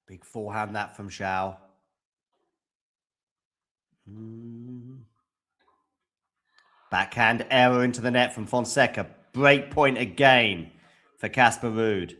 B: Big forehand that from João. Backhand error into the net from Fonseca. Break point again for Casper Ruud.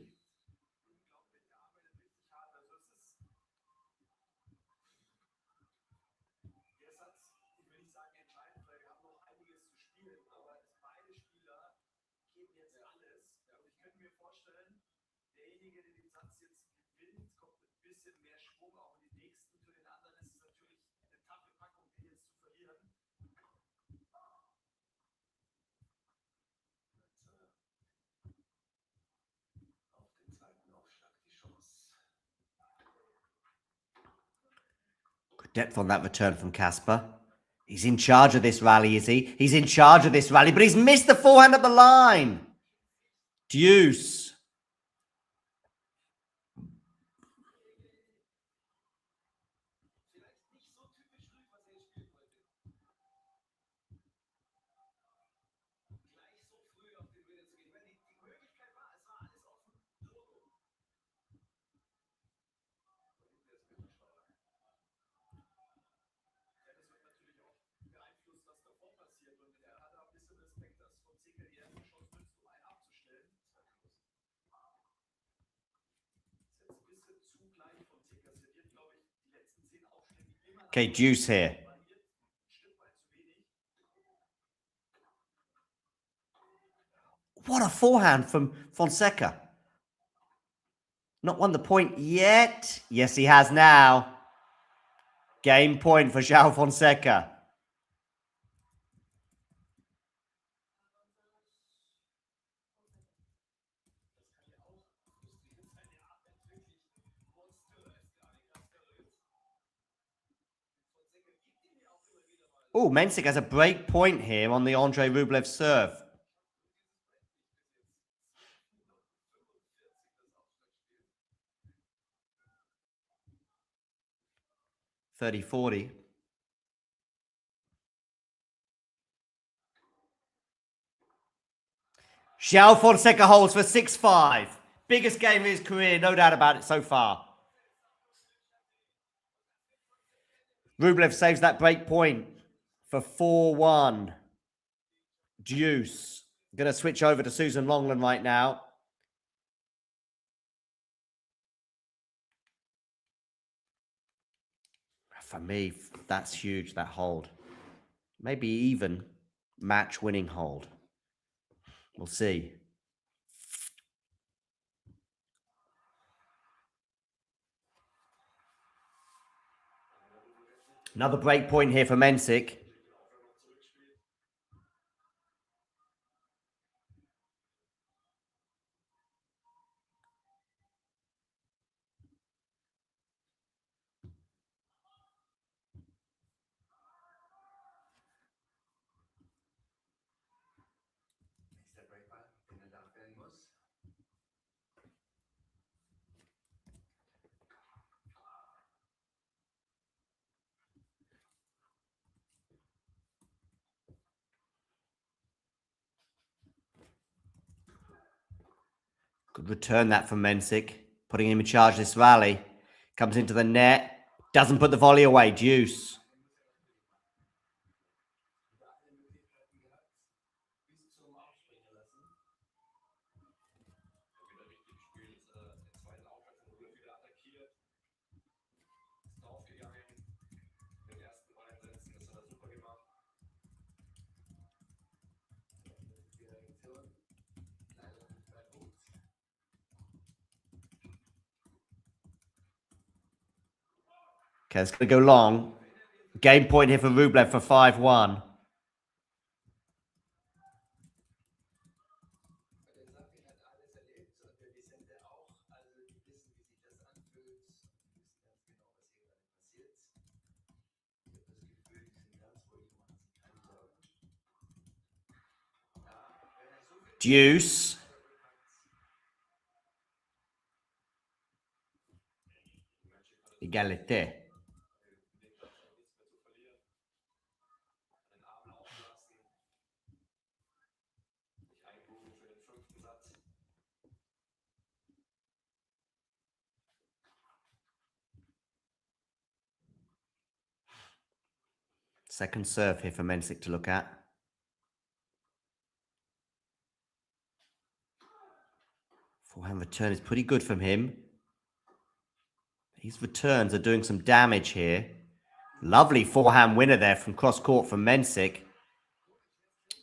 B: Good depth on that return from Casper. He's in charge of this rally, is he? He's in charge of this rally, but he's missed the forehand at the line. Deuce. Okay, deuce here. What a forehand from Fonseca. Not won the point yet. Yes, he has now. Game point for João Fonseca. Oh, Mensik has a break point here on the Andrey Rublev serve. (30-40). João Fonseca holds for 6-5. Biggest game of his career, no doubt about it so far. Rublev saves that break point for 4-1. Deuce. Going to switch over to Susan Longland right now. For me, that's huge, that hold. Maybe even match-winning hold. We'll see. Another break point here for Mensik. Could return that from Mensik, putting him in charge of this rally. Comes into the net, doesn't put the volley away. Deuce. Okay, it's going to go long. Game point here for Rublev for 5-1. Deuce. Égalité. Second serve here for Mensik to look at. Forehand return is pretty good from him. These returns are doing some damage here. Lovely forehand winner there from cross court from Mensik.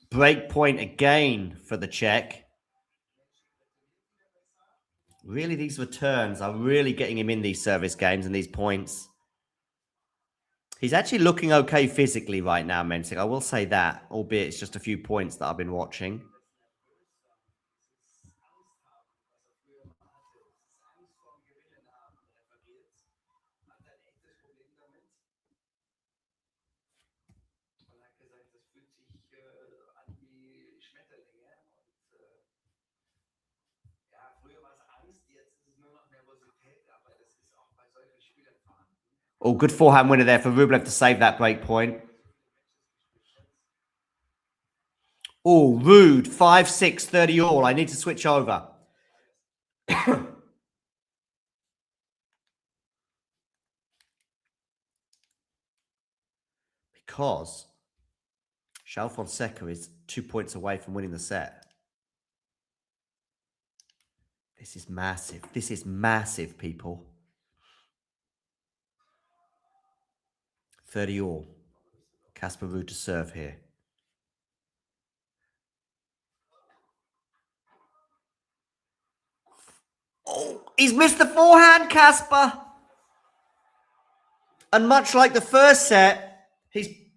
B: Break point again for the Czech. Really, these returns are really getting him in these service games and these points. He's actually looking okay physically right now, Mensik. I will say that, albeit it's just a few points that I've been watching. Oh, good forehand winner there for Rublev to save that break point. Oh, rude. 5-6, 30 all. I need to switch over. Because João Fonseca is 2 points away from winning the set. This is massive. This is massive, people. 30 all. Casper Ruud to serve here. Oh, he's missed the forehand, Casper. And much like the first set,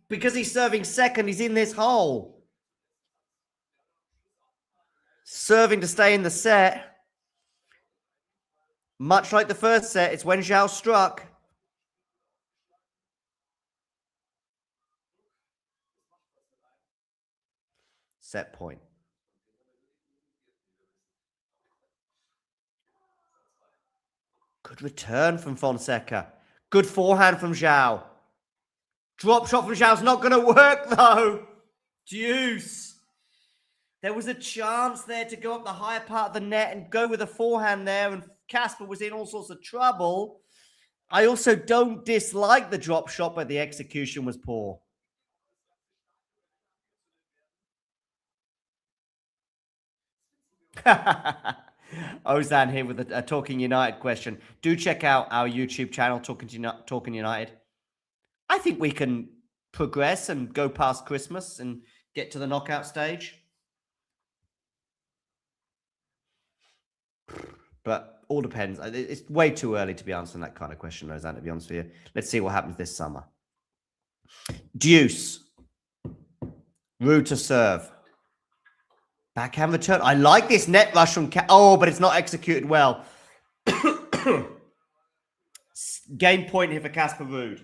B: because he's serving second, he's in this hole. Serving to stay in the set. Much like the first set, it's when João struck. Set point. Good return from Fonseca. Good forehand from Zhao. Drop shot from Zhao's not going to work, though. Deuce. There was a chance there to go up the higher part of the net and go with a forehand there, and Casper was in all sorts of trouble. I also don't dislike the drop shot, but the execution was poor. Ozan here with a Talking United question. Do check out our YouTube channel, Talking United. I think we can progress and go past Christmas and get to the knockout stage. But all depends. It's way too early to be answering that kind of question, Ozan, to be honest with you. Let's see what happens this summer. Deuce. Rude to serve. Backhand return. I like this net rush from... Oh, but it's not executed well. Game point here for Casper Ruud.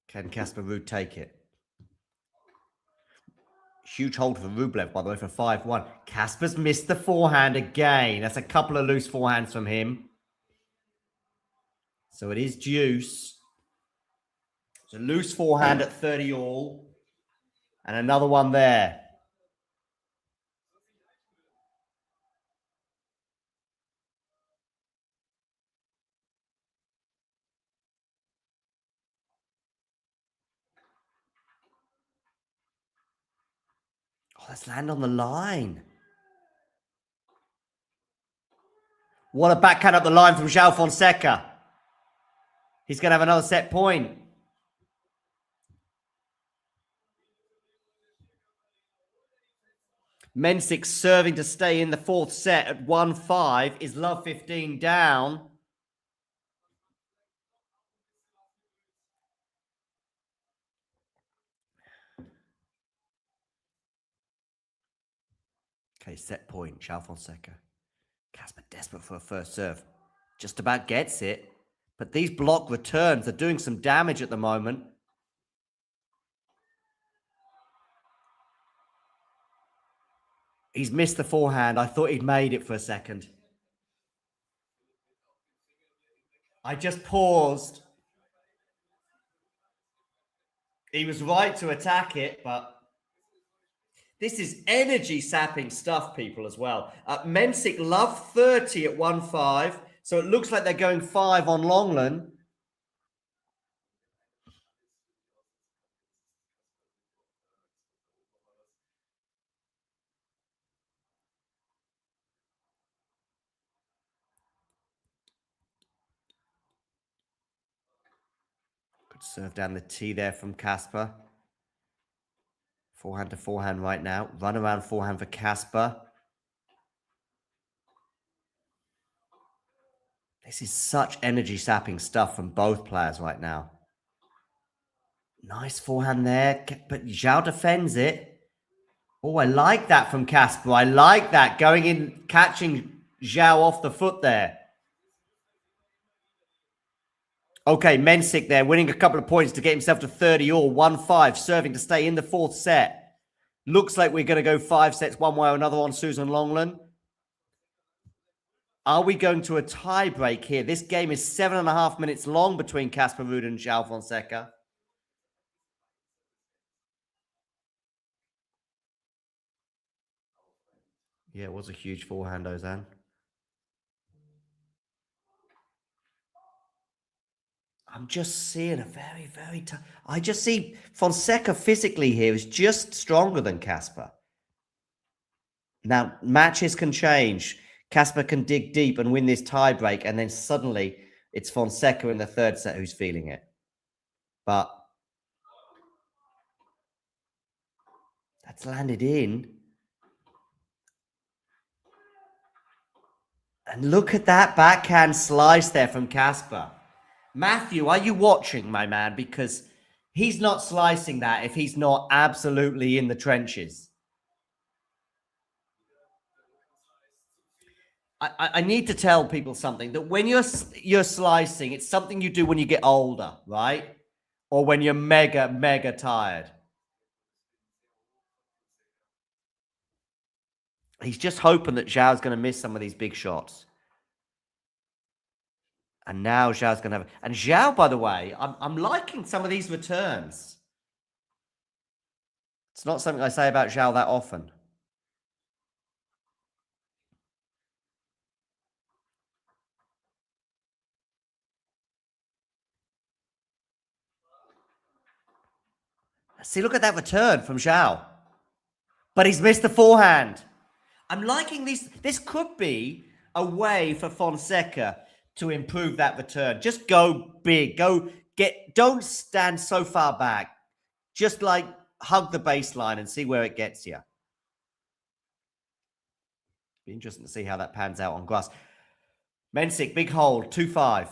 B: Can Casper Ruud take it? Huge hold for Rublev, by the way, for 5-1. Casper's missed the forehand again. That's a couple of loose forehands from him. So it is deuce. It's a loose forehand at 30 all. And another one there. Oh, let's land on the line. What a backhand up the line from João Fonseca. He's going to have another set point. Mensik serving to stay in the fourth set at 1-5. Is love 15 down? Okay, set point, João Fonseca. Casper desperate for a first serve. Just about gets it. But these block returns are doing some damage at the moment. He's missed the forehand. I thought he'd made it for a second. I just paused. He was right to attack it, but... This is energy-sapping stuff, people, as well. Mensik love 30 at 1-5. So it looks like they're going 5 on Longland. Good serve down the tee there from Casper. Forehand to forehand right now. Run around forehand for Casper. This is such energy-sapping stuff from both players right now. Nice forehand there, but Zhao defends it. Oh, I like that from Casper. I like that, going in, catching Zhao off the foot there. Okay, Mensik there, winning a couple of points to get himself to 30 all, 1-5, serving to stay in the fourth set. Looks like we're going to go 5 sets one way or another on Susan Longland. Are we going to a tie break here? This game is 7.5 minutes long between Casper Ruud and João Fonseca. Yeah, it was a huge forehand, Ozan. I'm just seeing a very, very tough... I just see Fonseca physically here is just stronger than Casper. Now, matches can change. Casper can dig deep and win this tiebreak, and then suddenly it's Fonseca in the third set who's feeling it. But that's landed in. And look at that backhand slice there from Casper. Matthew, are you watching, my man? Because He's not slicing that if he's not absolutely in the trenches. I need to tell people something, that when you're slicing, it's something you do when you get older, right? Or when you're mega, mega tired. He's just hoping that Zhao's going to miss some of these big shots. And now Zhao's going to have... And Zhao, by the way, I'm liking some of these returns. It's not something I say about Zhao that often. See, look at that return from Zhao. But he's missed the forehand. I'm liking these. This could be a way for Fonseca to improve that return. Just go big. Don't stand so far back. Just like hug the baseline and see where it gets you. Be interesting to see how that pans out on grass. Mensik, big hold, 2-5.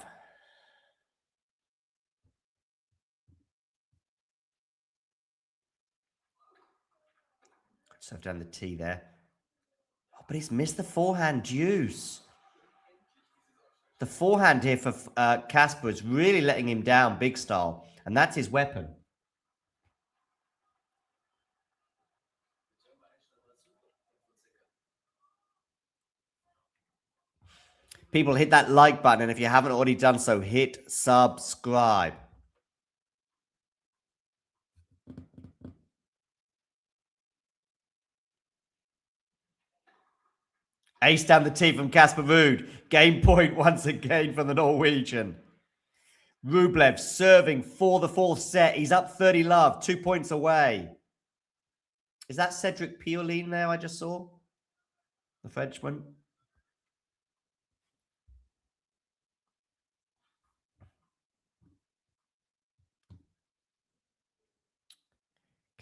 B: Serve down the tee there. Oh, but he's missed the forehand deuce. The forehand here for Casper is really letting him down big style. And that's his weapon. People, hit that like button. And if you haven't already done so, hit subscribe. Ace down the tee from Casper Ruud. Game point once again from the Norwegian. Rublev serving for the fourth set. He's up 30 love, 2 points away. Is that Cedric Pioline there I just saw? The Frenchman.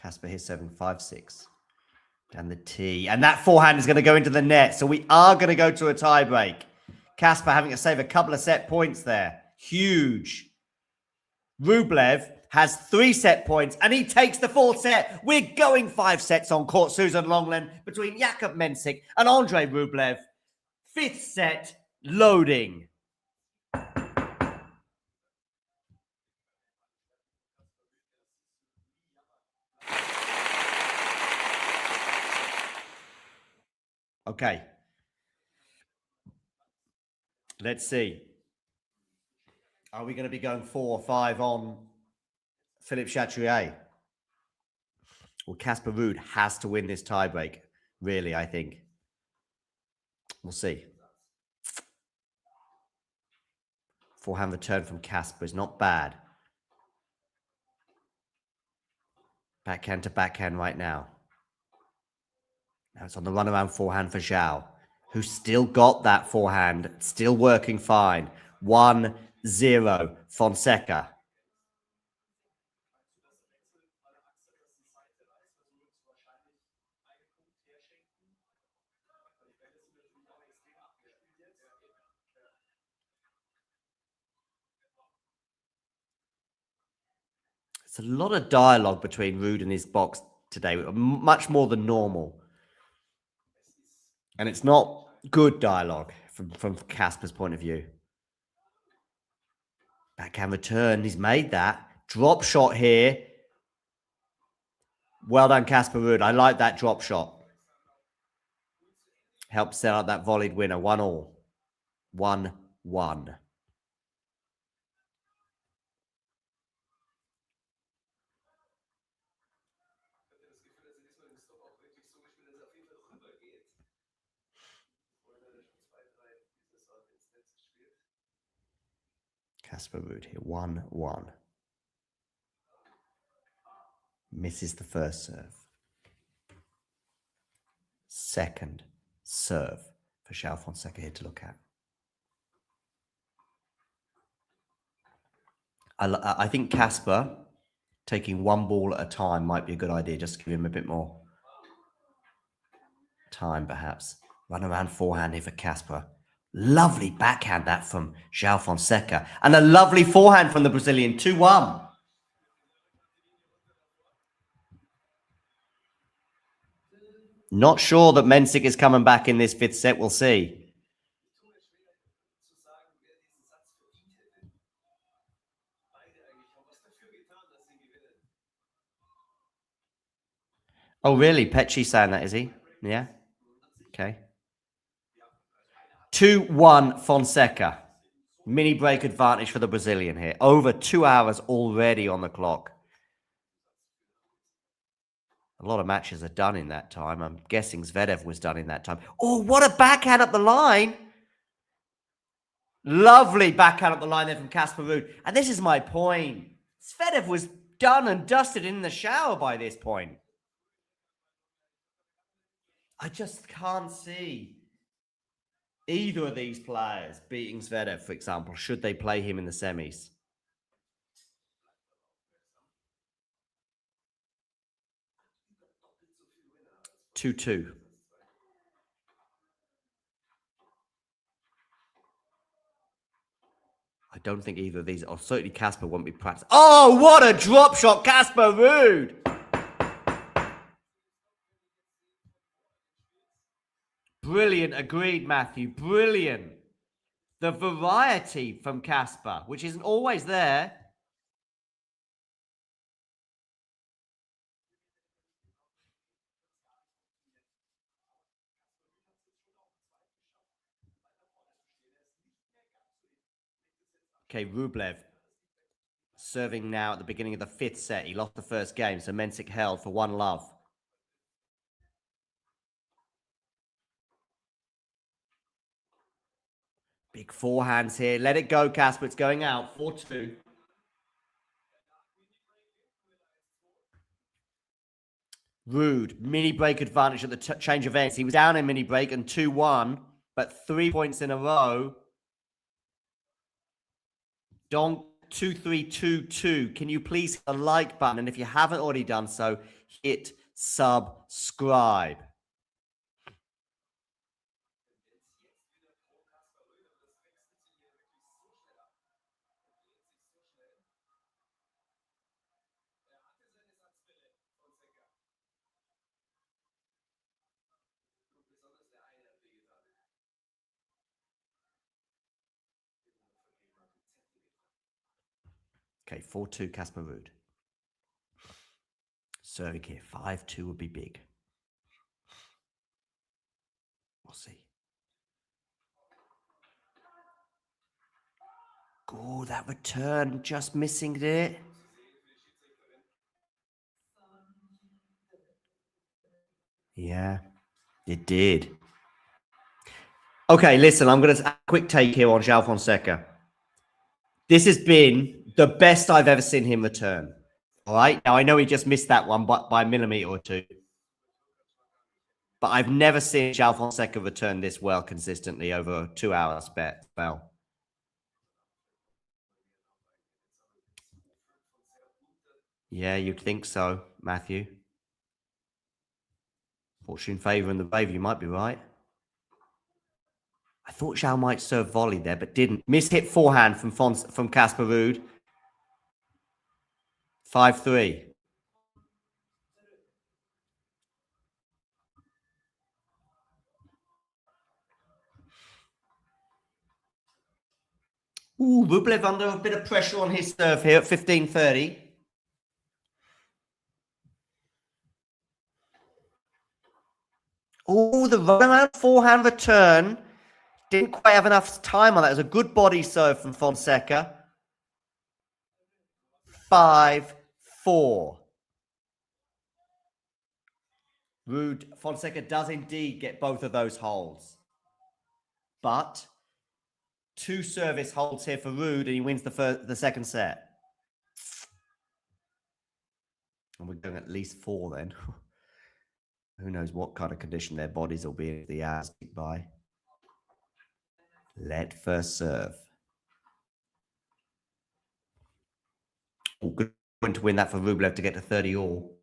B: Casper here serving 5-6. Down the tee. And that forehand is going to go into the net. So we are going to go to a tie break. Casper having to save a couple of set points there. Huge. Rublev has 3 set points and he takes the fourth set. We're going 5 sets on court Susan Longland between Jakub Mensik and Andrey Rublev. 5th set loading. Okay. Let's see. Are we going to be going 4 or 5 on Philippe Chatrier? Well, Casper Ruud has to win this tiebreak, really, I think. We'll see. Forehand return from Casper is not bad. Backhand to backhand right now. Now it's on the runaround forehand for Zhao, who's still got that forehand, still working fine. 1-0 Fonseca. It's a lot of dialogue between Ruud and his box today, much more than normal. And it's not good dialogue from Casper's point of view. Backhand return, he's made that. Drop shot here. Well done, Casper Ruud. I like that drop shot. Helps set up that volleyed winner. 1-1. 1-1. Casper Ruud here, 1-1. Misses the first serve. Second serve for João Fonseca here to look at. I think Casper taking one ball at a time might be a good idea, just to give him a bit more time, perhaps. Run around forehand here for Casper. Lovely backhand that from João Fonseca. And a lovely forehand from the Brazilian, 2-1. Not sure that Mensik is coming back in this fifth set. We'll see. Oh, really? Petchy saying that, is he? Yeah. Okay. 2-1 Fonseca. Mini break advantage for the Brazilian here. Over 2 hours already on the clock. A lot of matches are done in that time. I'm guessing Zverev was done in that time. Oh, what a backhand up the line. Lovely backhand up the line there from Casper Ruud. And this is my point. Zverev was done and dusted in the shower by this point. I just can't see either of these players beating Zverev, for example, should they play him in the semis. Two. I don't think either of these, or certainly Casper won't be practicing. Oh, what a drop shot, Casper Ruud! Brilliant, agreed, Matthew. Brilliant. The variety from Casper, which isn't always there. Okay, Rublev serving now at the beginning of the fifth set. He lost the first game, so Mensik held for 1-love. Big forehands here. Let it go, Casper. It's going out. 4-2. Ruud, mini break advantage at the change of ends. He was down in mini break and 2-1, but 3 points in a row. Donk 2322. Can you please hit the like button? And if you haven't already done so, hit subscribe. Okay, 4-2 Casper Ruud. Serving here, 5-2 would be big. We'll see. Oh, that return, just missing it. Yeah, it did. Okay, listen, I'm going to quick take here on João Fonseca. This has been the best I've ever seen him return. All right. Now, I know he just missed that one by a millimeter or two. But I've never seen João Fonseca return this well consistently over a 2 hour spell. Yeah, you'd think so, Matthew. Fortune favouring the brave, you might be right. I thought João might serve volley there, but didn't. Miss-hit forehand from Casper Ruud. 5-3. Ooh, Rublev under a bit of pressure on his serve here at 15-30. Oh, the runaround forehand return. Didn't quite have enough time on that. It was a good body serve from Fonseca. 5-4. Ruud, Fonseca does indeed get both of those holds. But 2 service holds here for Ruud, and he wins the second set. And we're going at least 4 then. Who knows what kind of condition their bodies will be if the hours tick by. Let first serve. Oh, good point to win that for Rublev to get to 30 all.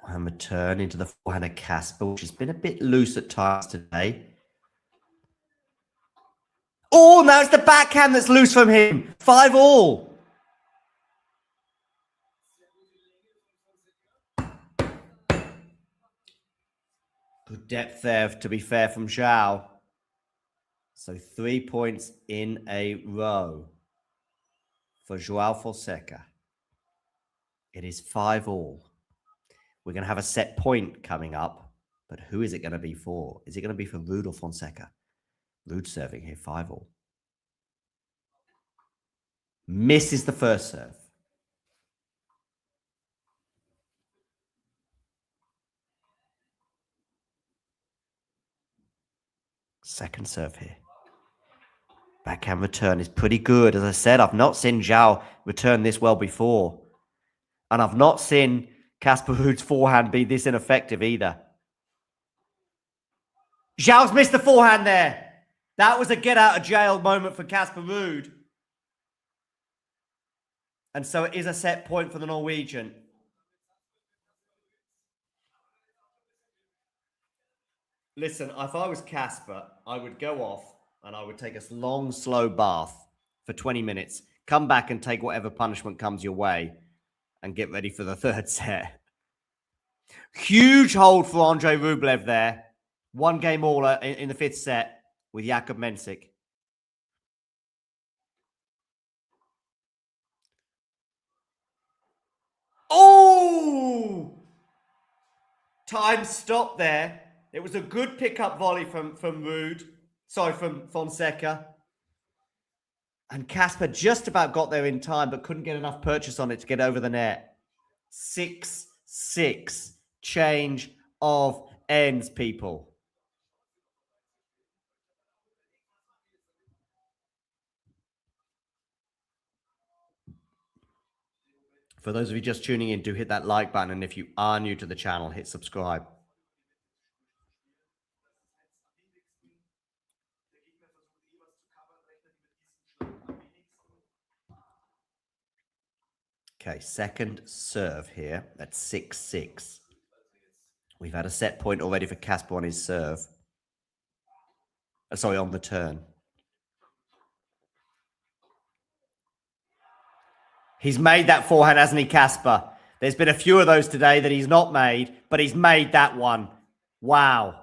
B: Forehand return into the forehand of Casper, which has been a bit loose at times today. Oh, now it's the backhand that's loose from him. 5-all. Good depth there, to be fair, from Zhao. So 3 points in a row for Joao Fonseca. It is 5-all. We're going to have a set point coming up, but who is it going to be for? Is it going to be for Ruud or Fonseca? Ruud serving here, 5-all. Misses the first serve. Second serve here. Backhand return is pretty good. As I said, I've not seen Zhao return this well before. And I've not seen Casper Ruud's forehand be this ineffective either. Zhao's missed the forehand there. That was a get out of jail moment for Casper Ruud. And so it is a set point for the Norwegian. Listen, if I was Casper, I would go off and I would take a long, slow bath for 20 minutes, come back and take whatever punishment comes your way and get ready for the third set. Huge hold for Andrey Rublev there. 1 game all in the 5th set with Jakub Mensik. Oh! Time stopped there. It was a good pickup volley from Ruud. Sorry, from Fonseca. And Casper just about got there in time, but couldn't get enough purchase on it to get over the net. 6-6. Change of ends, people. For those of you just tuning in, do hit that like button. And if you are new to the channel, hit subscribe. Okay, second serve here at 6-6. We've had a set point already for Casper on his serve. Sorry, on the turn. He's made that forehand, hasn't he, Casper? There's been a few of those today that he's not made, but he's made that one. Wow.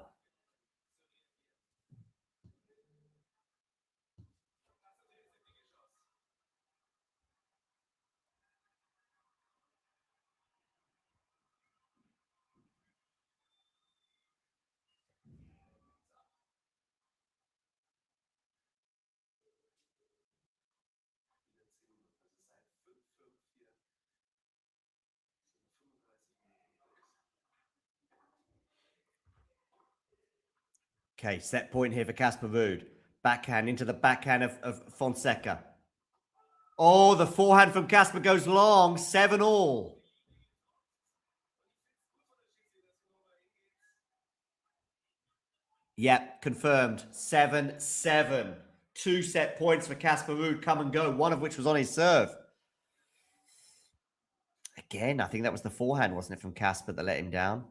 B: Okay, set point here for Casper Ruud. Backhand into the backhand of Fonseca. Oh, the forehand from Casper goes long. 7-all. Yep, confirmed. 7-7. 2 set points for Casper Ruud come and go, one of which was on his serve. Again, I think that was the forehand, wasn't it, from Casper that let him down?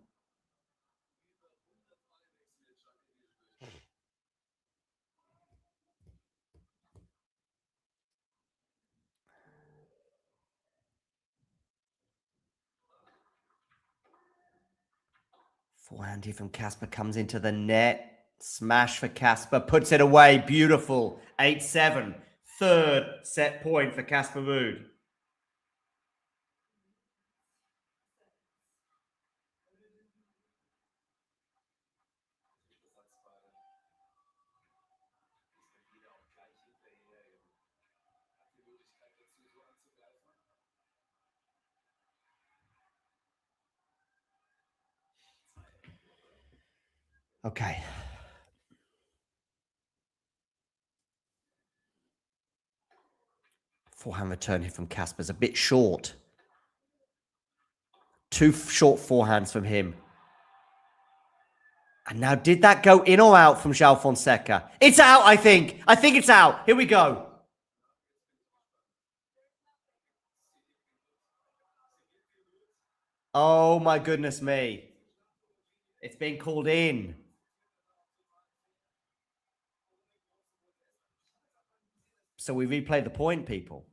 B: Forehand here from Casper comes into the net. Smash for Casper. Puts it away. Beautiful. 8-7. Third set point for Casper Ruud. Okay. Forehand return here from Casper's a bit short. 2 short forehands from him. And now, did that go in or out from Joao Fonseca? It's out, I think. I think it's out. Here we go. Oh my goodness me. It's been called in. So we replayed the point, people.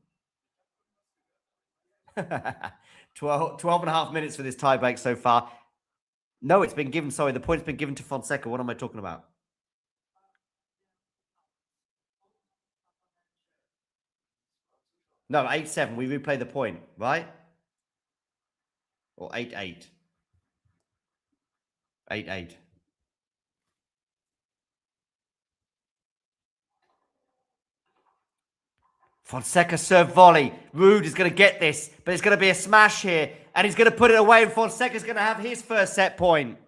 B: 12 and a half minutes for this tie break so far. No, it's been given. Sorry, the point's been given to Fonseca. What am I talking about? No, 8-7. We replay the point, right? Or 8-8. 8-8. Fonseca serve volley. Rude is going to get this, but it's going to be a smash here. And he's going to put it away, and Fonseca's going to have his first set point.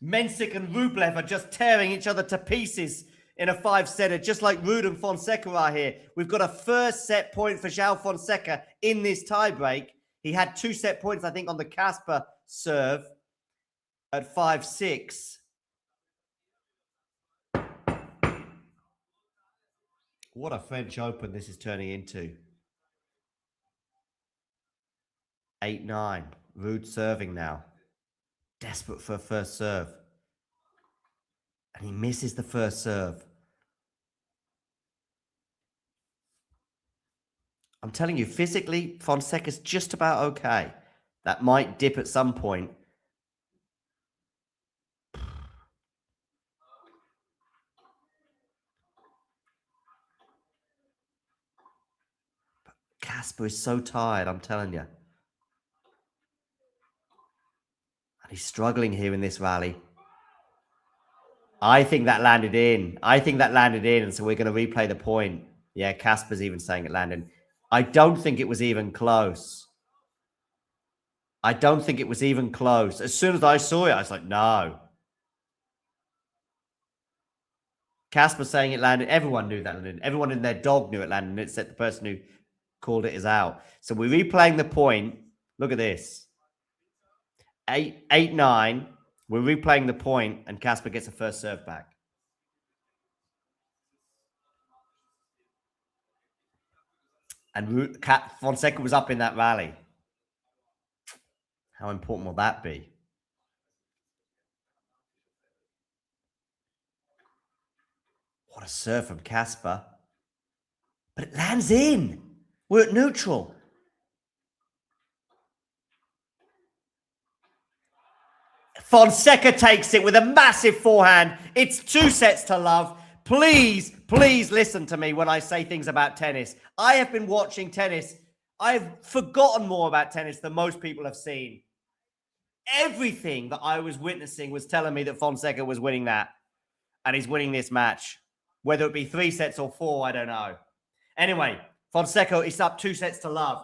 B: Mensik and Rublev are just tearing each other to pieces in a 5-setter, just like Rude and Fonseca are here. We've got a first set point for João Fonseca in this tiebreak. He had 2 set points, I think, on the Casper serve at 5-6. What a French Open this is turning into. 8-9. Rude serving now. Desperate for a first serve. And he misses the first serve. I'm telling you, physically, Fonseca's just about okay. That might dip at some point. Casper is so tired, I'm telling you. And he's struggling here in this rally. I think that landed in. And so we're going to replay the point. Yeah, Casper's even saying it landed. I don't think it was even close. As soon as I saw it, I was like, no. Casper saying it landed. Everyone knew that landed. Everyone in their dog knew it landed. Except the person who called it is out. So we're replaying the point. Look at this. 8-9. We're replaying the point, and Casper gets a first serve back. And Fonseca was up in that rally. How important will that be? What a serve from Casper. But it lands in. We're at neutral. Fonseca takes it with a massive forehand. It's 2-0. Please, please listen to me when I say things about tennis. I have been watching tennis. I've forgotten more about tennis than most people have seen. Everything that I was witnessing was telling me that Fonseca was winning that. And he's winning this match. Whether it be 3 sets or 4, I don't know. Anyway, Fonseca is up 2-0.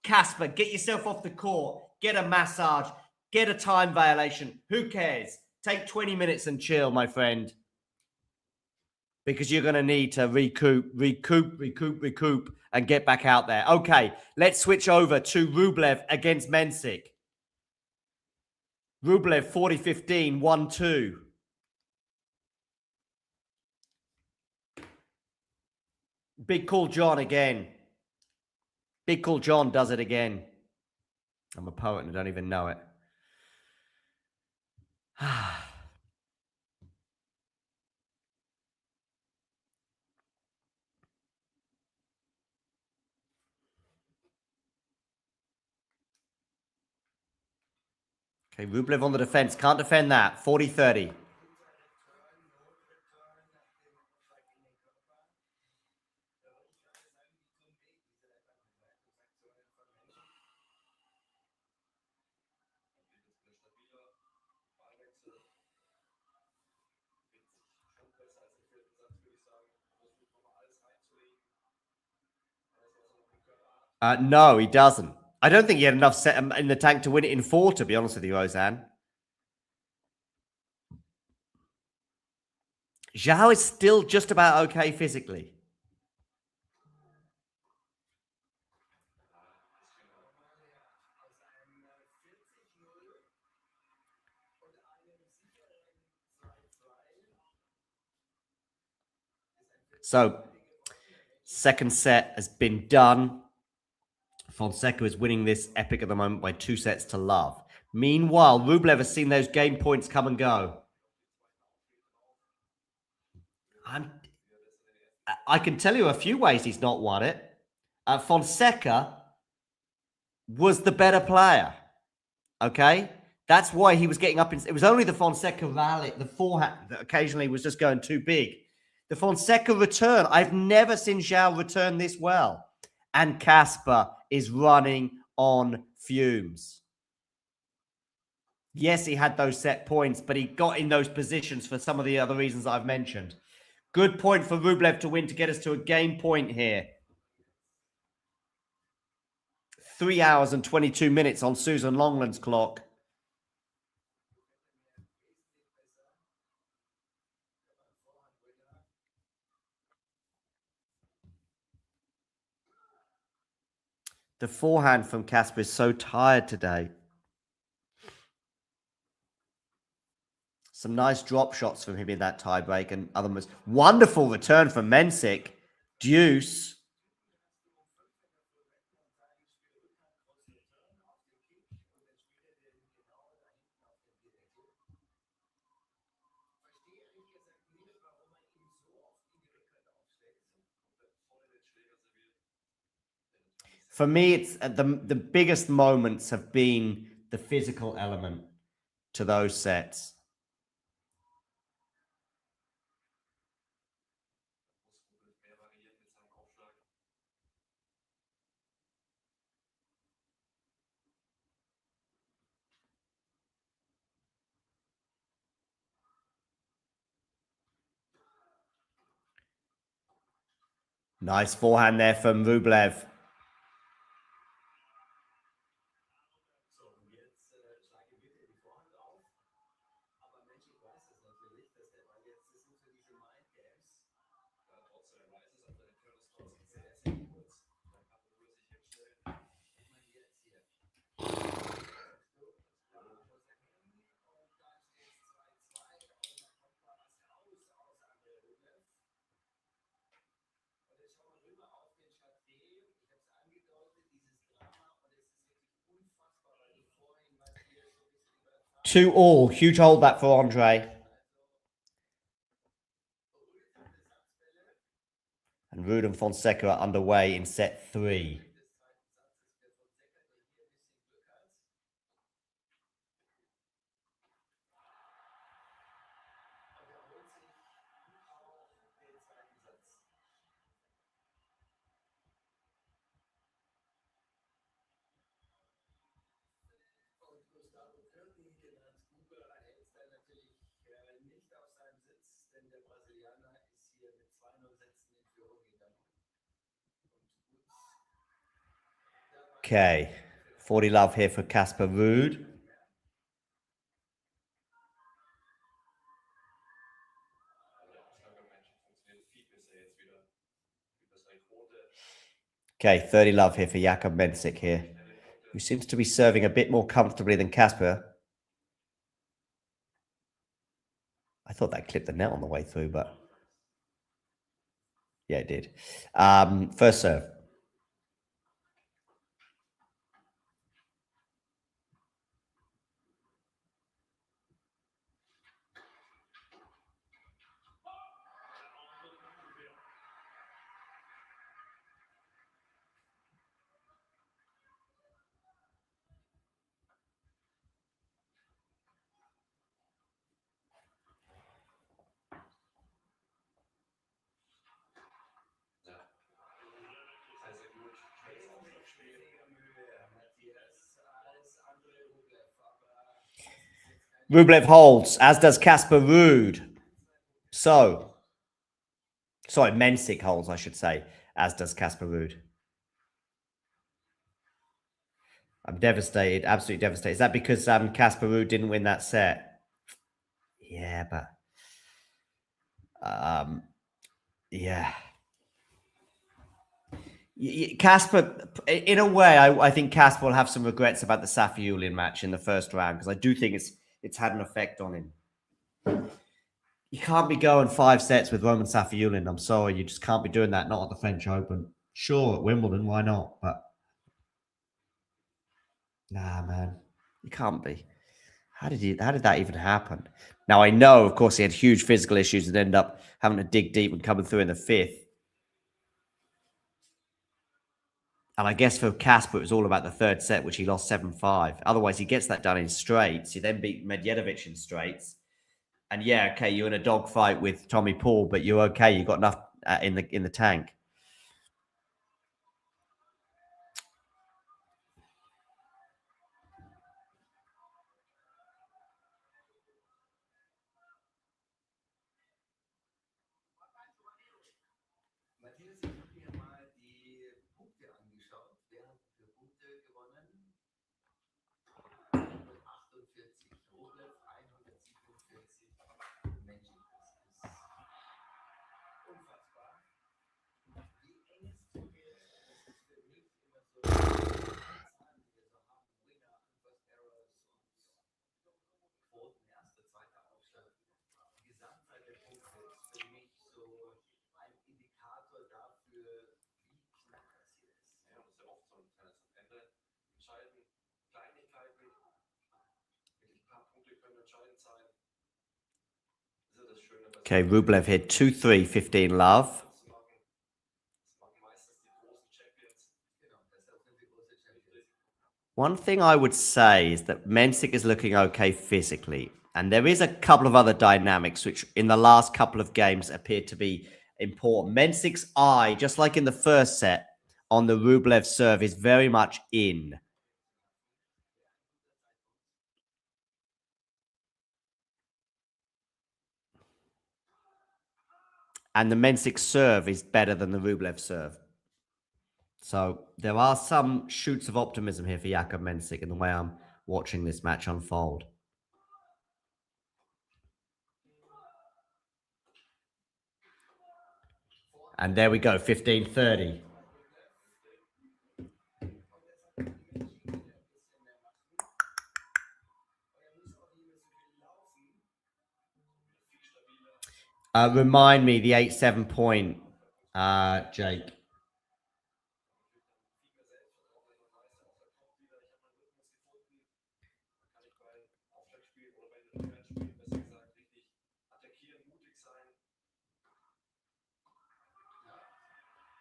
B: Casper, get yourself off the court. Get a massage. Get a time violation. Who cares? Take 20 minutes and chill, my friend. Because you're going to need to recoup, and get back out there. Okay, let's switch over to Rublev against Mensik. Rublev 40-15, 1-2. Big Call John again. Big Call John does it again. I'm a poet and I don't even know it. Okay, Rublev on the defense. Can't defend that. 40-30. No, he doesn't. I don't think he had enough set in the tank to win it in 4, to be honest with you, Roseanne. João is still just about okay physically. So, second set has been done. Fonseca is winning this epic at the moment by 2-0. Meanwhile, Rublev has seen those game points come and go. I can tell you a few ways he's not won it. Fonseca was the better player. Okay? That's why he was getting up. It was only the Fonseca rally, the forehand that occasionally was just going too big. The Fonseca return, I've never seen Zhao return this well. And Casper is running on fumes. Yes, he had those set points, but he got in those positions for some of the other reasons I've mentioned. Good point for Rublev to win to get us to a game point here. 3 hours and 22 minutes on Susan Longland's clock. The forehand from Casper is so tired today. Some nice drop shots from him in that tiebreak and other moves. Wonderful return from Mensik. Deuce. For me, it's the biggest moments have been the physical element to those sets. Nice forehand there from Rublev. Two all. Huge hold back for Andrey. And Ruud and Fonseca are underway in set 3. Okay, 40 love here for Casper Ruud. Okay, 30 love here for Jakub Mensik here, who seems to be serving a bit more comfortably than Casper. I thought that clipped the net on the way through, but yeah, it did. First serve. Rublev holds, as does Casper Ruud. Sorry, Mensik holds, I should say, as does Casper Ruud. I'm devastated, absolutely devastated. Is that because Casper Ruud didn't win that set? Yeah, but yeah. Casper, in a way, I think Casper will have some regrets about the Safiullin match in the first round, because I do think it's had an effect on him. You can't be going 5 sets with Roman Safiullin. I'm sorry, you just can't be doing that. Not at the French Open. Sure, at Wimbledon, why not? But Nah, man, you can't be. How did that even happen? Now I know, of course, he had huge physical issues and ended up having to dig deep and coming through in the fifth. And I guess for Casper, it was all about the third set, which he lost 7-5. Otherwise, he gets that done in straights. He then beat Medvedev in straights. And yeah, okay, you're in a dogfight with Tommy Paul, but you're okay. You got enough in the tank. Okay, Rublev hit 2-3, 15 love. One thing I would say is that Mensik is looking okay physically. And there is a couple of other dynamics which in the last couple of games appear to be important. Mensik's eye, just like in the first set, on the Rublev serve is very much in. And the Mensik serve is better than the Rublev serve. So there are some shoots of optimism here for Jakub Mensik in the way I'm watching this match unfold. And there we go, 15-30. Remind me the 8-7 point, Jake.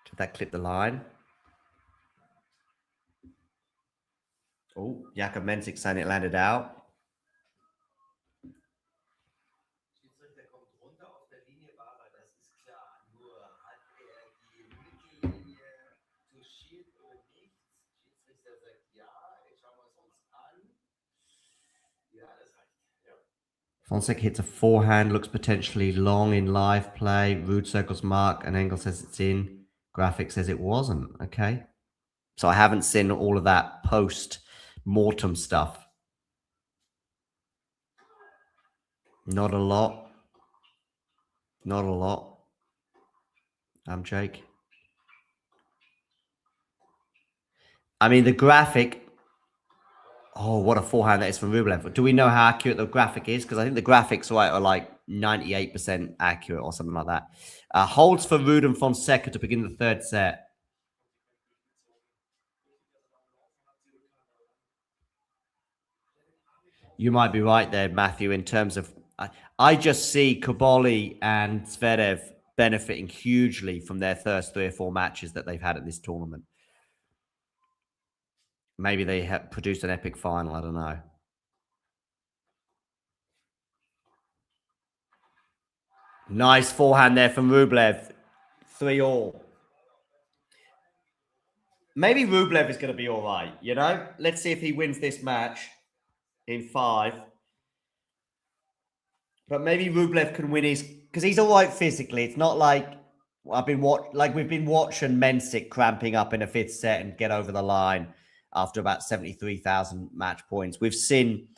B: Did that clip the line? Oh, Jakub Mensik saying it landed out. Fonseca hits a forehand, looks potentially long in live play. Rude circles mark, and Engel says it's in. Graphic says it wasn't. Okay. So I haven't seen all of that post-mortem stuff. Not a lot. Not a lot. I'm Jake. I mean, the graphic... Oh, what a forehand that is from Rublev. Do we know how accurate the graphic is? Because I think the graphics are like 98% accurate or something like that. Holds for Rude and Fonseca to begin the third set. You might be right there, Matthew, in terms of... I just see Kaboli and Zverev benefiting hugely from their first 3 or 4 matches that they've had at this tournament. Maybe they have produced an epic final. I don't know. Nice forehand there from Rublev. 3-all. Maybe Rublev is going to be all right, you know? Let's see if he wins this match in 5. But maybe Rublev can win his... Because he's all right physically. It's not like we've been watching Mensik cramping up in a 5th set and get over the line after about 73,000 match points. We've seen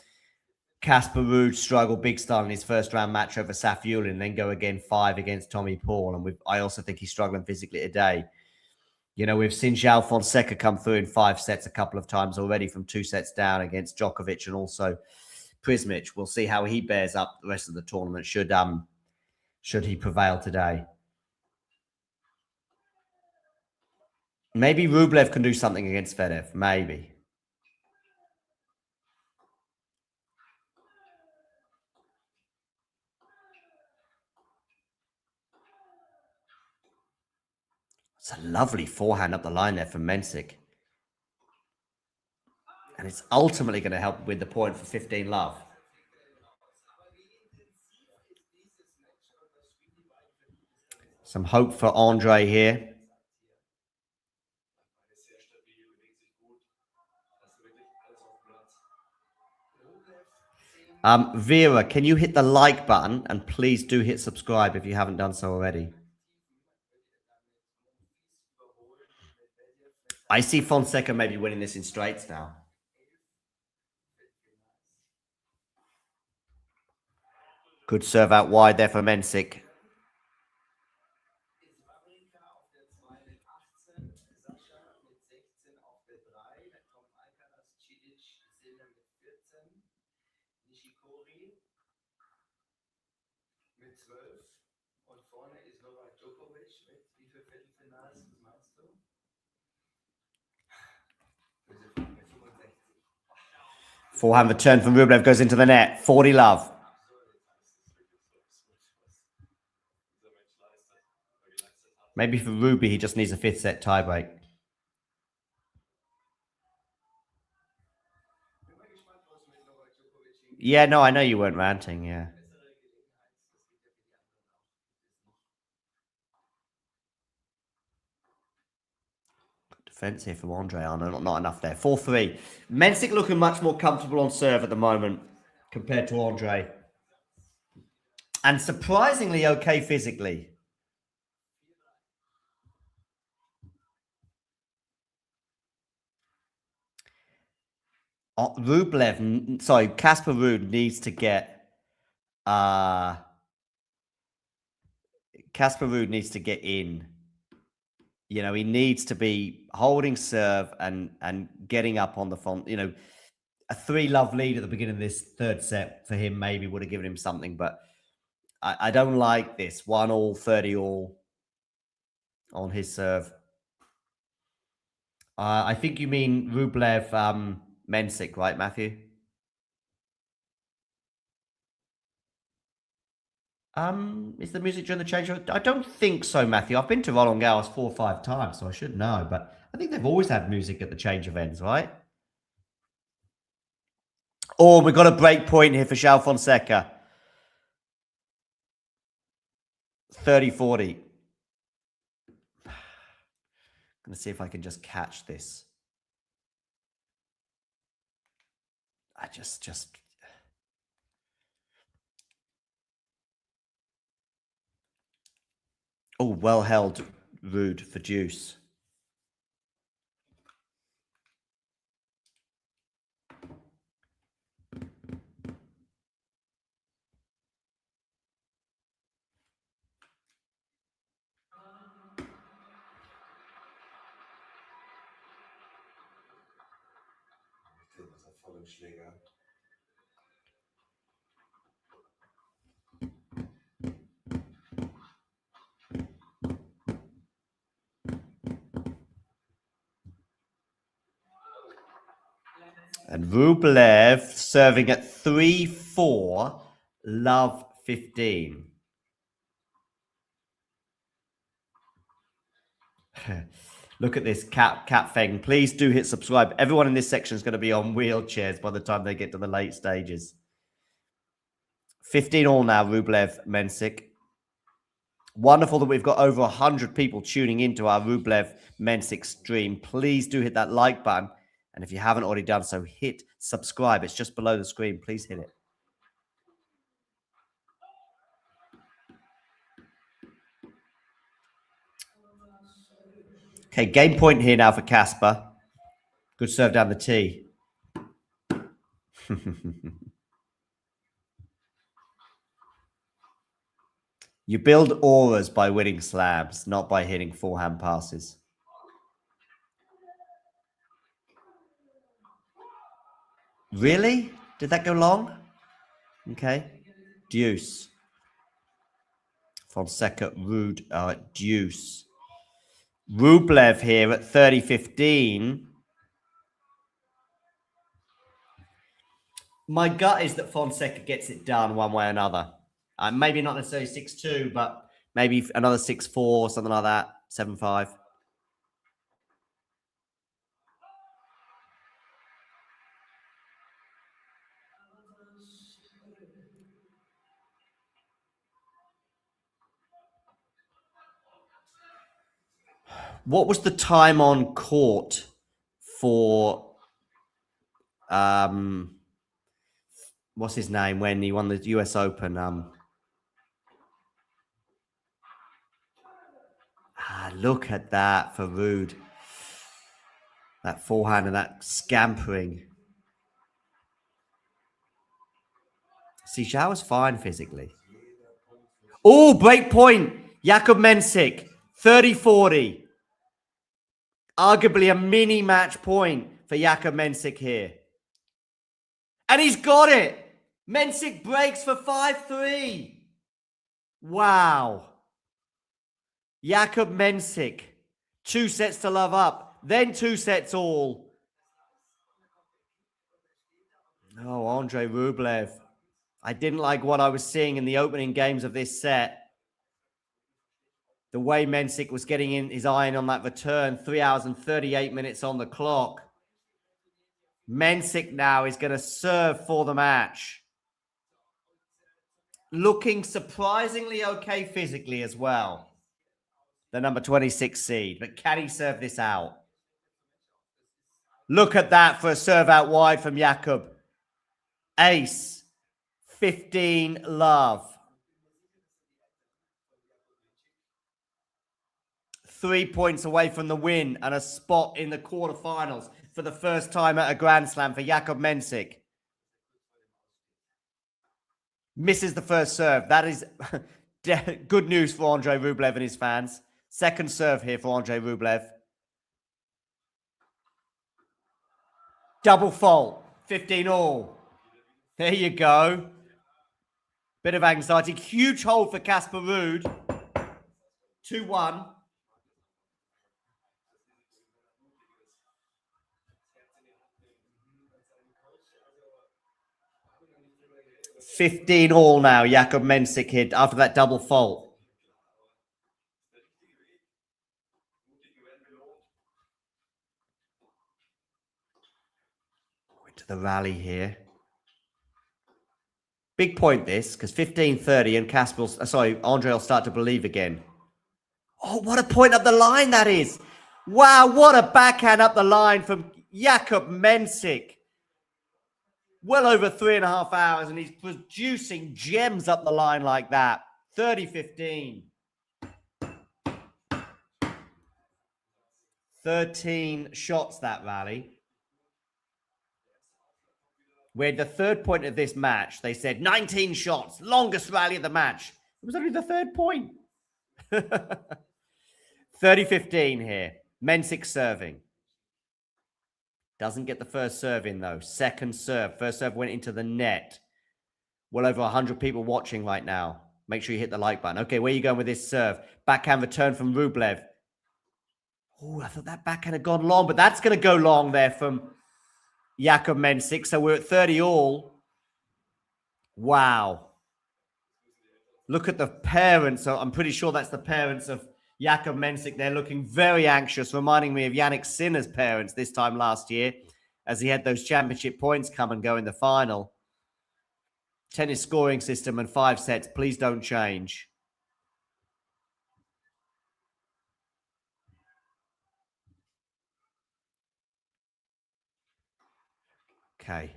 B: Casper Ruud struggle big style in his first round match over Safiullin and then go again 5 against Tommy Paul. And I also think he's struggling physically today. You know, we've seen João Fonseca come through in 5 sets a couple of times already from 2 sets down against Djokovic and also Prismic. We'll see how he bears up the rest of the tournament should he prevail today. Maybe Rublev can do something against Zverev. Maybe. It's a lovely forehand up the line there from Mensik. And it's ultimately going to help win the point for 15 love. Some hope for Andrey here. Vera, can you hit the like button? And please do hit subscribe if you haven't done so already. I see Fonseca maybe winning this in straights now. Good serve out wide there for Mensik. Forehand return from Rublev goes into the net. 40 love. Maybe for Ruby, he just needs a 5th set tiebreak. Yeah, no, I know you weren't ranting, yeah. Good defense here from Andrey. Oh, no, not enough there. 4-3. Mensik looking much more comfortable on serve at the moment compared to Andrey. And surprisingly okay physically. Rublev, sorry, Casper Ruud needs to get Casper Ruud needs to get in. You know, he needs to be holding serve and getting up on the front. You know, a 3-love lead at the beginning of this 3rd set for him maybe would have given him something, but I don't like this 1-all, 30-all on his serve. I think you mean Rublev Mensik, right, Matthew? Is the music during the changeover? I don't think so, Matthew. I've been to Roland Garros 4 or 5 times, so I should know. But I think they've always had music at the change of ends, right? Oh, we've got a break point here for João Fonseca. 30-40. I'm going to see if I can just catch this. I just... Oh, well held, Ruud for deuce. And Rublev serving at 3-4, love 15. Look at this, Cat Feng. Please do hit subscribe. Everyone in this section is going to be on wheelchairs by the time they get to the late stages. 15 all now, Rublev Mensik. Wonderful that we've got over 100 people tuning into our Rublev Mensik stream. Please do hit that like button. And if you haven't already done so, hit subscribe. It's just below the screen. Please hit it. Okay, game point here now for Casper. Good serve down the tee. You build auras by winning slams, not by hitting forehand passes. Really? Did that go long? Okay. Deuce. Fonseca, Ruud, deuce. Rublev here at 30-15. My gut is that Fonseca gets it done one way or another. Maybe not necessarily 6-2, but maybe another 6-4, something like that. 7-5. What was the time on court for what's his name when he won the US Open? Look at that for Rude. That forehand and that scampering. See, Zhao was fine physically. Oh, break point. Jakub Mensik, 30-40. Arguably a mini match point for Jakub Mensik here. And he's got it. Mensik breaks for 5-3. Wow. Jakub Mensik. 2 sets to love up. Then 2 sets all. Oh, Andrey Rublev. I didn't like what I was seeing in the opening games of this set. The way Mensik was getting in his iron on that return. 3 hours and 38 minutes on the clock. Mensik now is going to serve for the match. Looking surprisingly okay physically as well. The number 26 seed. But can he serve this out? Look at that for a serve out wide from Jakub. Ace. 15 love. 3 points away from the win and a spot in the quarterfinals for the first time at a Grand Slam for Jakub Mensik. Misses the first serve. That is good news for Andrey Rublev and his fans. Second serve here for Andrey Rublev. Double fault. 15 all. There you go. Bit of anxiety. Huge hold for Casper Ruud. 2-1. $15 all now. Jakub Mensik hit after that double fault. Into the rally here. Big point this, because 15-30 and Casper, Andrey will start to believe again. Oh, what a point up the line that is. Wow, what a backhand up the line from Jakub Mensik. Well over 3.5 hours, and he's producing gems up the line like that. 30-15. 13 shots that rally. Where the third point of this match, they said 19 shots, longest rally of the match. It was only the third point. 30-15 here. Mensik serving. Doesn't get the first serve in, though. Second serve. First serve went into the net. Well over 100 people watching right now. Make sure you hit the like button. Okay, where are you going with this serve? Backhand return from Rublev. Oh, I thought that backhand had gone long, but that's going to go long there from Jakub Mensik. So we're at 30 all. Wow. Look at the parents. So I'm pretty sure that's the parents of Jakub Mensik. They're looking very anxious, reminding me of Yannick Sinner's parents this time last year, as he had those championship points come and go in the final. Tennis scoring system and 5 sets. Please don't change. Okay.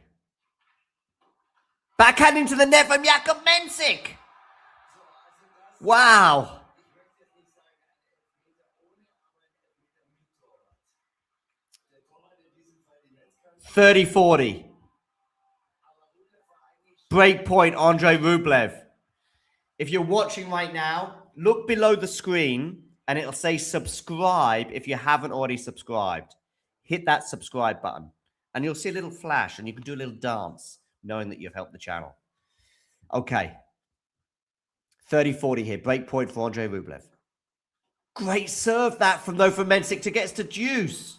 B: Backhand into the net from Jakub Mensik. Wow. $30-40. Break point, Andrey Rublev. If you're watching right now, look below the screen and it'll say subscribe if you haven't already subscribed. Hit that subscribe button and you'll see a little flash and you can do a little dance knowing that you've helped the channel. Okay. 30-40 here. Break point for Andrey Rublev. Great serve that from Mensik to get us to deuce.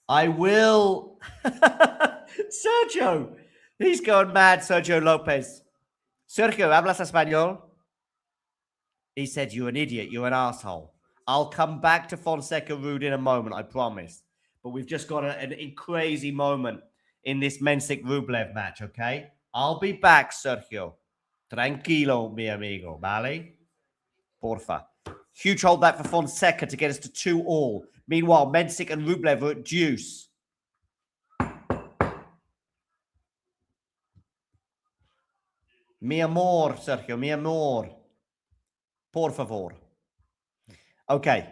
B: I will. Sergio. He's going mad, Sergio Lopez. Sergio, hablas español? He said, you're an idiot. You're an asshole. I'll come back to Fonseca Ruud in a moment, I promise. But we've just got a crazy moment in this Mensik Rublev match, okay? I'll be back, Sergio. Tranquilo, mi amigo, ¿vale? Porfa. Huge holdback for Fonseca to get us to 2-all. Meanwhile, Mensik and Rublev are at deuce. Mi amor, Sergio, mi amor. Por favor. Okay,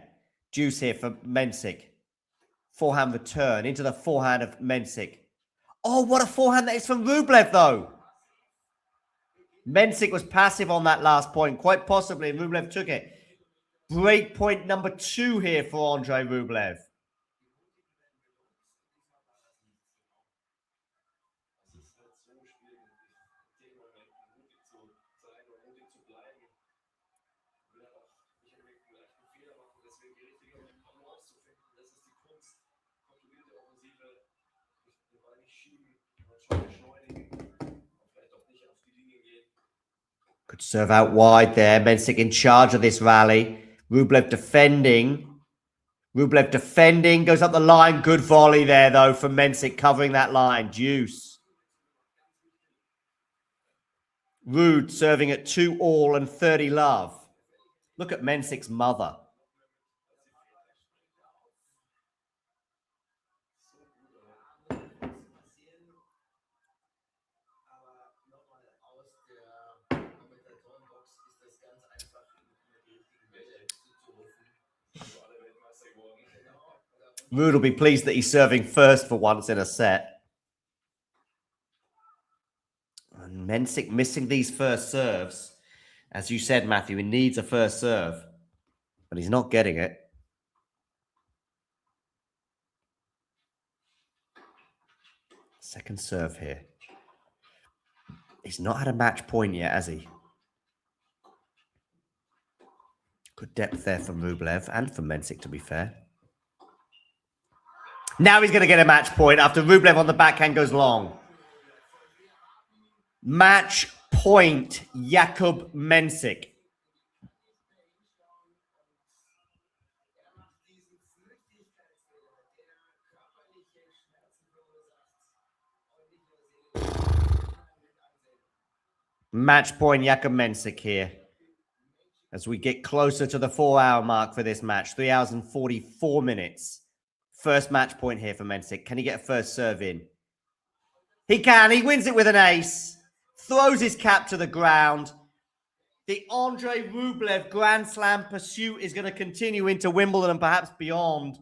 B: deuce here for Mensik. Forehand return into the forehand of Mensik. Oh, what a forehand that is from Rublev, though. Mensik was passive on that last point, quite possibly, and Rublev took it. Break point number 2 here for Andrey Rublev. Could serve out wide there. Mensik in charge of this rally. Rublev defending. Rublev defending. Goes up the line. Good volley there, though, from Mensik covering that line. Deuce. Rude serving at 2-all and 30 love. Look at Mensik's mother. Rude will be pleased that he's serving first for once in a set. And Mensik missing these first serves. As you said, Matthew, he needs a first serve, but he's not getting it. Second serve here. He's not had a match point yet, has he? Good depth there from Rublev and from Mensik, to be fair. Now he's going to get a match point after Rublev on the backhand goes long. Match point, Jakub Mensik. Match point, Jakub Mensik here. As we get closer to the 4-hour mark for this match. 3 hours and 44 minutes. First match point here for Mensik. Can he get a first serve in? He can. He wins it with an ace. Throws his cap to the ground. The Andrey Rublev Grand Slam pursuit is going to continue into Wimbledon and perhaps beyond.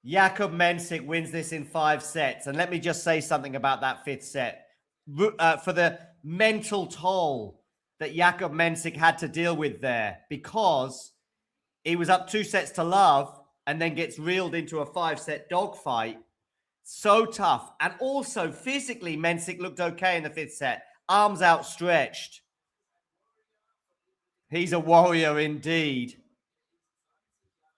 B: Jakub Mensik wins this in 5 sets. And let me just say something about that 5th set. For the mental toll that Jakub Mensik had to deal with there, because he was up 2 sets to love and then gets reeled into a 5-set dogfight. So tough. And also physically, Mensik looked okay in the 5th set. Arms outstretched. He's a warrior indeed.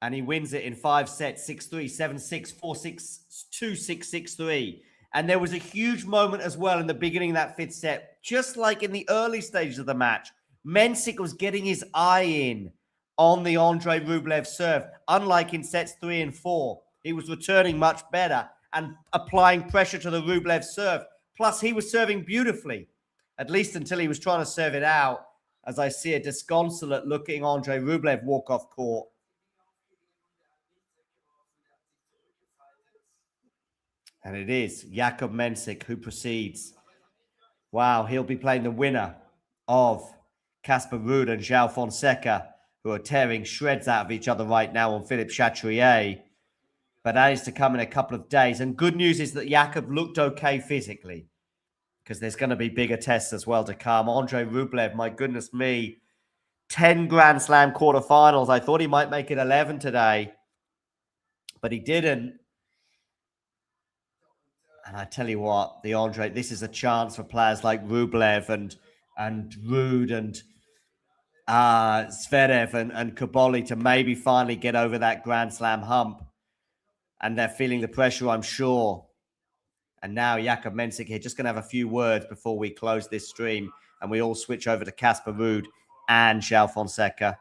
B: And he wins it in 5 sets, 6-3, 7-6, 4-6, 2-6, 6-3. And there was a huge moment as well in the beginning of that 5th set. Just like in the early stages of the match, Mensik was getting his eye in on the Andrey Rublev serve. Unlike in sets 3 and 4, he was returning much better and applying pressure to the Rublev serve. Plus, he was serving beautifully, at least until he was trying to serve it out, as I see a disconsolate looking Andrey Rublev walk off court. And it is Jakub Mensik who proceeds. Wow, he'll be playing the winner of Casper Ruud and João Fonseca, who are tearing shreds out of each other right now on Philippe Chatrier. But that is to come in a couple of days. And good news is that Jakub looked okay physically, because there's going to be bigger tests as well to come. Andrey Rublev, my goodness me, 10 Grand Slam quarterfinals. I thought he might make it 11 today, but he didn't. And I tell you what, the Andrey, this is a chance for players like Rublev and Ruud and Zverev and Kaboli to maybe finally get over that Grand Slam hump. And they're feeling the pressure, I'm sure. And now Jakub Mensik here, just going to have a few words before we close this stream and we all switch over to Casper Ruud and João Fonseca.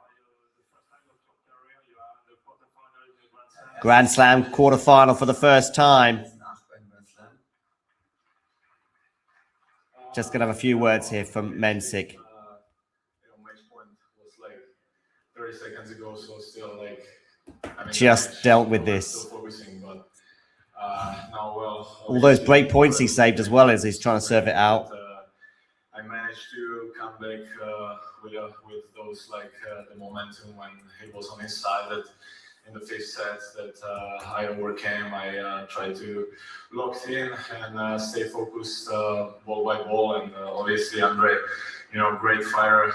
B: Grand Slam quarterfinal for the first time. Just going to have a few words here from Mensik. just dealt with this. All those break points he saved as well as he's trying to serve it out.
J: I managed to come back with those the momentum when he was on his side. That in the fifth set that I overcame. I tried to lock in and stay focused ball by ball. And obviously Andrey, great fighter.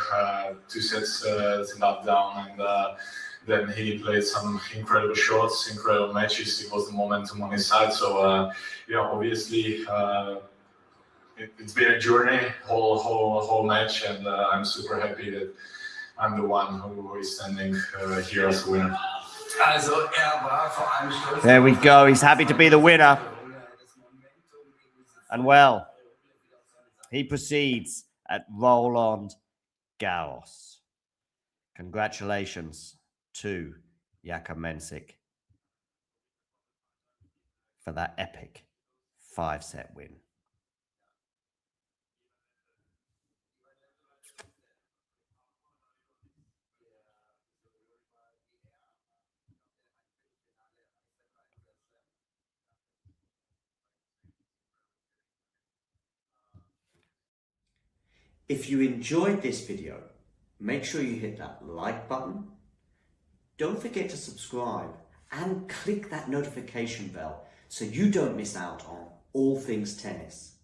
J: 2 sets up down, and then he played some incredible shots, incredible matches. It was the momentum on his side. So obviously. It's been a journey, whole match, and I'm super happy that I'm the one who is standing here as a winner.
B: There we go. He's happy to be the winner. And well, he proceeds at Roland Garros. Congratulations to Jakub Mensik for that epic 5-set win. If you enjoyed this video, make sure you hit that like button. Don't forget to subscribe and click that notification bell so you don't miss out on all things tennis.